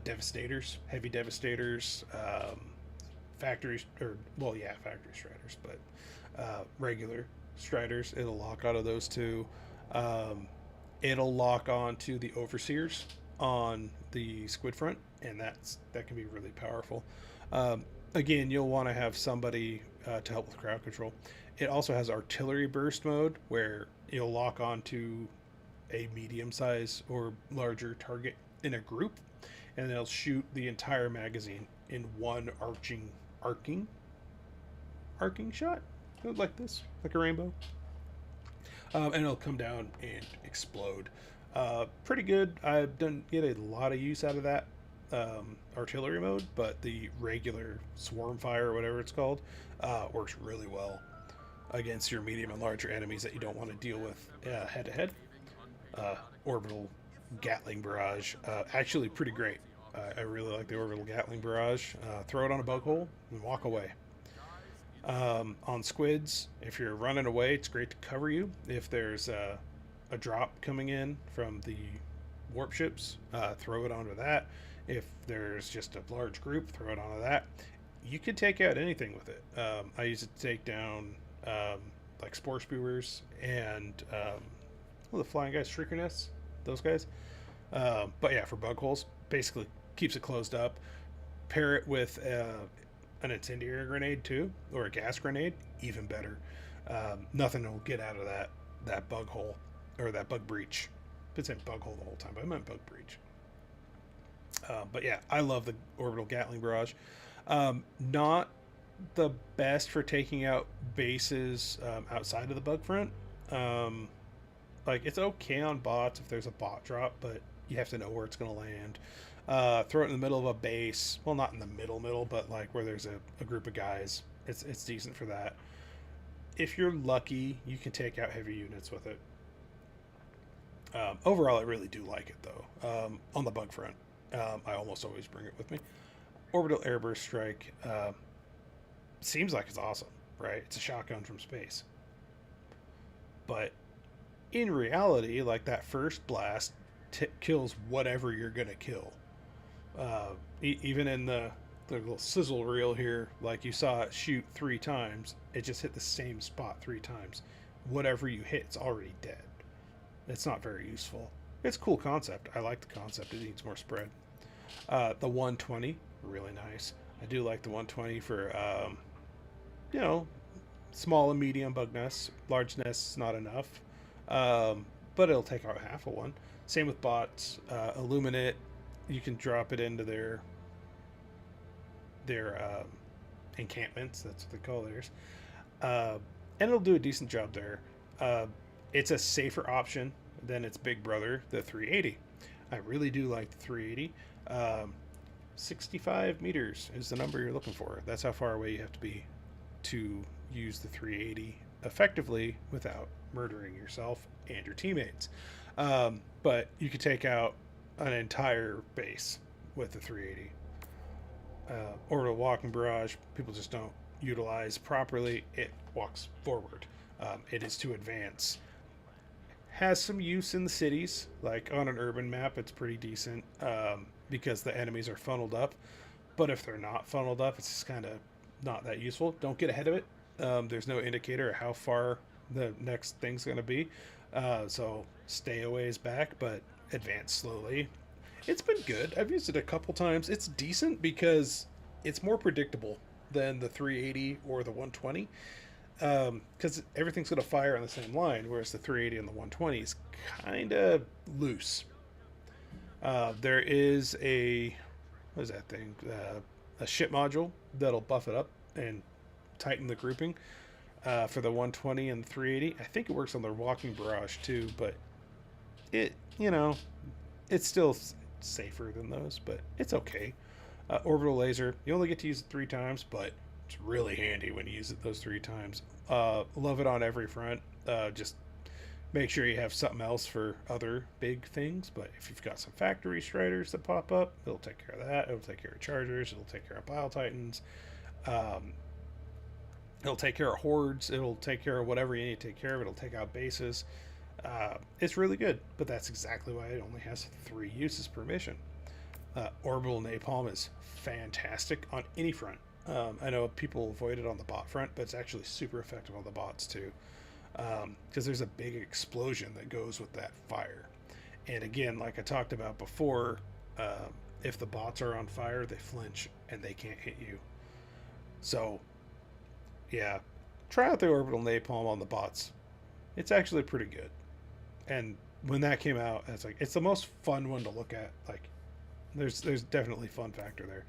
Devastators, heavy Devastators, factory Striders, but regular Striders, it'll lock onto those two. It'll lock on to the Overseers on the Squid front, and that can be really powerful. Again, you'll want to have somebody to help with crowd control. It also has artillery burst mode, where you'll lock onto a medium size or larger target in a group, and they'll shoot the entire magazine in one arcing shot, like this, like a rainbow. And it'll come down and explode. Pretty good. I don't get a lot of use out of that artillery mode, but the regular swarm fire or whatever it's called works really well against your medium and larger enemies that you don't want to deal with head to head. Orbital Gatling barrage, actually pretty great. I really like the orbital Gatling barrage. Throw it on a bug hole and walk away. On squids, if you're running away, it's great to cover you. If there's a drop coming in from the warp ships, throw it onto that. If there's just a large group, throw it onto that. You can take out anything with it. I use it to take down like spore spewers and the flying guys, shrieker nests, those guys. But yeah, for bug holes, basically keeps it closed up. Pair it with an incendiary grenade too, or a gas grenade, even better. Nothing will get out of that bug hole or that bug breach. I've been saying bug hole the whole time, but I meant bug breach. But yeah, I love the orbital Gatling barrage. Not the best for taking out bases outside of the bug front. Like, it's okay on bots if there's a bot drop, but you have to know where it's going to land. Throw it in the middle of a base. Well, not in the middle, but like where there's a group of guys. It's decent for that. If you're lucky, you can take out heavy units with it. Overall, I really do like it, though. On the bug front, I almost always bring it with me. Orbital Airburst Strike seems like it's awesome, right? It's a shotgun from space. But in reality, like, that first blast kills whatever you're going to kill. Even in the little sizzle reel here, like, you saw it shoot 3 times. It just hit the same spot 3 times. Whatever you hit, it's already dead. It's not very useful. It's a cool concept. I like the concept. It needs more spread. The 120, really nice. I do like the 120 for, small and medium bug nests. Large nests, not enough. But it'll take out half of one. Same with bots. Illuminate, you can drop it into their encampments. That's what they call theirs. And it'll do a decent job there. It's a safer option than its big brother, the 380. I really do like the 380. 65 meters is the number you're looking for. That's how far away you have to be to use the 380 effectively without murdering yourself and your teammates. But you could take out an entire base with the 380. Orbital walking barrage, people just don't utilize properly. It walks forward. It is to advance. Has some use in the cities, like on an urban map. It's pretty decent because the enemies are funneled up. But if they're not funneled up, it's just kind of not that useful. Don't get ahead of it. There's no indicator of how far the next thing's going to be. So stay a ways back, but advance slowly. It's been good. I've used it a couple times. It's decent because it's more predictable than the 380 or the 120. because everything's going to fire on the same line, whereas the 380 and the 120 is kind of loose. There is a what is that thing? A ship module that'll buff it up and tighten the grouping for the 120 and 380. I think it works on the walking barrage too, but it it's still safer than those, but it's okay. Orbital laser, you only get to use it 3 times, but it's really handy when you use it those 3 times. Love it on every front. Just make sure you have something else for other big things, but if you've got some factory striders that pop up, it'll take care of that. It'll take care of chargers. It'll take care of bile titans. It'll take care of hordes. It'll take care of whatever you need to take care of. It'll take out bases. It's really good, but that's exactly why it only has 3 uses per mission. Orbital napalm is fantastic on any front. I know people avoid it on the bot front, but it's actually super effective on the bots too, because there's a big explosion that goes with that fire. And again, like I talked about before, if the bots are on fire, they flinch and they can't hit you. So yeah, try out the orbital napalm on the bots. It's actually pretty good. And when that came out, it's the most fun one to look at. Like, there's definitely fun factor there.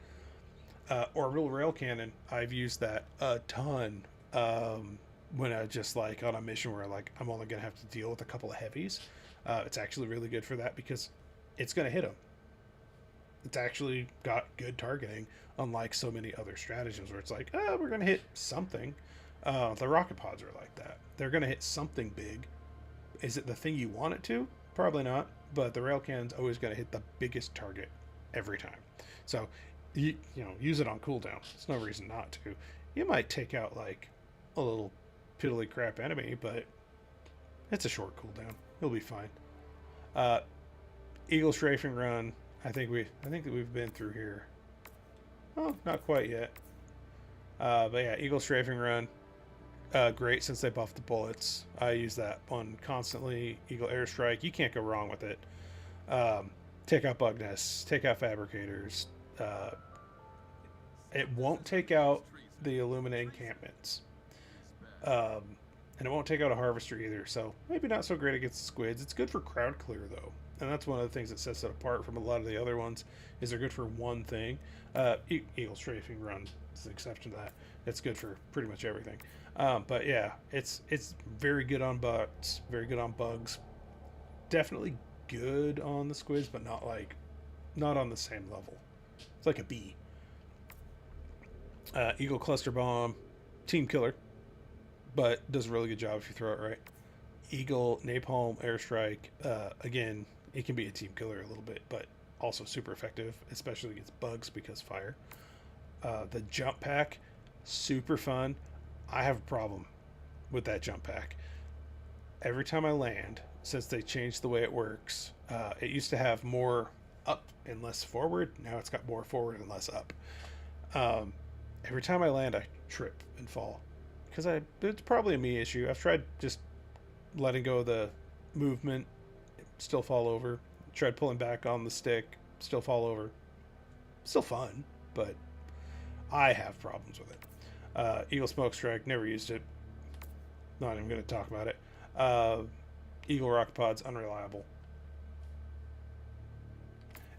Orbital rail cannon, I've used that a ton. When I just like on a mission where I'm only gonna have to deal with a couple of heavies. It's actually really good for that because it's gonna hit them. It's actually got good targeting, unlike so many other stratagems where it's like, oh, we're gonna hit something. The rocket pods are like that. They're gonna hit something big. Is it the thing you want it to? Probably not. But the rail cannon's always gonna hit the biggest target every time. So use it on cooldown. There's no reason not to. You might take out like a little piddly crap enemy, but it's a short cooldown. You'll be fine. Eagle strafing run. I think that we've been through here. Oh, not quite yet. But yeah, Eagle strafing run. Great since they buffed the bullets. I use that one constantly. Eagle airstrike. You can't go wrong with it. Take out bug nests. Take out fabricators. It won't take out the illuminate encampments. And it won't take out a harvester either, so maybe not so great against the squids. It's good for crowd clear though, and that's one of the things that sets it apart from a lot of the other ones. Is they're good for one thing. Eagle strafing run is an exception to that. It's good for pretty much everything. But yeah, it's very good on bots, very good on bugs. Definitely good on the squids, but not on the same level. It's like a bee. Eagle cluster bomb, team killer, but does a really good job if you throw it right. Eagle napalm airstrike, again, it can be a team killer a little bit, but also super effective, especially against bugs because fire. The jump pack, super fun. I have a problem with that jump pack. Every time I land, since they changed the way it works, it used to have more up and less forward. Now it's got more forward and less up. Every time I land, I trip and fall. Because it's probably a me issue. I've tried just letting go of the movement, still fall over. Tried pulling back on the stick, still fall over. Still fun, but I have problems with it. Eagle smoke strike, never used it. Not even going to talk about it. Eagle rocket pods, unreliable.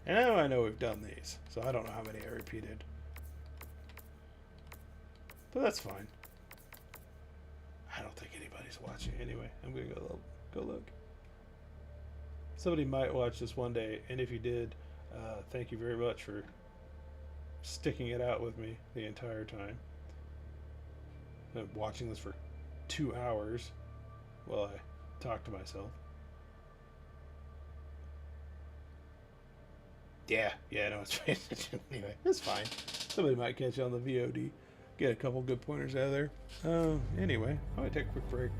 And now I know we've done these, so I don't know how many I repeated. But that's fine. I don't think anybody's watching anyway. I'm gonna go look. Somebody might watch this one day, and if you did, thank you very much for sticking it out with me the entire time. I'm watching this for 2 hours while I talk to myself. Yeah, no, it's fine. Anyway, it's fine. Somebody might catch on the VOD. Get a couple good pointers out of there. Anyway, I might take a quick break.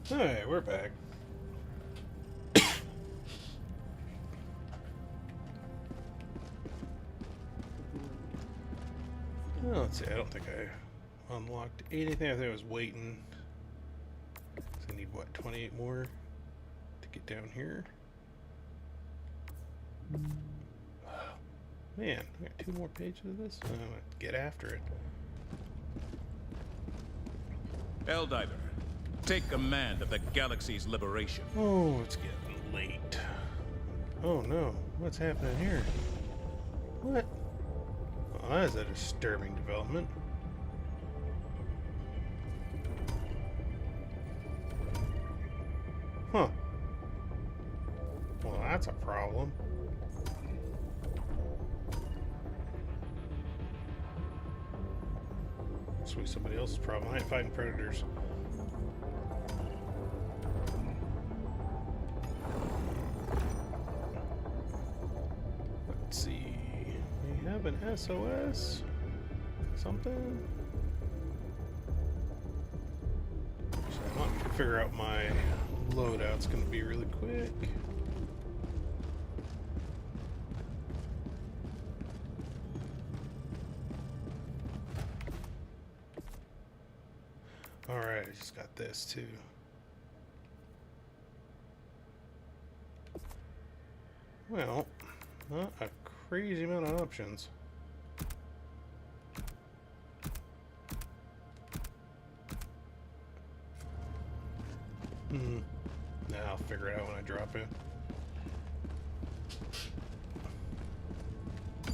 Alright, we're back. Well, let's see, I don't think I unlocked anything. I think I was waiting. So I need, what, 28 more to get down here? Man, I got 2 more pages of this? I'm gonna get after it. Helldiver, take command of the galaxy's liberation. Oh, it's getting late. Oh no, what's happening here? What? Well, that is a disturbing development. Huh. Well, that's a problem. Sweet, somebody else's problem. I ain't fighting predators. Let's see. We have an SOS? Something? So I want to figure out my loadout's gonna be really quick. Alright, I just got this too. Well, not a crazy amount of options. Nah, I'll figure it out when I drop in. I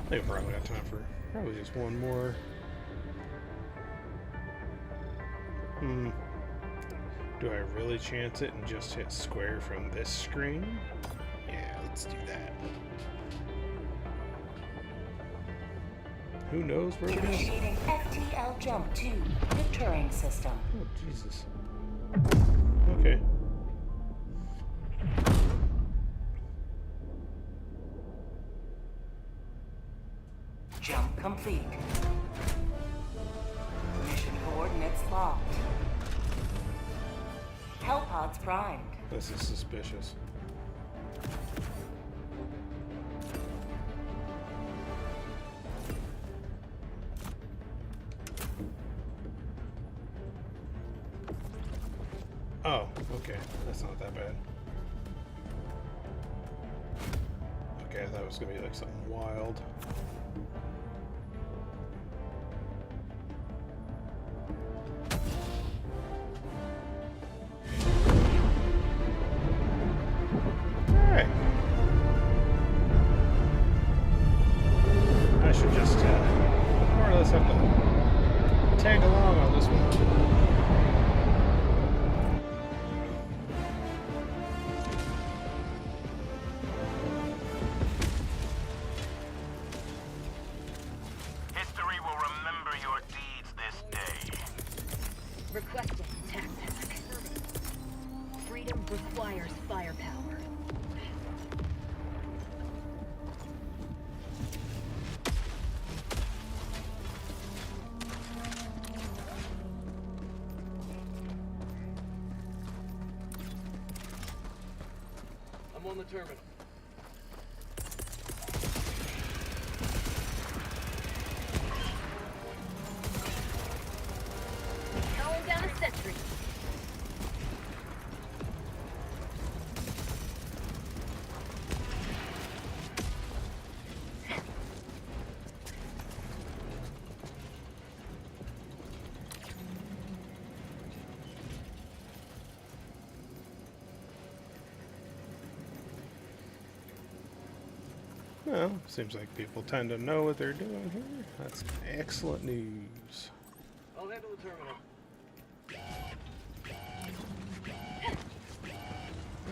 think I probably got time for probably just one more. Do I really chance it and just hit square from this screen? Yeah, let's do that. Who knows where it is? Initiating FTL jump to deterring system. Oh, Jesus. Okay. Jump complete. Mission coordinates locked. Hellpods primed. This is suspicious. Oh, okay. That's not that bad. Okay, I thought it was gonna be like something wild. Alright. I should just more or less have to tag along on this one. History will remember your deeds this day. Requesting attack pack. Freedom requires firepower. I'm on the terminal. Calling down a sentry. Well, seems like people tend to know what they're doing here. That's excellent news. I'll handle the terminal.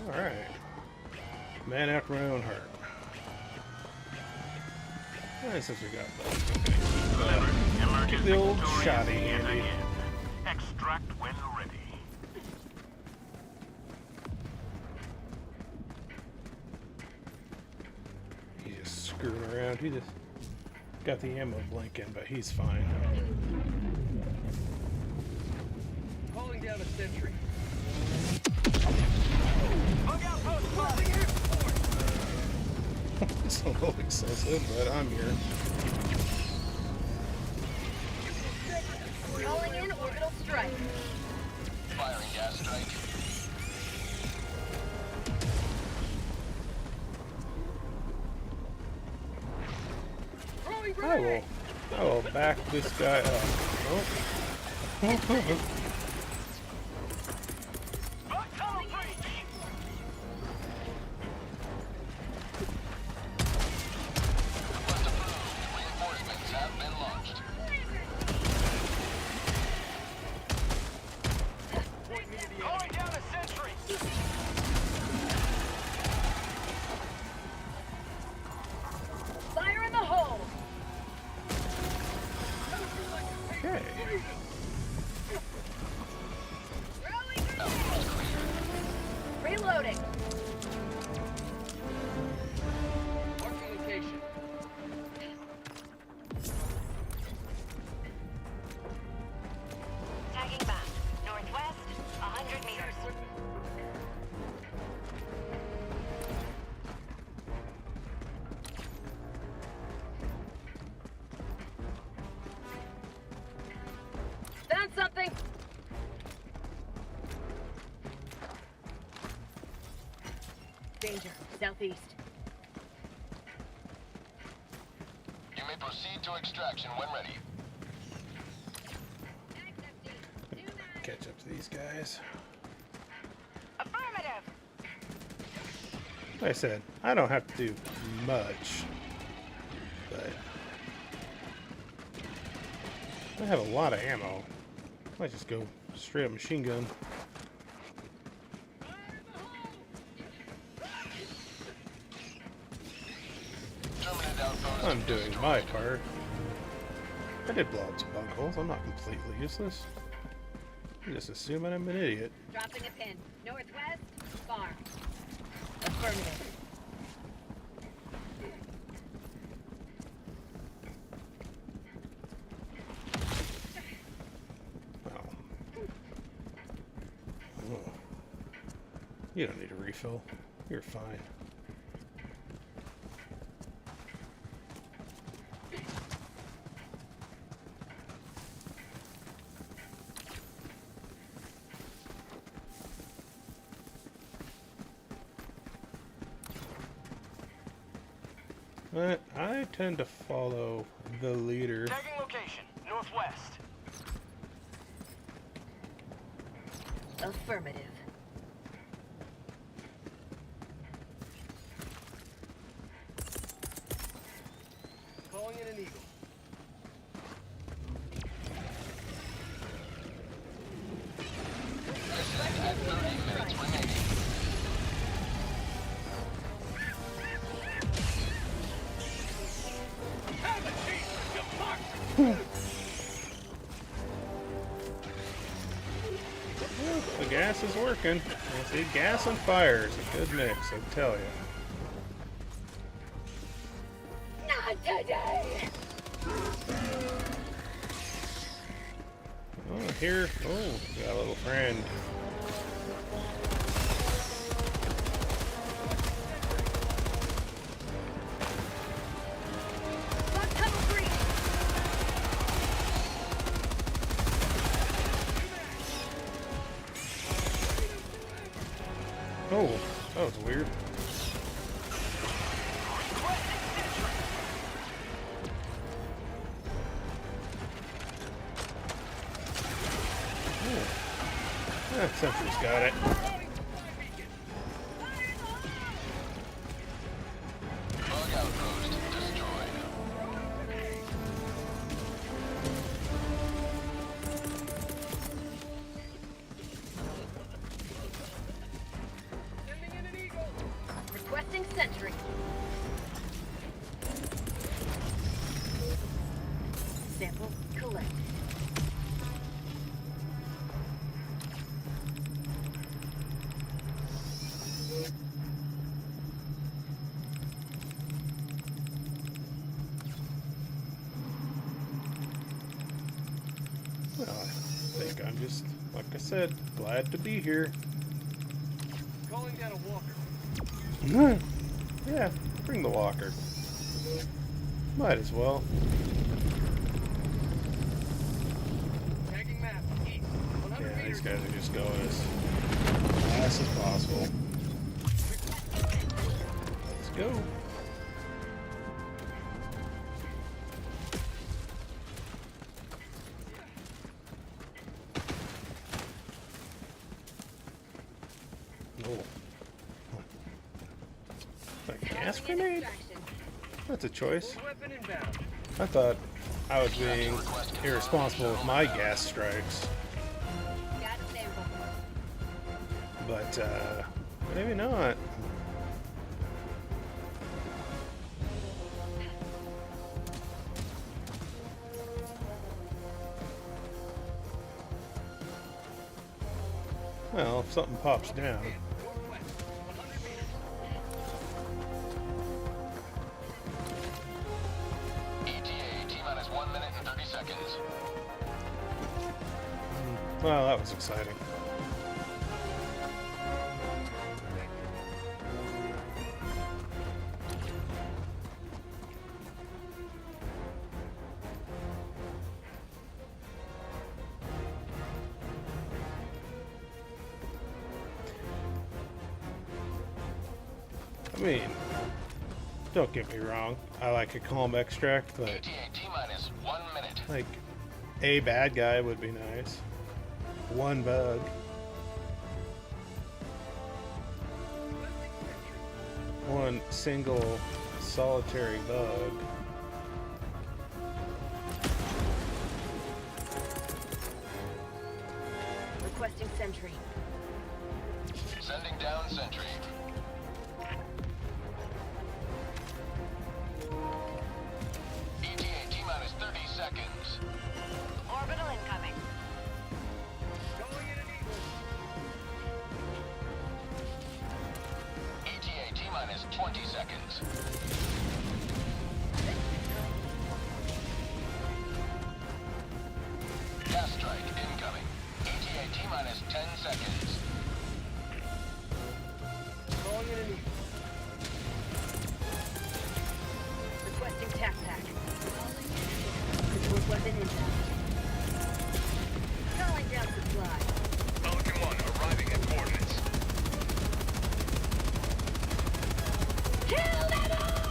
Alright. Man after my own heart. Alright, since we got that. Okay. The old shoddy handy. Extract when ready. He's just screwing around. He just got the ammo blinking, but he's fine. Calling down a sentry. It's a little excessive, but I'm here. Calling in orbital strike. Firing gas strike. I will back this guy up. Oh. Reinforcements have been launched. Calling down a sentry. Fire in the hole. Okay. Reloading. Marking location. Tagging back. Northwest, 100 meters. Found something. Danger, southeast. You may proceed to extraction when ready. Catch up to these guys. Affirmative. Like I said, I don't have to do much, but I have a lot of ammo. I might just go straight up machine gun. Terminate outpost. I'm doing my part. I did blow up some bug holes. I'm not completely useless. I'm just assuming I'm an idiot. Dropping a pin. Northwest, farm. Affirmative. Oh. Oh. You don't need a refill. You're fine. But I tend to follow the leader. Tagging location. Northwest. Affirmative. Calling in an eagle. Mission at 30 minutes remaining. The gas is working. I see gas and fire is a good mix, I tell you. Not today. Oh, here. Oh, got a little friend. Bug tunnel breach. Oh, that was weird. That sentry's got it. Bug outpost destroyed. Sending in an eagle. Requesting sentry. Sample collected. Well, think I'm just, like I said, glad to be here. Calling down a walker. Yeah, bring the walker. Might as well. Tagging map. East. 100 Yeah, meters. these guys are just going as fast as possible. Let's go. Oh. A gas grenade? That's a choice. Weapon inbound. I thought I was being irresponsible with my gas strikes. Got a sample. But, maybe not. Well, if something pops down. Northwest. 100 meters. ETA, T-minus 1 minute and 30 seconds. Well, that was exciting. I mean, don't get me wrong, I like a calm extract, but ETA, T-minus 1 minute. like a bad guy would be nice. One bug. One single solitary bug. Requesting sentry. Sending down sentry. ETA, T-minus 30 seconds. Orbital incoming. Going in an eagle. ETA, T-minus 20 seconds. Gas strike incoming. ETA, T-minus 10 seconds. Going in an eagle. Requesting tac pack. Control weapon inbound. Calling down supply. Pelican 1 arriving at coordinates. Kill them all!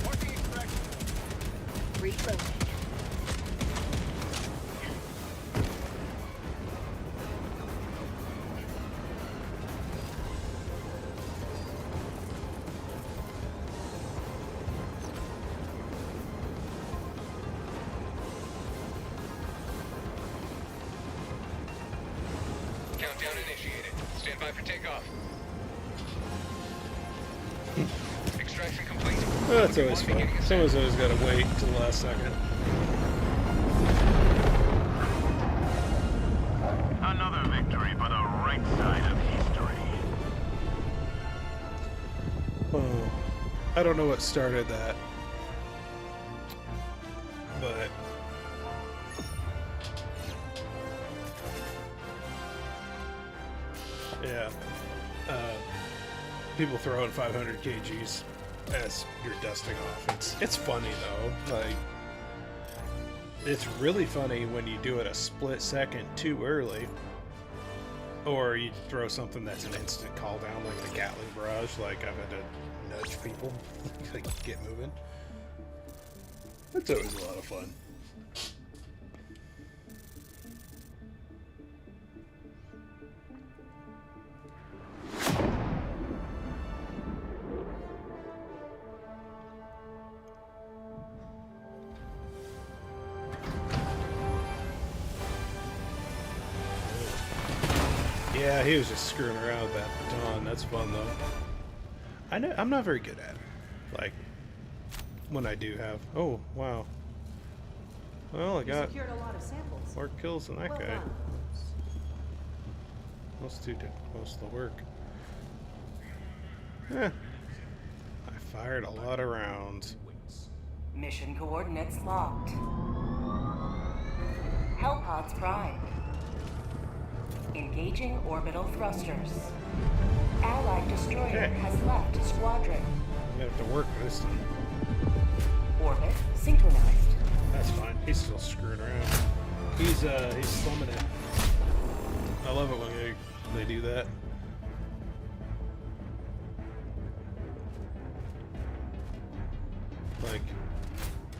Marking extraction. Reloading. Countdown initiated. Stand by for takeoff. Extraction complete. Well, that's always fun. Someone's always got to wait until the last second. Another victory for the right side of history. Oh, I don't know what started that, but yeah, people throwing 500 kgs as you're dusting off. It's funny though. Like, it's really funny when you do it a split second too early, or you throw something that's an instant call down, like the Gatling barrage. Like, I've had to nudge people, like, get moving. That's always a lot of fun. Yeah, he was just screwing around with that baton. That's fun though. I'm not very good at it. Like, when I do have. Oh wow. Well, I You got secured a lot of samples. more kills than that Well guy. done. Those two did most of the work. I fired a lot of rounds. Mission coordinates locked. Hellpods primed. Engaging orbital thrusters. Allied destroyer Okay. has left squadron. I'm gonna have to work this time. Orbit synchronized. That's fine. He's still screwing around. He's slumming it. I love it when they do that. Like,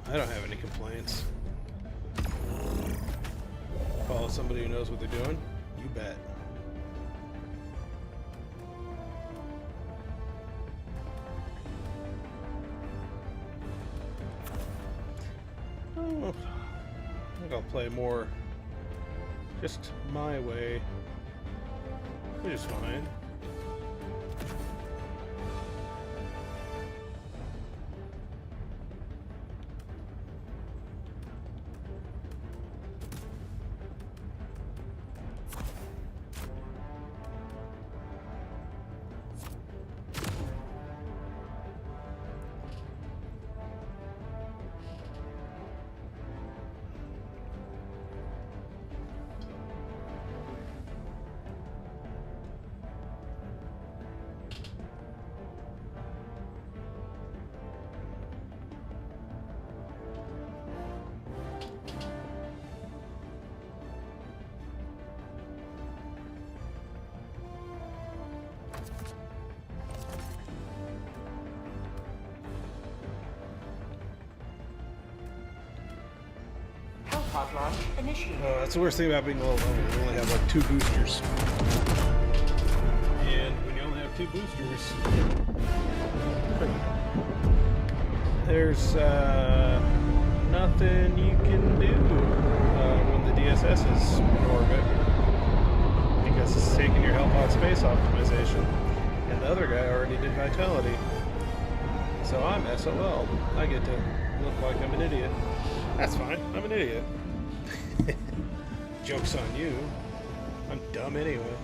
I don't have any complaints. Follow somebody who knows what they're doing? You bet. Oh, I think I'll play more just my way, which is fine. Hellpod launch initiated. That's the worst thing about being low level. You only have like 2 boosters. And when you only have 2 boosters, there's nothing you can do when the DSS is in orbit. Because it's taking your Hellpod space optimization. And the other guy already did vitality. So I'm SOL. I get to look like I'm an idiot. That's fine. I'm an idiot. Joke's on you. I'm dumb anyway.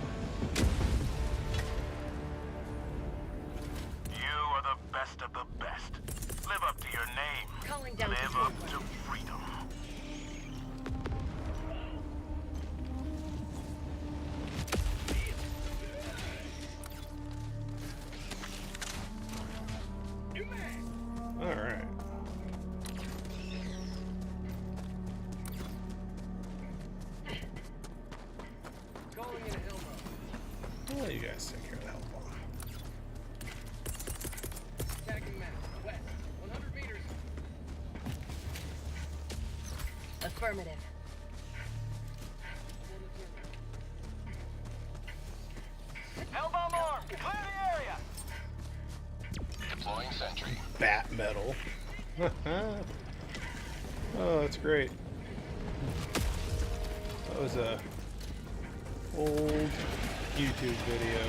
You are the best of the best. Live up to your name. Calling down Live control up to freedom. Alright. Well, you guys take care of the help bomb. Attacking map. West. 100 meters. Affirmative. Hellbomb armed. Clear the area. Deploying sentry. Bat metal. Oh, that's great. That was a old YouTube video.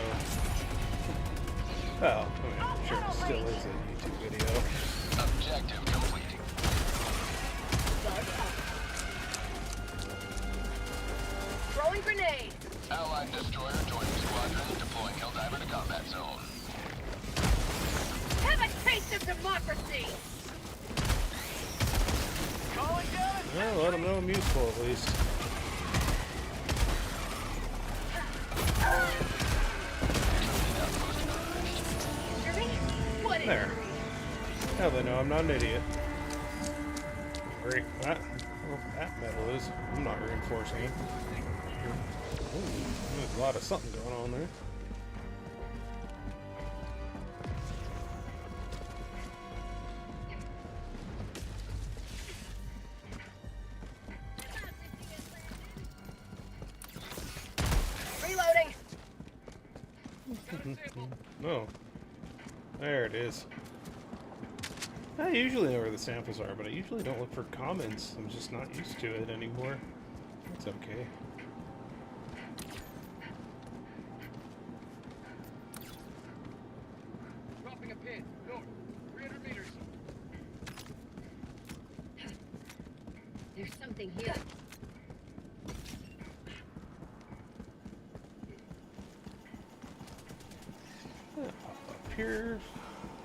Well, I mean, I'm sure it still is a YouTube video. Objective completing. Throwing grenade. Allied destroyer joining squadron. Deploying Helldiver to combat zone. Have a taste of democracy. Calling down a Well, let them know I'm useful at least. Hear me? What is There. Now they know I'm not an idiot. Great. That metal is. I'm not reinforcing it. Ooh, there's a lot of something going on there. reloading? Oh. There it is. I usually know where the samples are, but I usually don't look for comments. I'm just not used to it anymore. It's okay. dropping a pin. North. 300 meters. There's something here. Pop up here.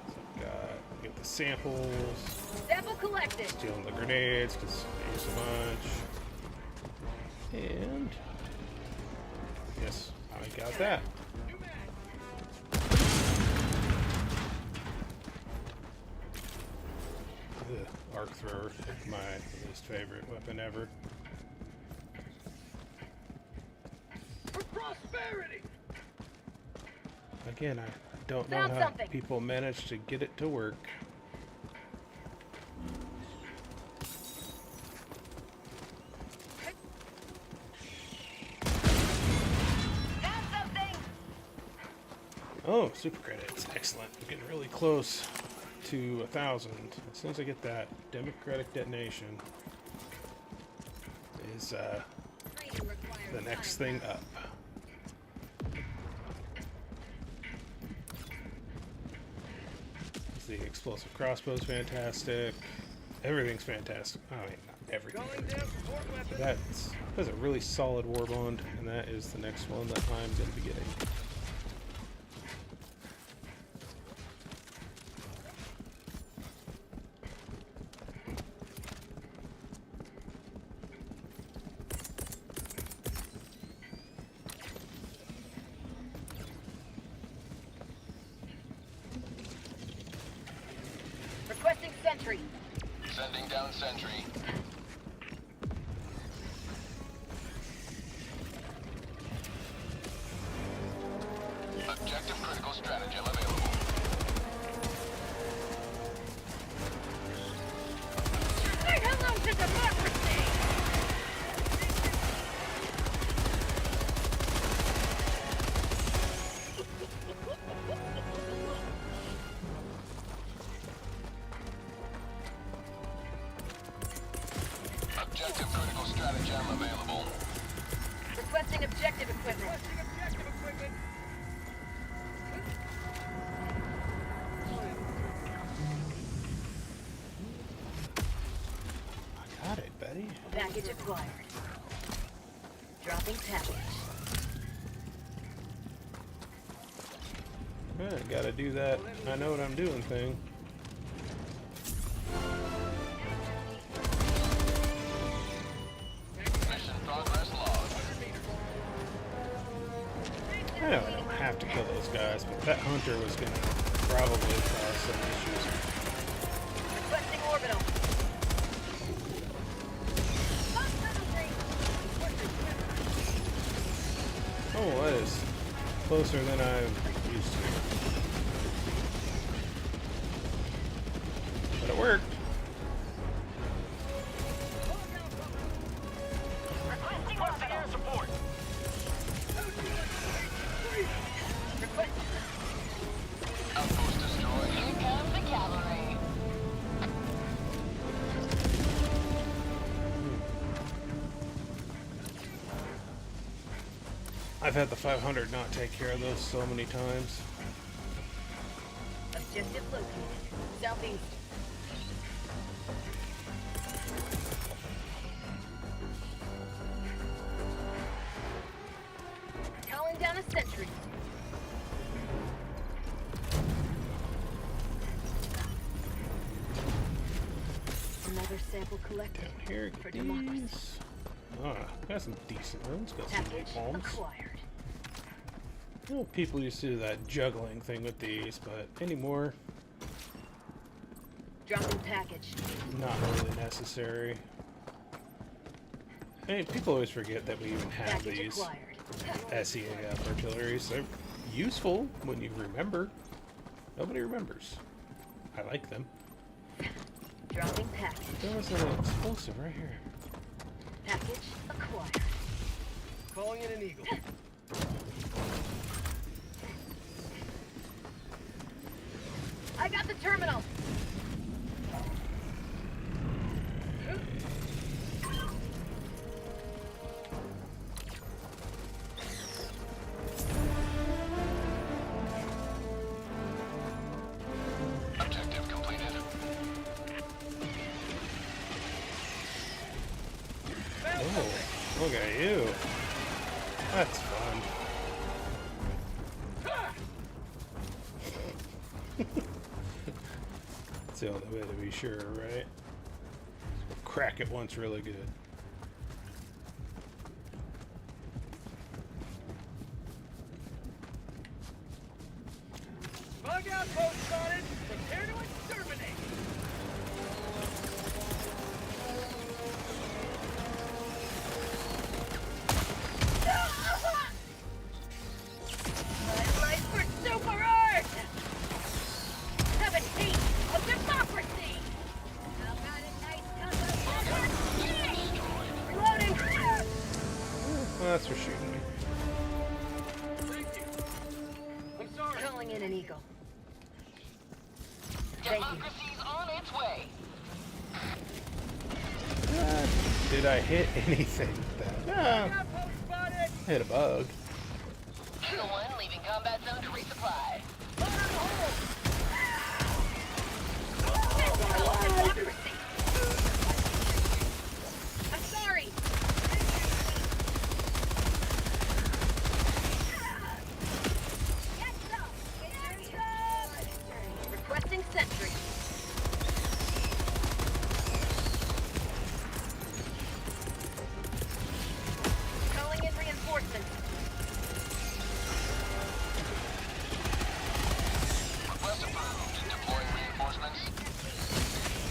So I've got the samples. Sample collected. Stealing the grenades because I use a bunch. And yes, I got that. The arc thrower, my least favorite weapon ever. For prosperity! Again, I don't know Found how something. people manage to get it to work. Found something. Oh, super credits. Excellent. We're getting really close to 1,000. As soon as I get that democratic detonation is Training requires the next time. thing up. The explosive crossbow's fantastic. Everything's fantastic. I mean, not everything. That's a really solid war bond, and that is the next one that I'm going to be getting. Requesting sentry. Sending down sentry. Objective critical stratagem available. Say hello to democracy. Objective critical stratagem available. Requesting objective equipment. I got it, Betty. Package acquired. Dropping package. Gotta do that. I know what I'm doing thing. Mission progress logged. I know I don't have to kill those guys, but that hunter was gonna probably cause some issues. Requesting orbital. Oh, that is closer than I'm used to. But it worked. Requesting air support. Outpost destroyed. Here comes the cavalry. I've had the 500 not take care of those so many times. Objective located. Southeast. Calling down a sentry. Another sample collected. Down here, For get democracy. these. Ah, got some decent ones. Got some Package palms. acquired. Well, people used to do that juggling thing with these, but anymore, Dropping package. not really necessary. Hey, people always forget that we even have Package these acquired. SEAF artilleries. They're useful when you remember. Nobody remembers. I like them. Dropping package. There was an explosive right here. Package acquired. Calling in an eagle. I got the terminal. Objective completed. Oh, look at you. That's fun. That's the only way to be sure, right? Crack it once really good. Bug outpost spotted. Prepare to exterminate. My life for super art! Have a taste of democracy! How about a nice cup of reloading! Well, that's for shooting me. Thank you. I'm sorry. Calling in an eagle. Thank you. Democracy's on its way. Did I hit anything with that? No. Outpost spotted. I hit a bug. Eagle 1 leaving combat zone to resupply. Democracy! I'm sorry! Requesting sentry. Calling in reinforcements. Request approved. Deploying reinforcements.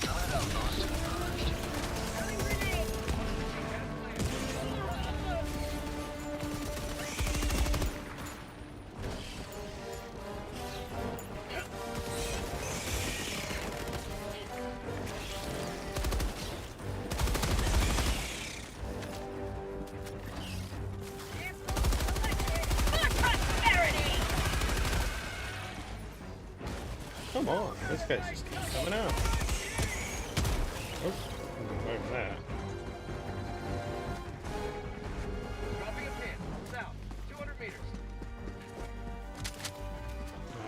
Terminate outpost. Urged. Throwing grenade. For prosperity! Come on, this guy's just keeps coming out. Oops, away from that. Dropping a pin. South. 200 meters.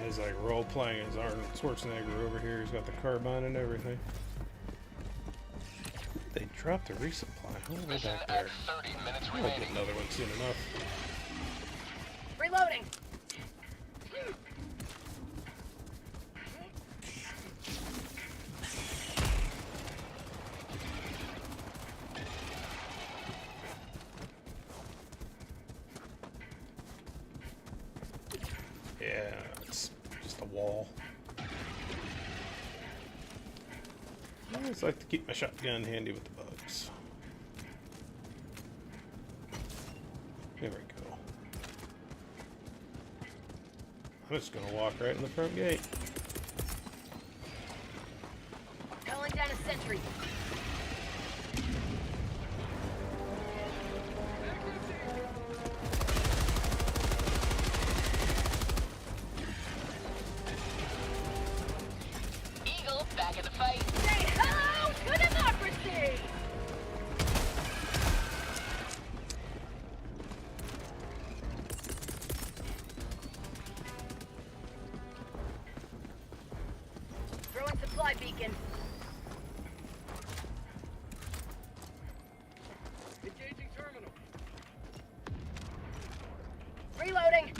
He's like role playing as Arnold Schwarzenegger over here. He's got the carbine and everything. They dropped the resupply. How are they back there? 30 minutes I'll get another one soon enough. Reloading. Yeah, it's just a wall. I always like to keep my shotgun handy with the bugs. There we go. I'm just gonna walk right in the front gate. Calling down a sentry. Eagle back in the fight. Say hello to democracy! Throwing supply beacon. Engaging terminal. Reloading.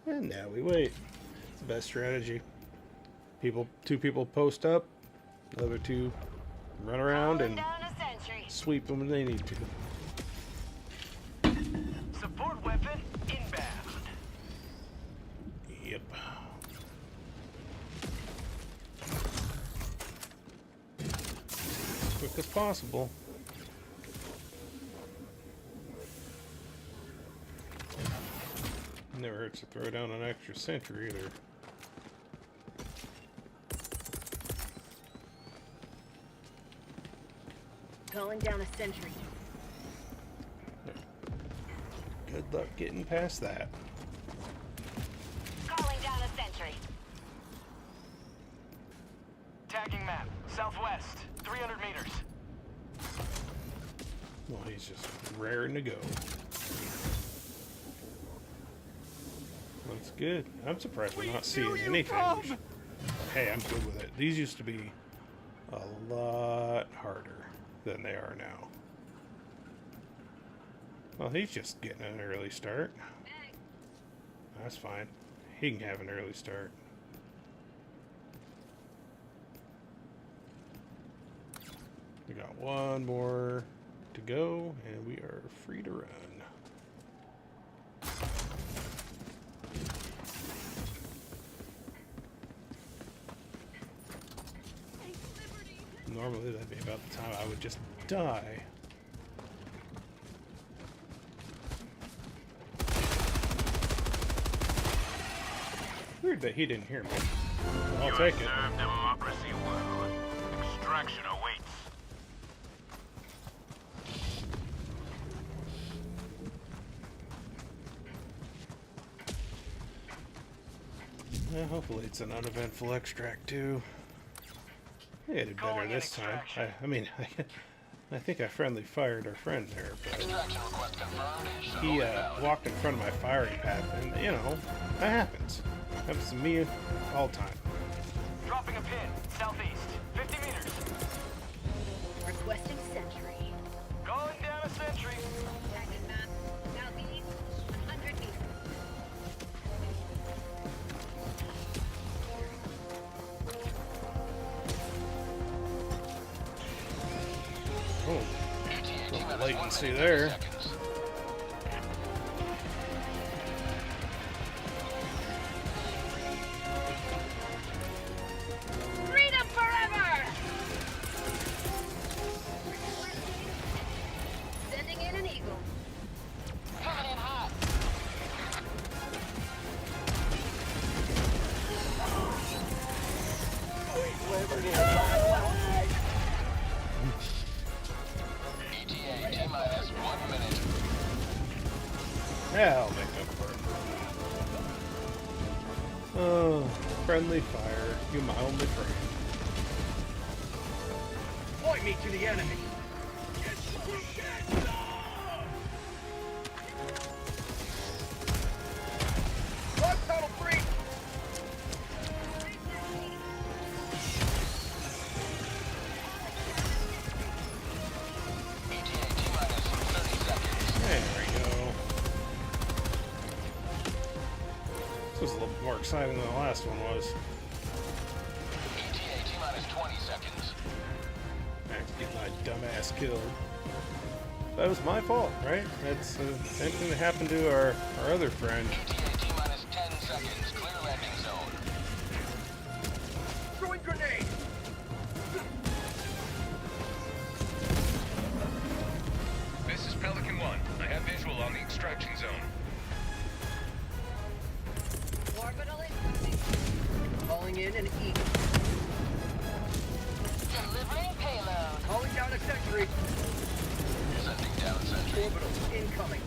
And now we wait. It's the best strategy. Two people post up, the other two run around and Down a sentry. sweep them when they need to. Support weapon inbound. Yep. Quick as possible. Never hurts to throw down an extra sentry either. Calling down a sentry. Good luck getting past that. Calling down a sentry. Tagging map. Southwest. 300 meters. Well, he's just raring to go. That's good. I'm surprised we're not seeing anything. Hey, I'm good with it. These used to be a lot harder than they are now. Well, he's just getting an early start. That's fine. He can have an early start. We got one more to go, and we are free to run. Normally that'd be about the time I would just die. Weird that he didn't hear me. I'll take it. Serve democracy well. Extraction awaits. Yeah, hopefully it's an uneventful extract too. I did better this time. I mean, I think I friendly fired our friend there, but he walked in front of my firing path, and you know, that happens. Happens to me all the time. Dropping a pin, southeast, 50 meters. Requesting sentry. Going down a sentry. Tagging map. Southeast, 100 meters. Oh, little latency there. Freedom forever! Sending in an eagle. Coming in hot. ETA T-minus 1 minute. Yeah, I'll make up for it. Oh, friendly fire. You my only friend. Point me to the enemy. Rock tunnel free. ETA T-minus 30 seconds. There we go. This was a little bit more exciting than the last one was. ETA T-minus 20 seconds. I get my dumbass killed. That was my fault, right? That's the same thing that happened to our other friend. ETA T-minus 10 seconds. Clear landing zone. Throwing grenade. This is Pelican 1. I have visual on the extraction zone. Orbital incoming. Calling in an eagle. Delivering payload. Calling down a sentry. Sending down sentry. Orbital incoming.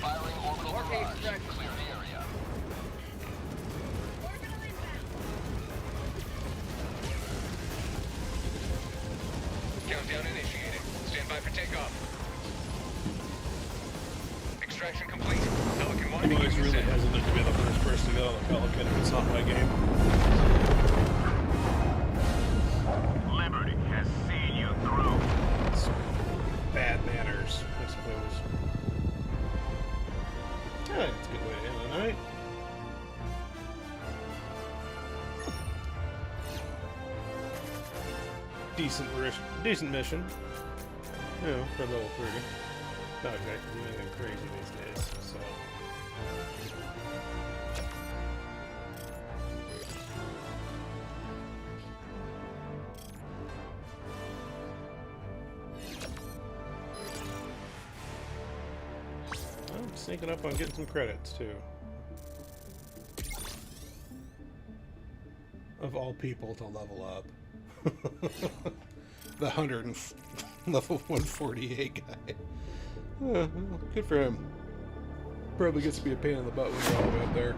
Firing orbital barrage. Clear the area. Orbital inbound. Countdown initiated. Stand by for takeoff. Extraction complete. Pelican 1 I'm always beginning really descent. hesitant to be the first person to get on the Pelican if it's not my game. Liberty has seen you through. It's bad manners, I suppose. Yeah, it's a good way to end the night. Decent mission. You know, for level 3. Not exactly anything crazy these days, so. I'm sneaking up on getting some credits too. Of all people to level up. The level 148 guy. Well, good for him. Probably gets to be a pain in the butt when you're all the way up there.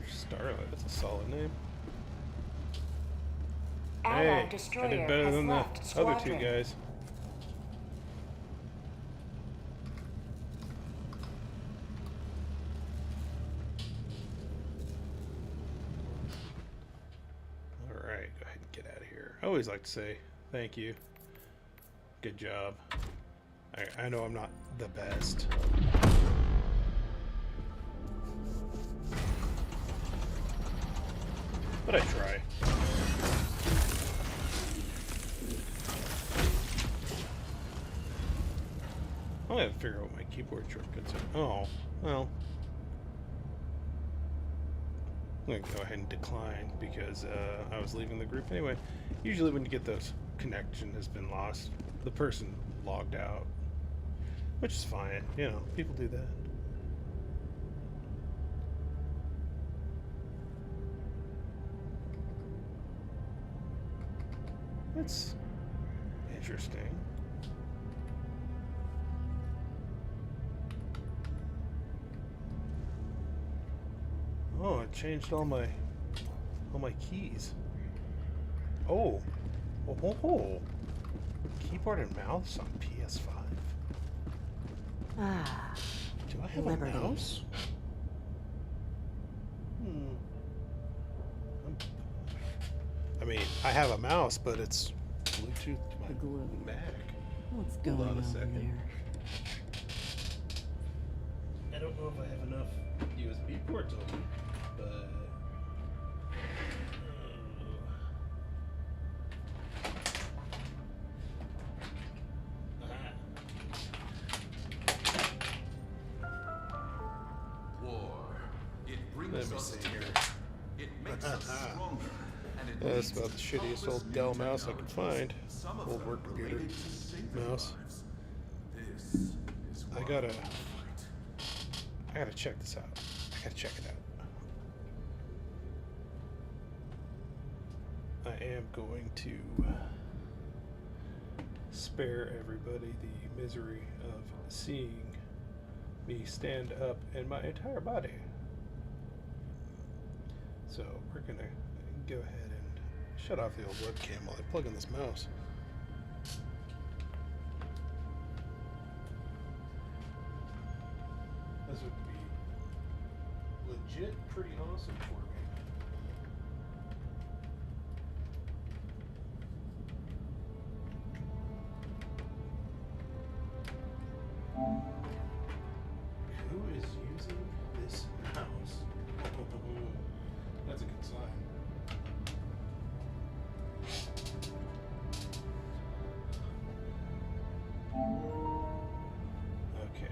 Starlight, that's a solid name. Allied Hey, I destroyer did better has than the left other two squadron. guys. Alright, go ahead and get out of here. I always like to say thank you. Good job. I know I'm not the best. But I try. I have to figure out what my keyboard shortcuts are. Oh, well. I'm going to go ahead and decline because I was leaving the group anyway. Usually when you get those, connection has been lost. The person logged out. Which is fine. You know, people do that. That's interesting. Oh, it changed all my keys. Oh. Oh, oh, oh. Keyboard and mouse on PS5. Ah, Do I have Liberty. a mouse? I mean, I have a mouse, but it's Bluetooth to my Mac. What's Hold going on a on second. there? I don't know if I have enough USB ports open, but War. It brings let me us see together. here. It makes us stronger. And it That's leads about the to shittiest countless old new Dell mouse I could technologies, find. some of Old them work computer related to saving mouse. lives. This is I why gotta we fight. check this out. I gotta check it out. I am going to spare everybody the misery of seeing me stand up in my entire body. So we're gonna go ahead and shut off the old webcam while I plug in this mouse. This would be legit pretty awesome for me. Who is using this mouse? That's a good sign. Okay.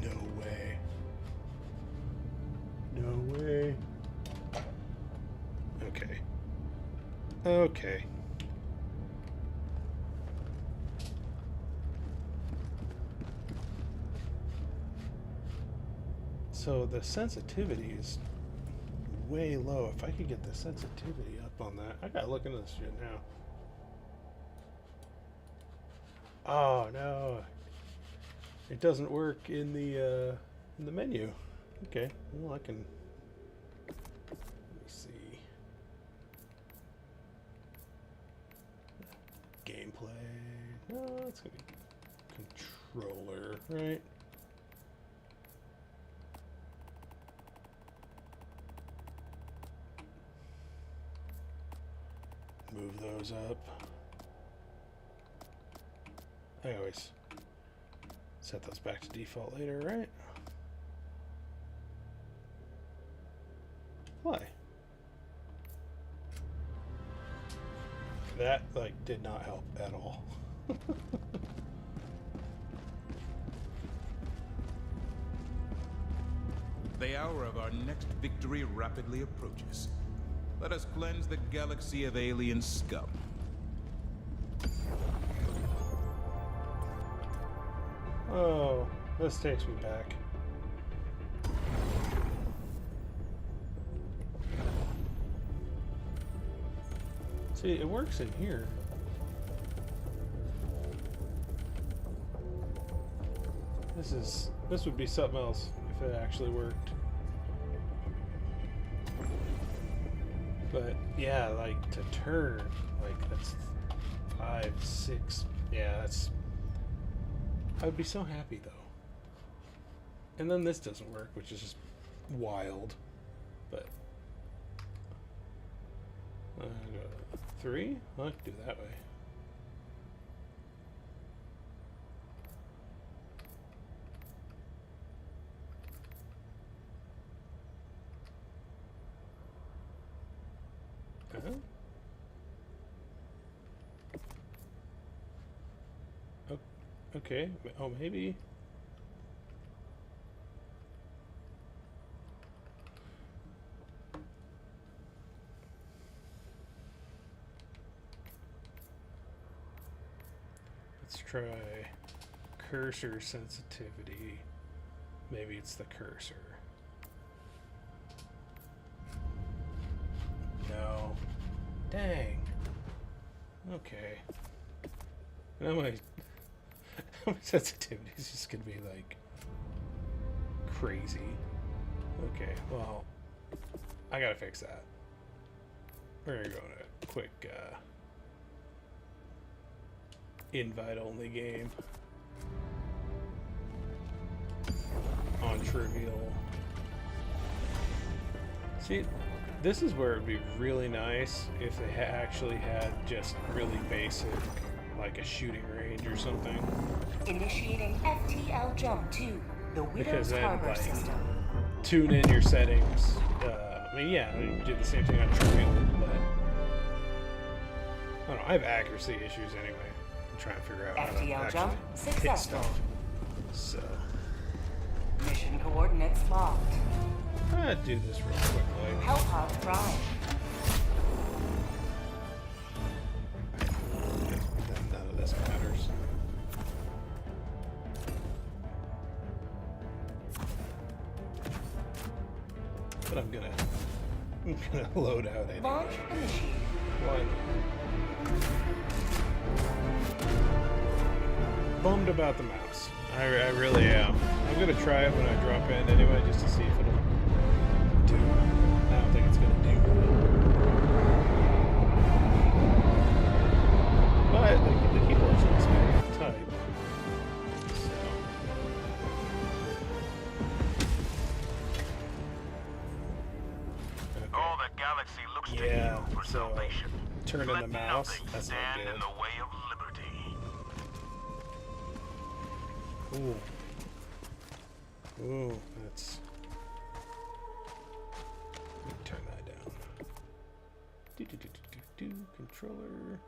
No way. No way. Okay. Okay. So the sensitivity is way low. If I could get the sensitivity up on that, I gotta look into this shit now. Oh no, it doesn't work in the menu. Okay, well I can. Let me see. Gameplay. No, it's gonna be controller, right? Move those up. I always set those back to default later, right? Why? That, like, did not help at all. The hour of our next victory rapidly approaches. Let us cleanse the galaxy of alien scum. Oh, this takes me back. See, it works in here. This is This would be something else if it actually worked. But yeah, like to turn, like that's 5, 6. Yeah, that's. I would be so happy though. And then this doesn't work, which is just wild. But 3? I can do that way. Okay. Oh, maybe. Let's try cursor sensitivity. Maybe it's the cursor. No. Dang. Okay. Now my sensitivity is just gonna be like crazy. Okay, well, I gotta fix that. We're gonna go on a quick invite only game on trivial. See, this is where it'd be really nice if they actually had just really basic, like a shooting range or something. Initiating FTL jump to the Widow's then, Harbor like, system. Tune in your settings. I mean, yeah, you do the same thing on trivial, but I don't know. I have accuracy issues anyway. I'm trying to figure out how to FTL actually jump hit successful. stuff. So, Mission coordinates locked. I'm gonna do this real quickly. Help pod prime. None of this matters. But I'm gonna load out anyway. Launch initiated. Why not? Bummed about the mouse. I really am. I'm gonna try it when I drop in anyway, just to see if it'll do. I don't think it's gonna do. But the keyboard's not so tight. All the galaxy looks to Yeah, you for so salvation. turning the Let mouse, nothing that's not stand good. in the way of liberty. Ooh. Ooh, that's. Let me turn that down. Controller.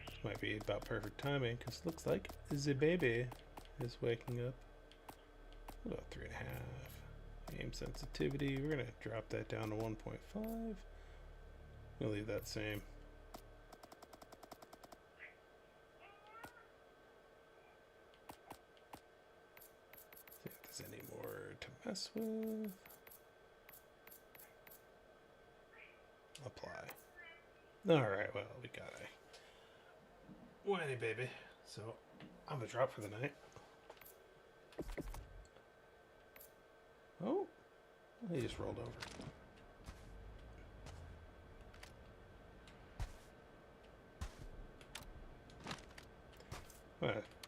This might be about perfect timing because looks like the baby is waking up. About 3.5. Aim sensitivity. We're gonna drop that down to 1.5. We'll leave that same. See if there's any more to mess with. Apply. Alright, well, we got a whiny baby. So, I'm gonna drop for the night. Oh, he just rolled over.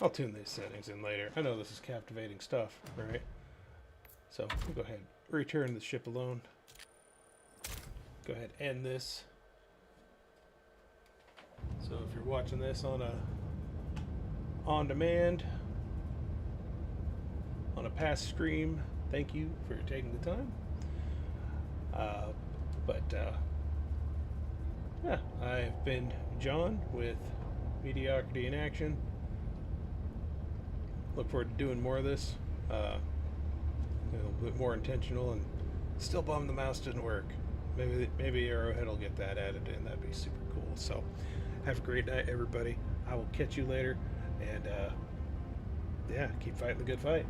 I'll tune these settings in later. I know this is captivating stuff, right? So we'll go ahead, return the ship alone. Go ahead, end this. So if you're watching this on a on demand, on a past stream, thank you for taking the time. Yeah, I've been John with Mediocrity in Action. Look forward to doing more of this. A little bit more intentional, and still bummed the mouse didn't work. Maybe Arrowhead will get that added in. That'd be super cool. So have a great night, everybody. I will catch you later, and yeah, keep fighting the good fight.